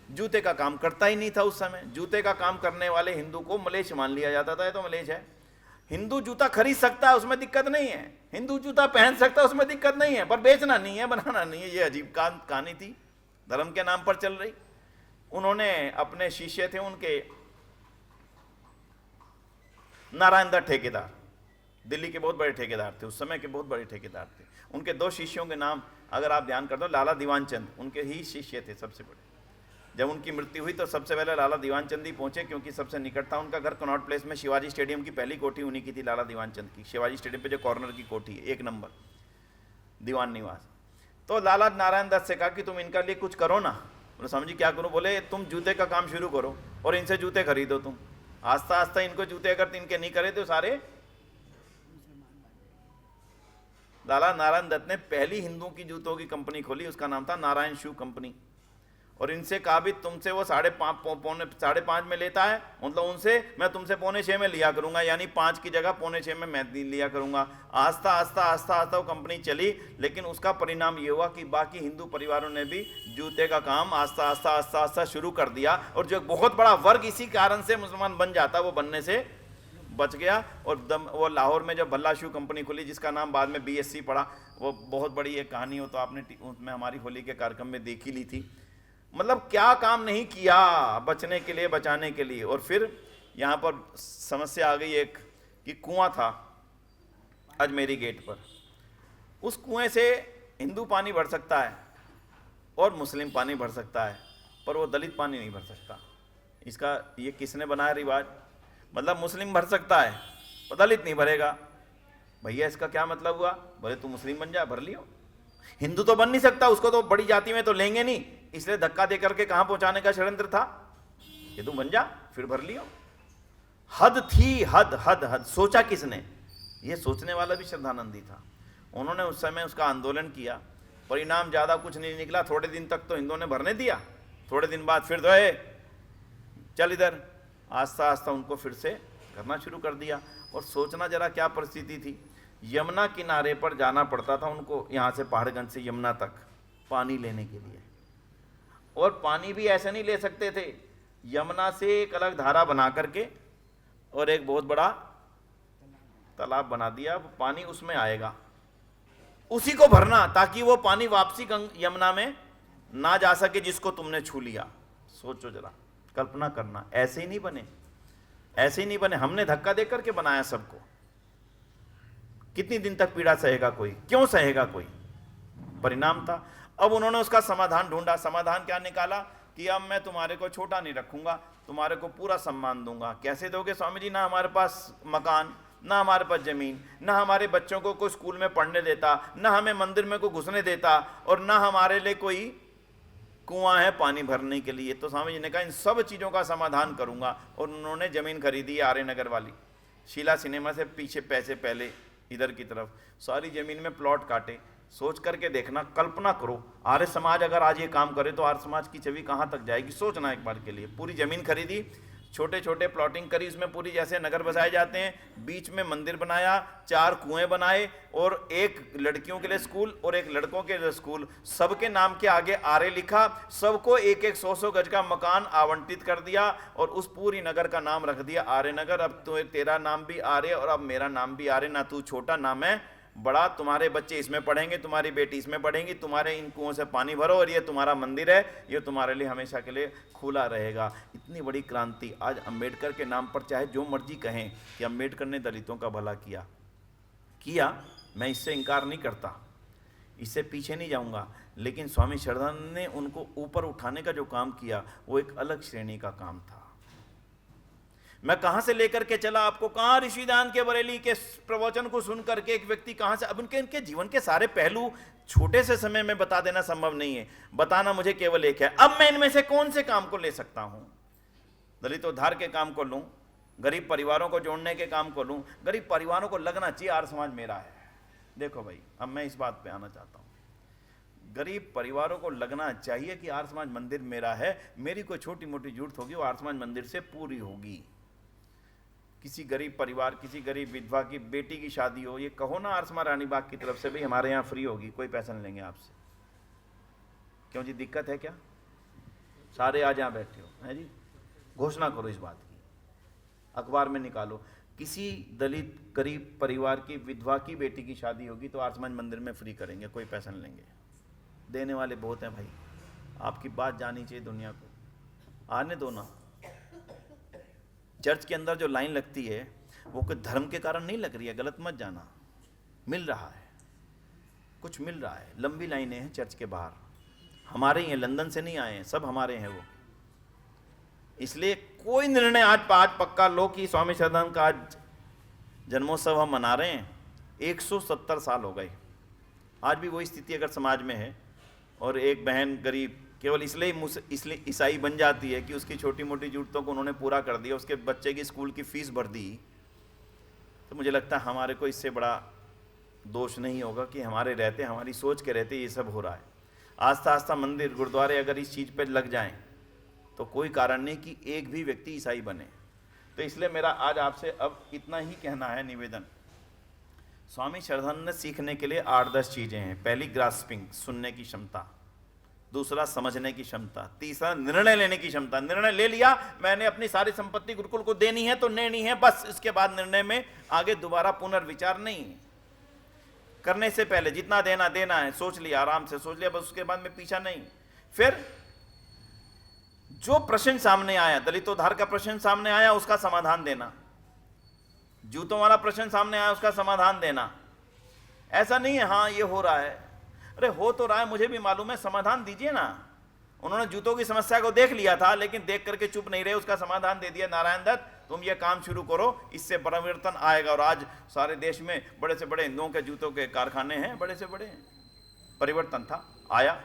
जूते का काम करता ही नहीं था उस समय। जूते का काम करने वाले हिंदू को मलेच्छ मान लिया जाता था, ये तो मलेच्छ है। हिंदू जूता खरीद सकता है, उसमें दिक्कत नहीं है, हिंदू जूता पहन सकता है, उसमें दिक्कत नहीं है, पर बेचना नहीं है, बनाना नहीं है। ये अजीब कहानी थी, धर्म के नाम पर चल रही। उन्होंने अपने शिष्य थे उनके, नारायण दत्त ठेकेदार, दिल्ली के बहुत बड़े ठेकेदार थे, उस समय के बहुत बड़े ठेकेदार थे। उनके 2 शिष्यों के नाम अगर आप ध्यान कर दो, लाला दीवान चंद उनके ही शिष्य थे सबसे बड़े। जब उनकी मृत्यु हुई तो सबसे पहले लाला दीवान चंद ही पहुंचे, क्योंकि सबसे निकट था उनका घर। कनॉट प्लेस में शिवाजी स्टेडियम की पहली कोठी उन्हीं की थी, लाला दीवान चंद की। शिवाजी स्टेडियम पे जो कॉर्नर की कोठी है, 1 नंबर दीवान निवास। तो लाला नारायण दत्त से कहा कि तुम इनका लिए कुछ करो ना। बोले स्वामी जी क्या करूं? बोले तुम जूते का काम शुरू करो और इनसे जूते खरीदो तुम। आस्ता आस्ता इनको जूते अगर इनके नहीं करे तो सारे। लाला नारायण दत्त ने पहली हिंदुओं की जूतों की कंपनी खोली, उसका नाम था नारायण शू कंपनी। और इनसे कहा भी तुमसे वो 5.5 में लेता है, मतलब उनसे मैं तुमसे 5.25 में लिया करूंगा, यानी 5 की जगह 5.25 में मैं लिया करूंगा। आस्ता आस्ता आस्ता आस्ता वो कंपनी चली, लेकिन उसका परिणाम ये हुआ कि बाकी हिंदू परिवारों ने भी जूते का काम आस्ता आस्ता आस्ता आस्ता शुरू कर दिया। और जो बहुत बड़ा वर्ग इसी कारण से मुसलमान बन जाता, वो बनने से बच गया। और वो लाहौर में जो भल्ला शू कंपनी खुली, जिसका नाम बाद में BSc पड़ा, वो बहुत बड़ी एक कहानी हो, तो आपने उसमें हमारी होली के कार्यक्रम में देख ही ली थी। मतलब क्या काम नहीं किया बचने के लिए, बचाने के लिए। और फिर यहाँ पर समस्या आ गई एक कि कुआं था अजमेरी गेट पर, उस कुएं से हिंदू पानी भर सकता है और मुस्लिम पानी भर सकता है, पर वो दलित पानी नहीं भर सकता। इसका ये किसने बनाया रिवाज? मतलब मुस्लिम भर सकता है और दलित नहीं भरेगा। भैया इसका क्या मतलब हुआ? बोले तू मुस्लिम बन जा, भर लियो। हिंदू तो बन नहीं सकता, उसको तो बड़ी जाति में तो लेंगे नहीं, इसलिए धक्का दे करके कहां पहुंचाने का षड्यंत्र था। ये तू बन जा, फिर भर लियो। हद थी, हद हद हद। सोचा किसने? ये सोचने वाला भी श्रद्धानंदी था। उन्होंने उस समय उसका आंदोलन किया, परिणाम ज्यादा कुछ नहीं निकला। थोड़े दिन तक तो हिंदुओं ने भरने दिया, थोड़े दिन बाद फिर तो चल इधर, आस्ता आस्ता उनको फिर से करना शुरू कर दिया। और सोचना जरा क्या परिस्थिति थी। यमुना किनारे पर जाना पड़ता था उनको, यहाँ से पहाड़गंज से यमुना तक पानी लेने के लिए। और पानी भी ऐसे नहीं ले सकते थे, यमुना से एक अलग धारा बना करके और एक बहुत बड़ा तालाब बना दिया, पानी उसमें आएगा, उसी को भरना, ताकि वो पानी वापसी यमुना में ना जा सके जिसको तुमने छू लिया। सोचो जरा, कल्पना करना। ऐसे ही नहीं बने, ऐसे ही नहीं बने। हमने धक्का दे करके बनाया सबको। कितनी दिन तक पीड़ा सहेगा कोई? क्यों सहेगा कोई? परिणाम था। अब उन्होंने उसका समाधान ढूंढा। समाधान क्या निकाला कि अब मैं तुम्हारे को छोटा नहीं रखूंगा, तुम्हारे को पूरा सम्मान दूंगा। कैसे दोगे स्वामी जी? ना हमारे पास मकान, ना हमारे पास जमीन, ना हमारे बच्चों को कोई स्कूल में पढ़ने देता, ना हमें मंदिर में कोई घुसने देता, और ना हमारे लिए कोई कुआं है पानी भरने के लिए। तो स्वामी जी ने कहा इन सब चीज़ों का समाधान करूंगा। और उन्होंने जमीन खरीदी आर्य नगर वाली, शीला सिनेमा से पीछे पैसे पहले इधर की तरफ, सारी जमीन में प्लॉट काटे। सोच करके देखना, कल्पना करो, आर्य समाज अगर आज ये काम करे तो आर्य समाज की छवि कहाँ तक जाएगी? सोचना एक बार के लिए। पूरी जमीन खरीदी, छोटे छोटे प्लॉटिंग करी, उसमें पूरी जैसे नगर बसाए जाते हैं, बीच में मंदिर बनाया, 4 कुएं बनाए, और एक लड़कियों के लिए स्कूल और एक लड़कों के लिए स्कूल, सबके नाम के आगे आर्य लिखा, सबको 1-1 100-100 गज का मकान आवंटित कर दिया, और उस पूरी नगर का नाम रख दिया आर्य नगर। अब तो तेरा नाम भी आर्य और अब मेरा नाम भी आर्य, ना तू छोटा ना मैं बड़ा, तुम्हारे बच्चे इसमें पढ़ेंगे, तुम्हारी बेटी इसमें पढ़ेंगी, तुम्हारे इन कुओं से पानी भरो, और ये तुम्हारा मंदिर है, ये तुम्हारे लिए हमेशा के लिए खुला रहेगा। इतनी बड़ी क्रांति। आज अंबेडकर के नाम पर चाहे जो मर्जी कहें कि अंबेडकर ने दलितों का भला किया, मैं इससे इनकार नहीं करता, इससे पीछे नहीं जाऊंगा, लेकिन स्वामी श्रद्धानंद ने उनको ऊपर उठाने का जो काम किया वो एक अलग श्रेणी का काम था। मैं कहां से लेकर के चला आपको, कहां ऋषिदान के बरेली के प्रवचन को सुन करके एक व्यक्ति कहां से, अब उनके जीवन के सारे पहलू छोटे से समय में बता देना संभव नहीं है। बताना मुझे केवल एक है, अब मैं इनमें से कौन से काम को ले सकता हूं? दलित उद्धार के काम को लूं, गरीब परिवारों को जोड़ने के काम को लूं। गरीब परिवारों को लगना चाहिए आर्य समाज मेरा है। देखो भाई, अब मैं इस बात पे आना चाहता हूं। गरीब परिवारों को लगना चाहिए कि आर्य समाज मंदिर मेरा है, मेरी कोई छोटी मोटी जरूरत होगी वो आर्य समाज मंदिर से पूरी होगी। किसी गरीब परिवार, किसी गरीब विधवा की बेटी की शादी हो, ये कहो ना आर्य समाज रानी बाग की तरफ से, भाई हमारे यहाँ फ्री होगी, कोई पैसा नहीं लेंगे आपसे। क्यों जी, दिक्कत है क्या? सारे आज यहाँ बैठे हो, है जी, घोषणा करो इस बात की, अखबार में निकालो। किसी दलित गरीब परिवार की विधवा की बेटी की शादी होगी तो आर्यसमाज मंदिर में फ्री करेंगे, कोई पैसा नहीं लेंगे। देने वाले बहुत हैं भाई, आपकी बात जानी चाहिए दुनिया को, आने दो ना। चर्च के अंदर जो लाइन लगती है वो कोई धर्म के कारण नहीं लग रही है, गलत मत जाना, मिल रहा है, कुछ मिल रहा है। लंबी लाइनें हैं चर्च के बाहर, हमारे ही हैं, लंदन से नहीं आए हैं, सब हमारे हैं वो। इसलिए कोई निर्णय आज पक्का लो कि स्वामी श्रद्धानंद का आज जन्मोत्सव हम मना रहे हैं, 170 साल हो गए, आज भी वही स्थिति अगर समाज में है और एक बहन गरीब केवल इसलिए ईसाई बन जाती है कि उसकी छोटी मोटी जरूरतों को उन्होंने पूरा कर दिया, उसके बच्चे की स्कूल की फीस भर दी, तो मुझे लगता है हमारे को इससे बड़ा दोष नहीं होगा कि हमारे रहते, हमारी सोच के रहते ये सब हो रहा है। आस्था आस्था मंदिर गुरुद्वारे अगर इस चीज़ पर लग जाएं तो कोई कारण नहीं कि एक भी व्यक्ति ईसाई बने। तो इसलिए मेरा आज आपसे अब इतना ही कहना है, निवेदन। स्वामी श्रद्धानंद ने सीखने के लिए 8-10 चीज़ें हैं। पहली ग्रास्पिंग, सुनने की क्षमता, दूसरा समझने की क्षमता, तीसरा निर्णय लेने की क्षमता। निर्णय ले लिया मैंने अपनी सारी संपत्ति गुरुकुल को देनी है तो देनी है, बस। इसके बाद निर्णय में आगे दोबारा पुनर्विचार नहीं है। करने से पहले जितना देना देना है, सोच लिया, आराम से सोच लिया, बस। उसके बाद में पीछा नहीं। फिर जो प्रश्न सामने आया, दलितोद्धार का प्रश्न सामने आया, उसका समाधान देना। जूतों वाला प्रश्न सामने आया, उसका समाधान देना। ऐसा नहीं है हाँ ये हो रहा है, अरे हो तो रहा है, मुझे भी मालूम है, समाधान दीजिए ना। उन्होंने जूतों की समस्या को देख लिया था, लेकिन देख करके चुप नहीं रहे, उसका समाधान दे दिया। नारायण दत्त, तुम ये काम शुरू करो, इससे परिवर्तन आएगा। और आज सारे देश में बड़े से बड़े हिंदुओं के जूतों के कारखाने हैं, बड़े से बड़े। परिवर्तन था, आया।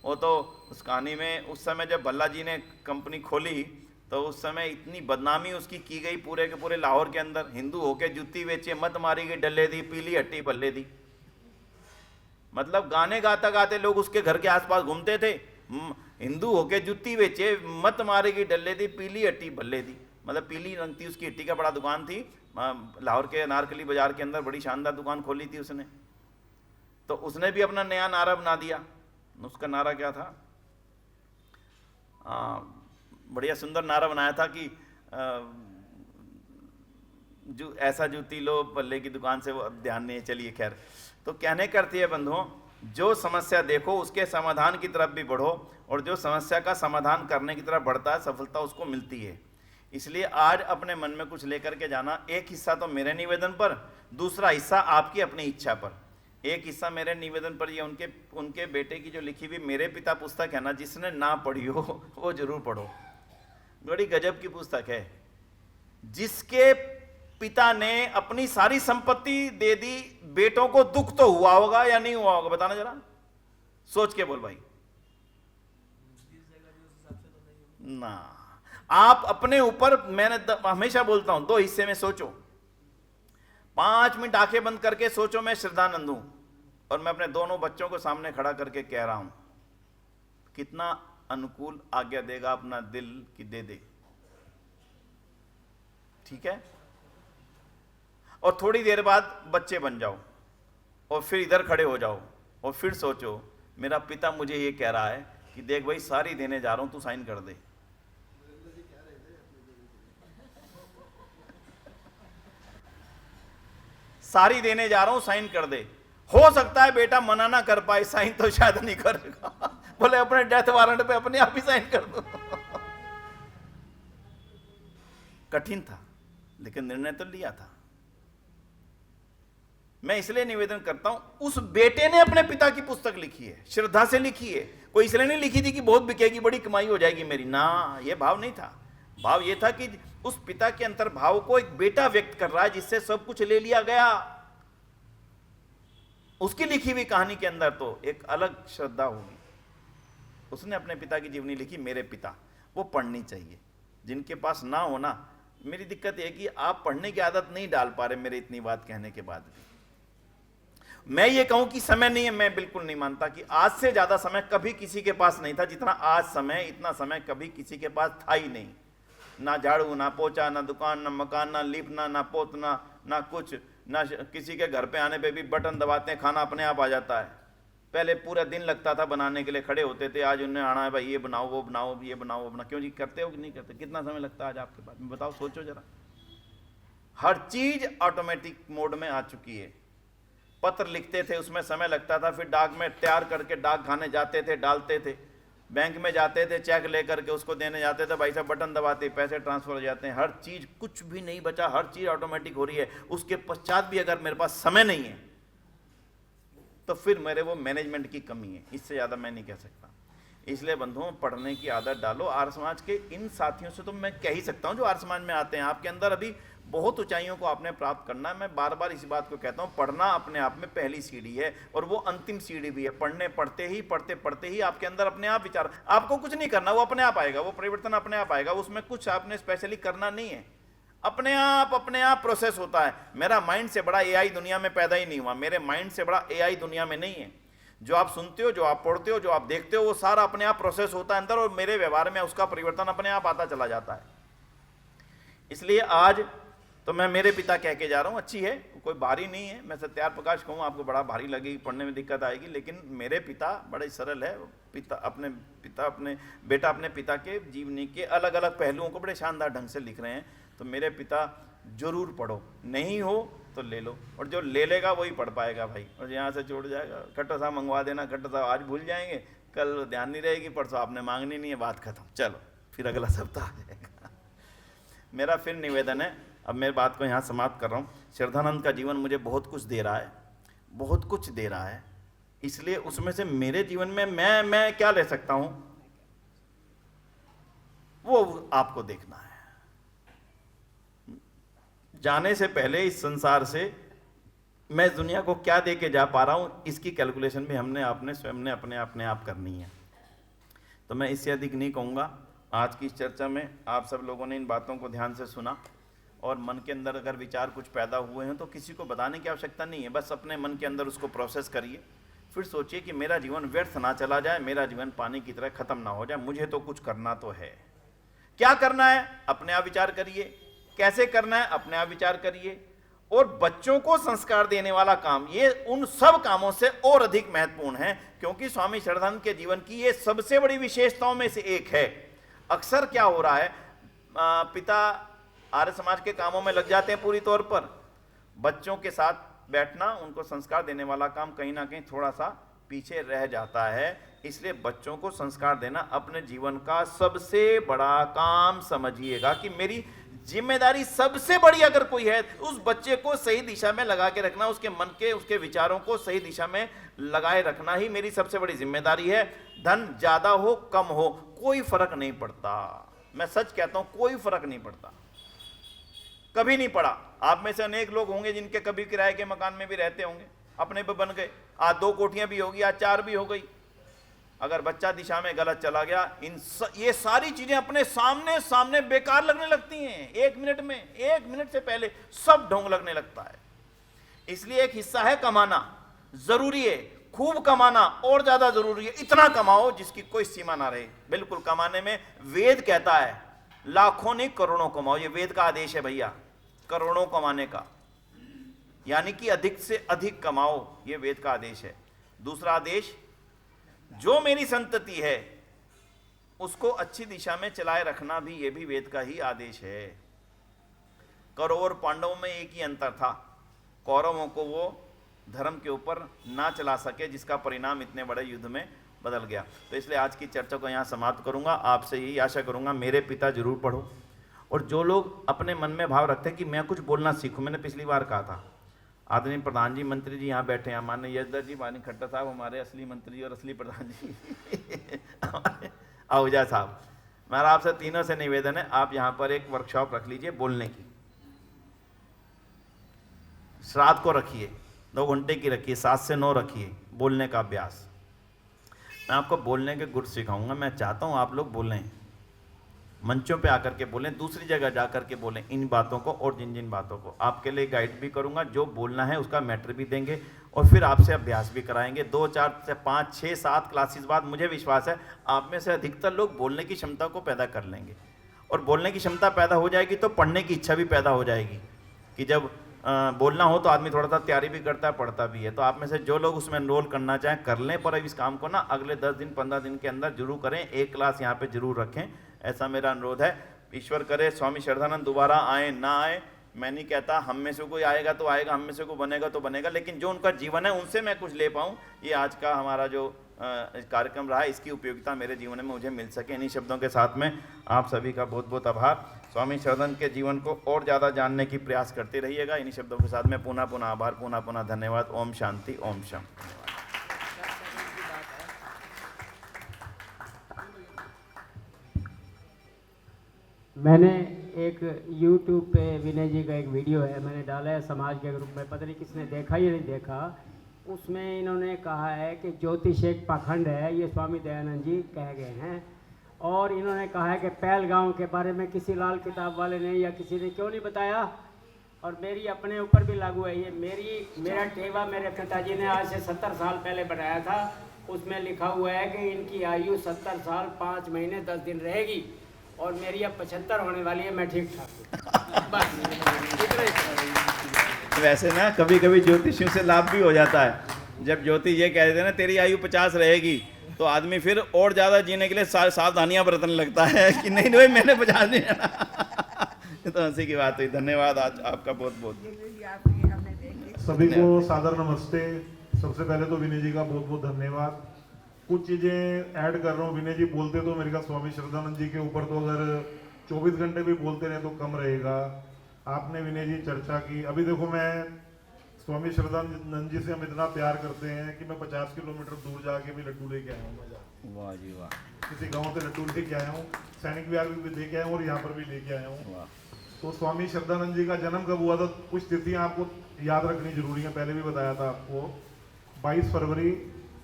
वो तो उस कहानी में उस समय जब भल्ला जी ने कंपनी खोली तो उस समय इतनी बदनामी उसकी की गई पूरे के पूरे लाहौर के अंदर। हिंदू होके जूती बेचे, मत मारी गई, डल्ले दी, पीली हट्टी भल्ले दी। मतलब गाने गाता गाते लोग उसके घर के आसपास घूमते थे। हिंदू होके जूती बेचे, मत मारी गई, डल्ले दी, पीली हट्टी भल्ले दी। मतलब पीली रंग थी उसकी हट्टी का, बड़ा दुकान थी लाहौर के अनारकली बाजार के अंदर, बड़ी शानदार दुकान खोली थी उसने। तो उसने भी अपना नया नारा बना दिया। उसका नारा क्या था? बढ़िया सुंदर नारा बनाया था कि जो ऐसा जूती लो पल्ले की दुकान से, वो अब ध्यान नहीं है, चलिए खैर। तो कहने करती है बंधुओं, जो समस्या देखो उसके समाधान की तरफ भी बढ़ो, और जो समस्या का समाधान करने की तरफ बढ़ता है सफलता उसको मिलती है। इसलिए आज अपने मन में कुछ लेकर के जाना। एक हिस्सा तो मेरे निवेदन पर, दूसरा हिस्सा आपकी अपनी इच्छा पर। एक हिस्सा मेरे निवेदन पर, ये उनके बेटे की जो लिखी हुई मेरे पिता पुस्तक है ना, जिसने ना पढ़ी हो वो जरूर पढ़ो। बड़ी गजब की पुस्तक है। जिसके पिता ने अपनी सारी संपत्ति दे दी, बेटों को दुख तो हुआ होगा या नहीं हुआ होगा? बताना जरा, सोच के बोल भाई। ना, आप अपने ऊपर, मैंने हमेशा बोलता हूं, 2 हिस्से में सोचो। 5 मिनट आंखें बंद करके सोचो मैं श्रद्धानंद हूं, और मैं अपने दोनों बच्चों को सामने खड़ा करके कह रहा हूं। कितना अनुकूल आज्ञा देगा अपना दिल की दे दे, ठीक है? और थोड़ी देर बाद बच्चे बन जाओ, और फिर इधर खड़े हो जाओ, और फिर सोचो मेरा पिता मुझे ये कह रहा है कि देख भाई सारी देने जा रहा हूं, तू साइन कर दे। सारी देने जा रहा हूं, साइन कर दे। हो सकता है बेटा मना ना कर पाए, साइन तो शायद नहीं करेगा। बोले अपने डेथ वारंट पे अपने आप ही साइन कर दो। कठिन था, लेकिन निर्णय तो लिया था। मैं इसलिए निवेदन करता हूं, उस बेटे ने अपने पिता की पुस्तक लिखी है, श्रद्धा से लिखी है। कोई इसलिए नहीं लिखी थी कि बहुत बिकेगी, बड़ी कमाई हो जाएगी मेरी, ना, यह भाव नहीं था। भाव यह था कि उस पिता के अंतर्भाव को एक बेटा व्यक्त कर रहा है, जिससे सब कुछ ले लिया गया। उसकी लिखी हुई कहानी के अंदर तो एक अलग श्रद्धा होगी। उसने अपने पिता की जीवनी लिखी, मेरे पिता। वो पढ़नी चाहिए। जिनके पास ना हो ना, मेरी दिक्कत यह है कि आप पढ़ने की आदत नहीं डाल पा रहे मेरे इतनी बात कहने के बाद भी। मैं ये कहूं कि समय नहीं है, मैं बिल्कुल नहीं मानता कि आज से ज्यादा समय कभी किसी के पास नहीं था जितना आज समय। इतना समय कभी किसी के पास था ही नहीं। ना झाड़ू, ना पोछा, ना दुकान, ना मकान, ना लीपना, ना पोतना, ना कुछ, ना किसी के घर पे आने पे भी बटन दबाते हैं, खाना अपने आप आ जाता है। पहले पूरा दिन लगता था बनाने के लिए, खड़े होते थे, आज उन्हें आना है भाई ये बनाओ वो बनाओ ये बनाओ वो बनाओ। क्यों जी, करते हो कि नहीं करते? कितना समय लगता है आज आपके पास में, बताओ, सोचो जरा। हर चीज ऑटोमेटिक मोड में आ चुकी है। पत्र लिखते थे उसमें समय लगता था, फिर डाक में तैयार करके डाक खाने जाते थे, डालते थे, बैंक में जाते थे, चेक लेकर के उसको देने जाते थे, भाई साहब बटन दबाते पैसे ट्रांसफर हो जाते हैं। हर चीज, कुछ भी नहीं बचा, हर चीज ऑटोमेटिक हो रही है। उसके पश्चात भी अगर मेरे पास समय नहीं है तो फिर मेरे वो मैनेजमेंट की कमी है, इससे ज़्यादा मैं नहीं कह सकता। इसलिए बंधुओं, पढ़ने की आदत डालो। आर्य समाज के इन साथियों से तो मैं कह ही सकता हूँ जो आर्य समाज में आते हैं, आपके अंदर अभी बहुत ऊंचाइयों को आपने प्राप्त करना है। मैं बार बार इसी बात को कहता हूँ, पढ़ना अपने आप में पहली सीढ़ी है और वो अंतिम सीढ़ी भी है। पढ़ते ही आपके अंदर अपने आप विचार, आपको कुछ नहीं करना, वो अपने आप आएगा, वो परिवर्तन अपने आप आएगा, उसमें कुछ आपने स्पेशली करना नहीं है, अपने आप प्रोसेस होता है। मेरा माइंड से बड़ा एआई दुनिया में पैदा ही नहीं हुआ, मेरे माइंड से बड़ा एआई दुनिया में नहीं है। जो आप सुनते हो, जो आप पढ़ते हो, जो आप देखते हो, वो सारा अपने आप प्रोसेस होता है अंदर और मेरे व्यवहार में उसका परिवर्तन अपने आप आता चला जाता है। इसलिए आज तो मैं मेरे पिता कह के जा रहा हूँ, अच्छी है, कोई भारी नहीं है। मैं सत्यार प्रकाश कहूँ, आपको बड़ा भारी लगेगी, पढ़ने में दिक्कत आएगी, लेकिन मेरे पिता बड़े सरल है। अपने बेटा अपने पिता के जीवनी के अलग अलग पहलुओं को बड़े शानदार ढंग से लिख रहे हैं। तो मेरे पिता जरूर पढ़ो, नहीं हो तो ले लो, और जो ले लेगा वही पढ़ पाएगा भाई, और यहाँ से छोड़ जाएगा। खट्टर साहब मंगवा देना, खट्टर साहब आज भूल जाएंगे, कल ध्यान नहीं रहेगी, परसों आपने मांगनी नहीं है, बात खत्म, चलो फिर अगला सप्ताह आ जाएगा। मेरा फिर निवेदन है, अब मेरी बात को यहाँ समाप्त कर रहा हूँ। श्रद्धानंद का जीवन मुझे बहुत कुछ दे रहा है, बहुत कुछ दे रहा है, इसलिए उसमें से मेरे जीवन में मैं क्या ले सकता हूँ वो आपको देखना है। जाने से पहले इस संसार से मैं इस दुनिया को क्या दे के जा पा रहा हूँ, इसकी कैलकुलेशन भी हमने अपने स्वयं ने अपने आप करनी है। तो मैं इससे अधिक नहीं कहूँगा। आज की इस चर्चा में आप सब लोगों ने इन बातों को ध्यान से सुना और मन के अंदर अगर विचार कुछ पैदा हुए हैं तो किसी को बताने की आवश्यकता नहीं है, बस अपने मन के अंदर उसको प्रोसेस करिए, फिर सोचिए कि मेरा जीवन व्यर्थ ना चला जाए, मेरा जीवन पानी की तरह खत्म ना हो जाए, मुझे तो कुछ करना तो है। क्या करना है अपने आप विचार करिए, कैसे करना है अपने आप विचार करिए, और बच्चों को संस्कार देने वाला काम ये उन सब कामों से और अधिक महत्वपूर्ण है, क्योंकि स्वामी श्रद्धानंद के जीवन की ये सबसे बड़ी विशेषताओं में से एक है। अक्सर क्या हो रहा है, पिता आर्य समाज के कामों में लग जाते हैं पूरी तौर पर, बच्चों के साथ बैठना, उनको संस्कार देने वाला काम कहीं ना कहीं थोड़ा सा पीछे रह जाता है। इसलिए बच्चों को संस्कार देना अपने जीवन का सबसे बड़ा काम समझिएगा कि मेरी जिम्मेदारी सबसे बड़ी अगर कोई है, उस बच्चे को सही दिशा में लगा के रखना, उसके मन के, उसके विचारों को सही दिशा में लगाए रखना ही मेरी सबसे बड़ी जिम्मेदारी है। धन ज्यादा हो कम हो कोई फर्क नहीं पड़ता, मैं सच कहता हूं, कोई फर्क नहीं पड़ता, कभी नहीं पड़ा। आप में से अनेक लोग होंगे जिनके कभी किराए के मकान में भी रहते होंगे, अपने पे बन गए, आज 2 कोठियां भी होगी, आज 4 भी हो गई। अगर बच्चा दिशा में गलत चला गया, ये सारी चीजें अपने सामने बेकार लगने लगती हैं। 1 मिनट में, 1 मिनट से पहले सब ढोंग लगने लगता है। इसलिए एक हिस्सा है कमाना, जरूरी है, खूब कमाना और ज्यादा जरूरी है, इतना कमाओ जिसकी कोई सीमा ना रहे। बिल्कुल कमाने में वेद कहता है लाखों नहीं करोड़ों कमाओ, ये वेद का आदेश है भैया, करोड़ों कमाने का, यानी कि अधिक से अधिक कमाओ, ये वेद का आदेश है। दूसरा आदेश, जो मेरी संतति है उसको अच्छी दिशा में चलाए रखना भी, ये भी वेद का ही आदेश है। कौरव और पांडवों में एक ही अंतर था, कौरवों को वो धर्म के ऊपर ना चला सके, जिसका परिणाम इतने बड़े युद्ध में बदल गया। तो इसलिए आज की चर्चा को यहाँ समाप्त करूंगा। आपसे यही आशा करूंगा मेरे पिता जरूर पढ़ो, और जो लोग अपने मन में भाव रखते हैं कि मैं कुछ बोलना सीखूं, मैंने पिछली बार कहा था, आदरणीय प्रधान जी, मंत्री जी यहाँ बैठे हैं, माननीय यशदत्त जी, माननीय खट्टर साहब, हमारे असली मंत्री जी और असली प्रधान जी आहूजा साहब, मेरा आपसे तीनों से निवेदन है, आप यहाँ पर एक वर्कशॉप रख लीजिए बोलने की, रात को रखिए, 2 घंटे की रखिए, 7 से 9 रखिए, बोलने का अभ्यास। मैं आपको बोलने के गुर सिखाऊंगा। मैं चाहता हूँ आप लोग बोलें, मंचों पे आकर के बोलें, दूसरी जगह जाकर के बोलें इन बातों को और जिन जिन बातों को। आपके लिए गाइड भी करूंगा, जो बोलना है उसका मैटर भी देंगे, और फिर आपसे अभ्यास भी कराएंगे। 2, 4 से 5, 6, 7 क्लासेस बाद मुझे विश्वास है आप में से अधिकतर लोग बोलने की क्षमता को पैदा कर लेंगे, और बोलने की क्षमता पैदा हो जाएगी तो पढ़ने की इच्छा भी पैदा हो जाएगी, कि जब बोलना हो तो आदमी थोड़ा सा तैयारी भी करता है, पढ़ता भी है। तो आप में से जो लोग उसमें एनरोल करना चाहें कर लें, पर इस काम को ना अगले 10 दिन 15 दिन के अंदर जरूर करें, एक क्लास यहाँ पे जरूर रखें, ऐसा मेरा अनुरोध है। ईश्वर करे स्वामी श्रद्धानंद दोबारा आए ना आए, मैं नहीं कहता, हम में से कोई आएगा तो आएगा, हम में से कोई बनेगा तो बनेगा, लेकिन जो उनका जीवन है उनसे मैं कुछ ले पाऊँ, ये आज का हमारा जो कार्यक्रम रहा, इसकी उपयोगिता मेरे जीवन में मुझे मिल सके। इन्हीं शब्दों के साथ में आप सभी का बहुत बहुत आभार। स्वामी श्रद्धानंद के जीवन को और ज़्यादा जानने की प्रयास करते रहिएगा। इन्हीं शब्दों के साथ में पुनः पुनः आभार, पुनः पुनः धन्यवाद। ओम शांति, ओम शांति। मैंने एक YouTube पे विनय जी का एक वीडियो है, मैंने डाला है समाज के ग्रुप में, पता नहीं किसने देखा या नहीं देखा। उसमें इन्होंने कहा है कि ज्योतिष एक पाखंड है, ये स्वामी दयानंद जी कह गए हैं। और इन्होंने कहा है कि पहलगांव के बारे में किसी लाल किताब वाले ने या किसी ने क्यों नहीं बताया, और मेरी अपने ऊपर भी लागू है ये। मेरा टेवा मेरे पिताजी ने आज से 70 साल पहले बनाया था, उसमें लिखा हुआ है कि इनकी आयु 70 साल 5 महीने 10 दिन रहेगी, और मेरी अब 75 होने वाली है, मैं ठीक ठाक हूँ। वैसे ना कभी कभी ज्योतिषियों से लाभ भी हो जाता है। जब ज्योतिष ये कह देते हैं ना तेरी आयु 50 रहेगी, तो आदमी फिर और ज़्यादा जीने के लिए सावधानियां बरतने लगता है कि नहीं भाई मैंने 50 नहीं रहना। तो हंसी की बात हुई। धन्यवाद आज आपका बहुत बहुत। सभी को सादर नमस्ते। सबसे पहले तो विनय जी का बहुत बहुत धन्यवाद। कुछ चीज़ें ऐड कर रहा हूँ। विनय जी बोलते तो मेरे का स्वामी श्रद्धानंद जी के ऊपर तो अगर 24 घंटे भी बोलते रहे तो कम रहेगा। आपने विनय जी चर्चा की। अभी देखो मैं स्वामी श्रद्धानंद जी से हम इतना प्यार करते हैं कि मैं 50 किलोमीटर दूर जाके भी लड्डू लेके आया हूँ। वाह जी वाह। किसी गाँव से लड्डू लेके आया हूँ, सैनिक विहार भी लेके आया हूँ और यहाँ पर भी लेके आया हूँ। तो स्वामी श्रद्धानंद जी का जन्म कब हुआ था, कुछ तिथियाँ आपको याद रखनी जरूरी है, पहले भी बताया था आपको। 22 फरवरी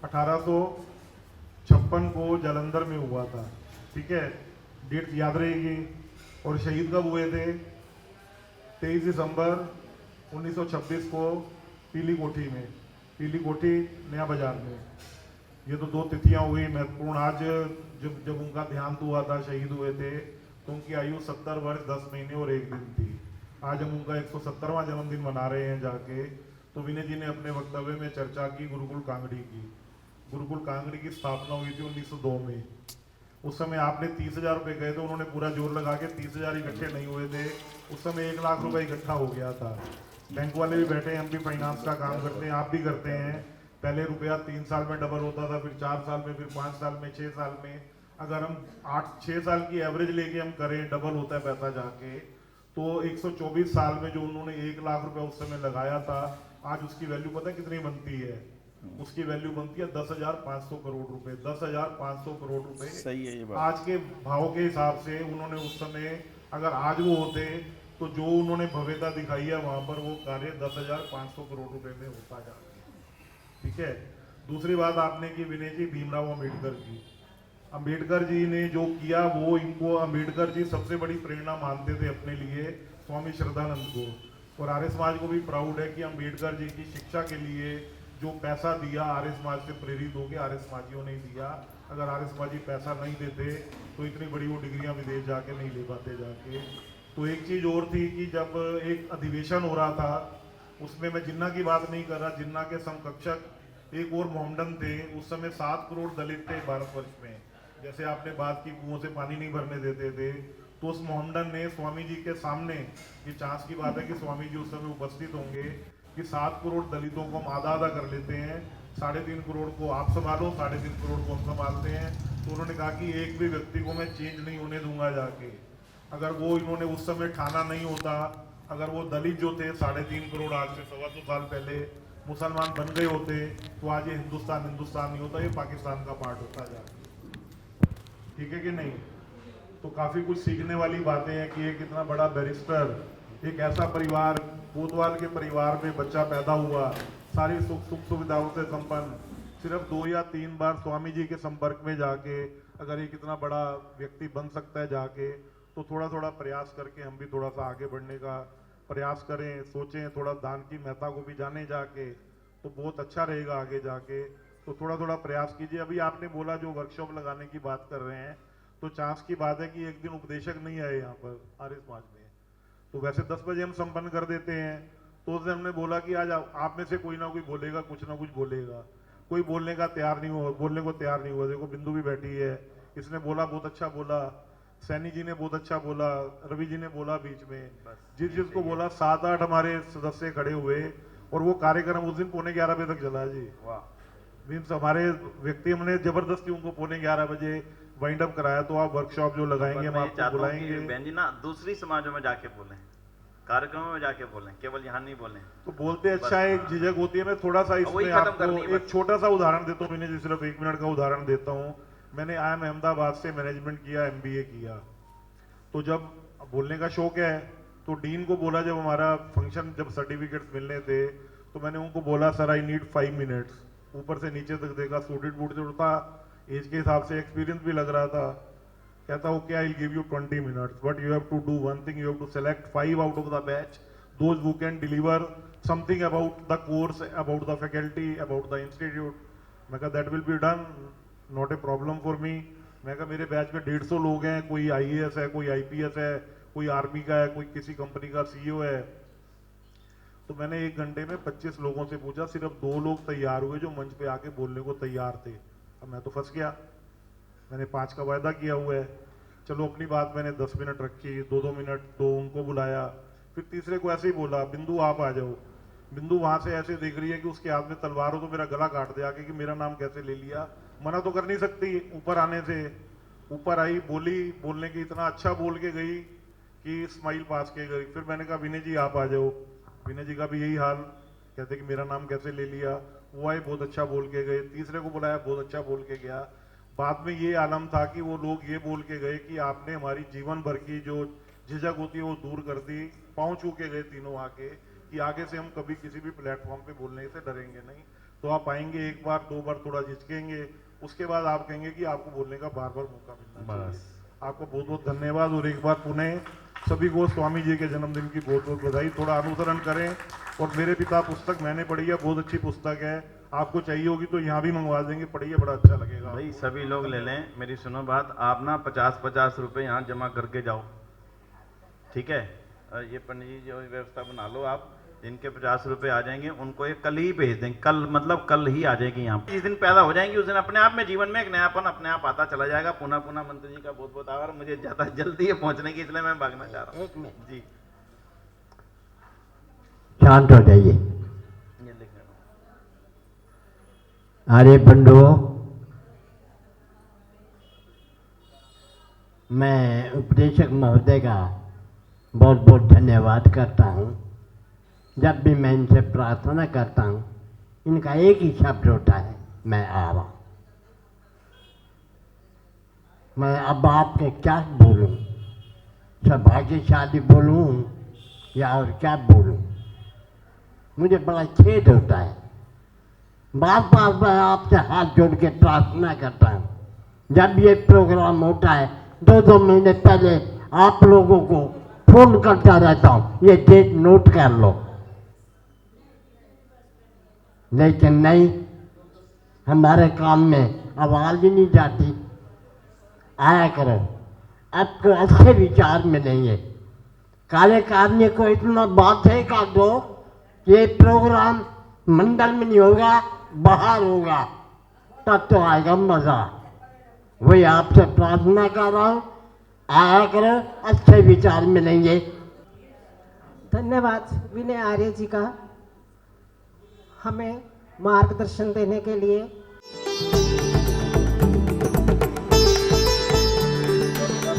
1856 को जालंधर में हुआ था, ठीक है, डेट याद रहेगी। और शहीद कब हुए थे, 23 दिसंबर 1926 को पीली कोठी में, पीली कोठी नया बाजार में। ये तो 2 तिथियां हो गई महत्वपूर्ण। आज जब उनका देहांत हुआ था, शहीद हुए थे, तो उनकी आयु 70 वर्ष 10 महीने और 1 दिन थी। आज हम उनका 170वां जन्मदिन मना रहे हैं जाके। तो विनय जी ने अपने वक्तव्य में चर्चा की गुरुकुल कांगड़ी की। गुरुकुल कांगड़ी की स्थापना हुई थी 1902 में। उस समय आपने 30,000 रुपये गए थे, उन्होंने पूरा जोर लगा के 30,000 इकट्ठे नहीं हुए थे। उस समय 1 लाख रुपए इकट्ठा हो गया था। बैंक वाले भी बैठे हैं, हम भी फाइनेंस का काम करते हैं, आप भी करते हैं। पहले रुपया 3 साल में डबल होता था, फिर 4 साल में, फिर 5 साल में, 6 साल में। अगर हम 8-6 साल की एवरेज लेके हम करें, डबल होता है पैसा जाके। तो 124 साल में जो उन्होंने 1 लाख रुपया उस समय लगाया था, आज उसकी वैल्यू पता है कितनी बनती है? उसकी वैल्यू बनती है 10,500 करोड़ रुपए। 10,500 करोड़ रुपए सही है ये बात। आज के भाव के हिसाब से उन्होंने उस समय, अगर आज वो होते तो जो उन्होंने भव्यता दिखाई है वहां पर, वो कार्य 10,500 करोड़ रुपए में होता जाता। ठीक है। दूसरी बात आपने की विनय जी, भीमराव अम्बेडकर जी। अम्बेडकर जी ने जो किया वो, इनको अम्बेडकर जी सबसे बड़ी प्रेरणा मानते थे अपने लिए, स्वामी श्रद्धानंद को। और आर्य समाज को भी प्राउड है कि अम्बेडकर जी की शिक्षा के लिए जो पैसा दिया, आर्य समाज से प्रेरित होकर आर्य समाजियों ने दिया। अगर आर्य समाजी पैसा नहीं देते तो इतनी बड़ी वो डिग्रियां विदेश जाके नहीं ले पाते जाके। तो एक चीज़ और थी कि जब एक अधिवेशन हो रहा था, उसमें मैं जिन्ना की बात नहीं कर रहा, जिन्ना के समकक्षक एक और मोहम्मडन थे। उस समय 7 करोड़ दलित थे भारतवर्ष में। जैसे आपने बात की कुओं से पानी नहीं भरने देते थे, तो उस मोहम्मडन ने स्वामी जी के सामने, ये चांस की बात है कि स्वामी जी उस समय उपस्थित होंगे, कि 7 करोड़ दलितों को हम आधा आधा कर लेते हैं, 3.5 करोड़ को आप संभालो, 3.5 करोड़ को हम संभालते हैं। तो उन्होंने कहा कि एक भी व्यक्ति को मैं चेंज नहीं होने दूंगा जाके। अगर वो इन्होंने उस समय ठाना नहीं होता, अगर वो दलित जो थे 3.5 करोड़ आज से 125 साल पहले मुसलमान बन गए होते, तो आज ये हिंदुस्तान नहीं होता, ये पाकिस्तान का पार्ट होता जाके। ठीक है कि नहीं? तो काफ़ी कुछ सीखने वाली बातें हैं कि एक इतना बड़ा बैरिस्टर, एक ऐसा परिवार, कोतवाल के परिवार में बच्चा पैदा हुआ, सारी सुख सुविधाओं से संपन्न, सिर्फ 2 या 3 बार स्वामी जी के संपर्क में जाके अगर एक इतना बड़ा व्यक्ति बन सकता है जाके, तो थोड़ा थोड़ा प्रयास करके हम भी थोड़ा सा आगे बढ़ने का प्रयास करें, सोचें, थोड़ा दान की महत्ता को भी जाने जाके, तो बहुत अच्छा रहेगा आगे जाके। तो थोड़ा थोड़ा प्रयास कीजिए। अभी आपने बोला जो वर्कशॉप लगाने की बात कर रहे हैं, तो चांस की बात है कि एक दिन उपदेशक नहीं आए यहाँ पर आर्य समाज में। तो वैसे 10 बजे हम संपन्न कर देते हैं, तो उसने हमने बोला कि आज आप में से कोई ना कोई बोलेगा, कुछ ना कुछ बोलेगा। कोई बोलने का तैयार नहीं हुआ, बोलने को तैयार नहीं हुआ। देखो बिंदु भी बैठी है, इसने बोला, बहुत अच्छा बोला। सैनी जी ने बहुत अच्छा बोला, रवि जी ने बोला बीच में, जिसको बोला 7-8 हमारे सदस्य खड़े हुए और वो कार्यक्रम उस दिन 11:15 बजे तक चला जी। मीन्स हमारे व्यक्ति हमने जबरदस्ती उनको 11:15 बजे वाइंड अप कराया। तो आप वर्कशॉप जो लगाएंगे हम आपको बुलाएंगे। बहन जी ना दूसरी समाजों में जाके बोलें, कार्यक्रमों में जाके बोलें, केवल यहाँ नहीं बोलें। तो बोलते अच्छा है, एक झिझक होती है। मैं थोड़ा सा इसमें आपको एक छोटा सा उदाहरण देता हूँ। मैंने सिर्फ 1 मिनट का उदाहरण देता हूँ। मैंने IIM अहमदाबाद से मैनेजमेंट किया, MBA किया। तो जब बोलने का शौक है तो डीन को बोला, जब हमारा फंक्शन, जब सर्टिफिकेट्स मिलने थे तो मैंने उनको बोला सर आई नीड 5 मिनट्स। ऊपर से नीचे तक देखा, सूटेड बूटेड था, एज के हिसाब से एक्सपीरियंस भी लग रहा था। कहता okay I will give you 20 minutes but you have to do one thing, you have to select 5 out of the batch those who can deliver something about the course, about the faculty, about the institute. मैं कहा that will be done, not a problem for me. मैं कहा मेरे batch में 150 लोग हैं, कोई IAS है, कोई IPS है, कोई आर्मी का है, कोई किसी कंपनी का CEO है। तो मैंने 1 घंटे में 25 लोगों से पूछा, सिर्फ 2 लोग तैयार हुए जो मंच पे आके बोलने को तैयार थे। अब मैं तो फंस गया, मैंने 5 का वायदा किया हुआ है। चलो अपनी बात मैंने 10 मिनट रखी, 2-2 मिनट 2 उनको बुलाया, फिर तीसरे को ऐसे ही बोला बिंदु आप आ जाओ। बिंदु वहां से ऐसे देख रही है कि उसके हाथ में तलवार हो तो मेरा गला काट दे आके कि मेरा नाम कैसे ले लिया। मना तो कर नहीं सकती ऊपर आने से। ऊपर आई, बोली, बोलने की इतना अच्छा बोल के गई कि स्माइल पास के गई। फिर मैंने कहा विनय जी आप आ जाओ। विनय जी का भी यही हाल, कहते कि मेरा नाम कैसे ले लिया। वो आए, बहुत अच्छा बोल के गए। तीसरे को बुलाया, बहुत अच्छा बोल के गया। बाद में ये आलम था कि वो लोग ये बोल के गए कि आपने हमारी जीवन भर की जो झिझक होती है वो दूर कर दी। पाँव छू के गए तीनों आके कि आगे से हम कभी किसी भी प्लेटफॉर्म पे बोलने से डरेंगे नहीं। तो आप आएंगे 1 बार 2 बार थोड़ा झिझकेंगे, उसके बाद आप कहेंगे कि आपको बोलने का बार बार मौका मिलना चाहिए। आपको बहुत बहुत धन्यवाद। और एक बार पुनः सभी को स्वामी जी के जन्मदिन की बहुत बहुत बधाई। थोड़ा अनुसरण करें। और मेरे पिता पुस्तक मैंने पढ़ी है, बहुत अच्छी पुस्तक है, आपको चाहिए होगी तो यहाँ भी मंगवा देंगे, पढ़िए, बड़ा अच्छा लगेगा। भाई सभी लोग ले लें। मेरी सुनो बात, आप ना 50-50 रुपए यहाँ जमा करके जाओ, ठीक है। ये पंडित जी जो व्यवस्था बना लो आप, जिनके 50 रुपए आ जाएंगे उनको ये कल ही भेज देंगे। कल मतलब कल ही आ जाएगी यहाँ। जिस दिन पैदा हो जाएंगी उस दिन अपने आप में जीवन में एक नयापन अपने आप आता चला जाएगा। पुनः पुनः मंत्री जी का बहुत बहुत आभार। मुझे ज्यादा जल्दी है पहुंचने की, इसलिए मैं भागना चाह रहा हूँ। 1 मिनट जी शांत हो जाइए। ये लिख रहा हूँ। अरे बंधुओं, मैं उपदेशक महोदय का बहुत बहुत धन्यवाद करता हूँ। जब भी मैं इनसे प्रार्थना करता हूँ, इनका एक ही शब्द होता है, मैं आ रहा हूँ। मैं अब आपके क्या बोलूँ, सौभाग्यशाली बोलूँ या और क्या बोलूँ। मुझे बड़ा खेद होता है। बार बार मैं आपसे हाथ जोड़ के प्रार्थना करता हूँ, जब ये प्रोग्राम होता है 2-2 महीने पहले आप लोगों को फोन करता रहता हूँ, ये डेट नोट कर लो। लेकिन नहीं, हमारे काम में आवाज़ ही नहीं जाती। आया करो, आपको अच्छे विचार मिलेंगे। कार्यकारिणी को इतना बात है का दो, ये प्रोग्राम मंडल में नहीं होगा, बाहर होगा, तब तो आएगा मज़ा। वही आपसे प्रार्थना कर रहा हूँ, आया करो, अच्छे विचार मिलेंगे। धन्यवाद विनय आर्य जी का हमें मार्गदर्शन देने के लिए।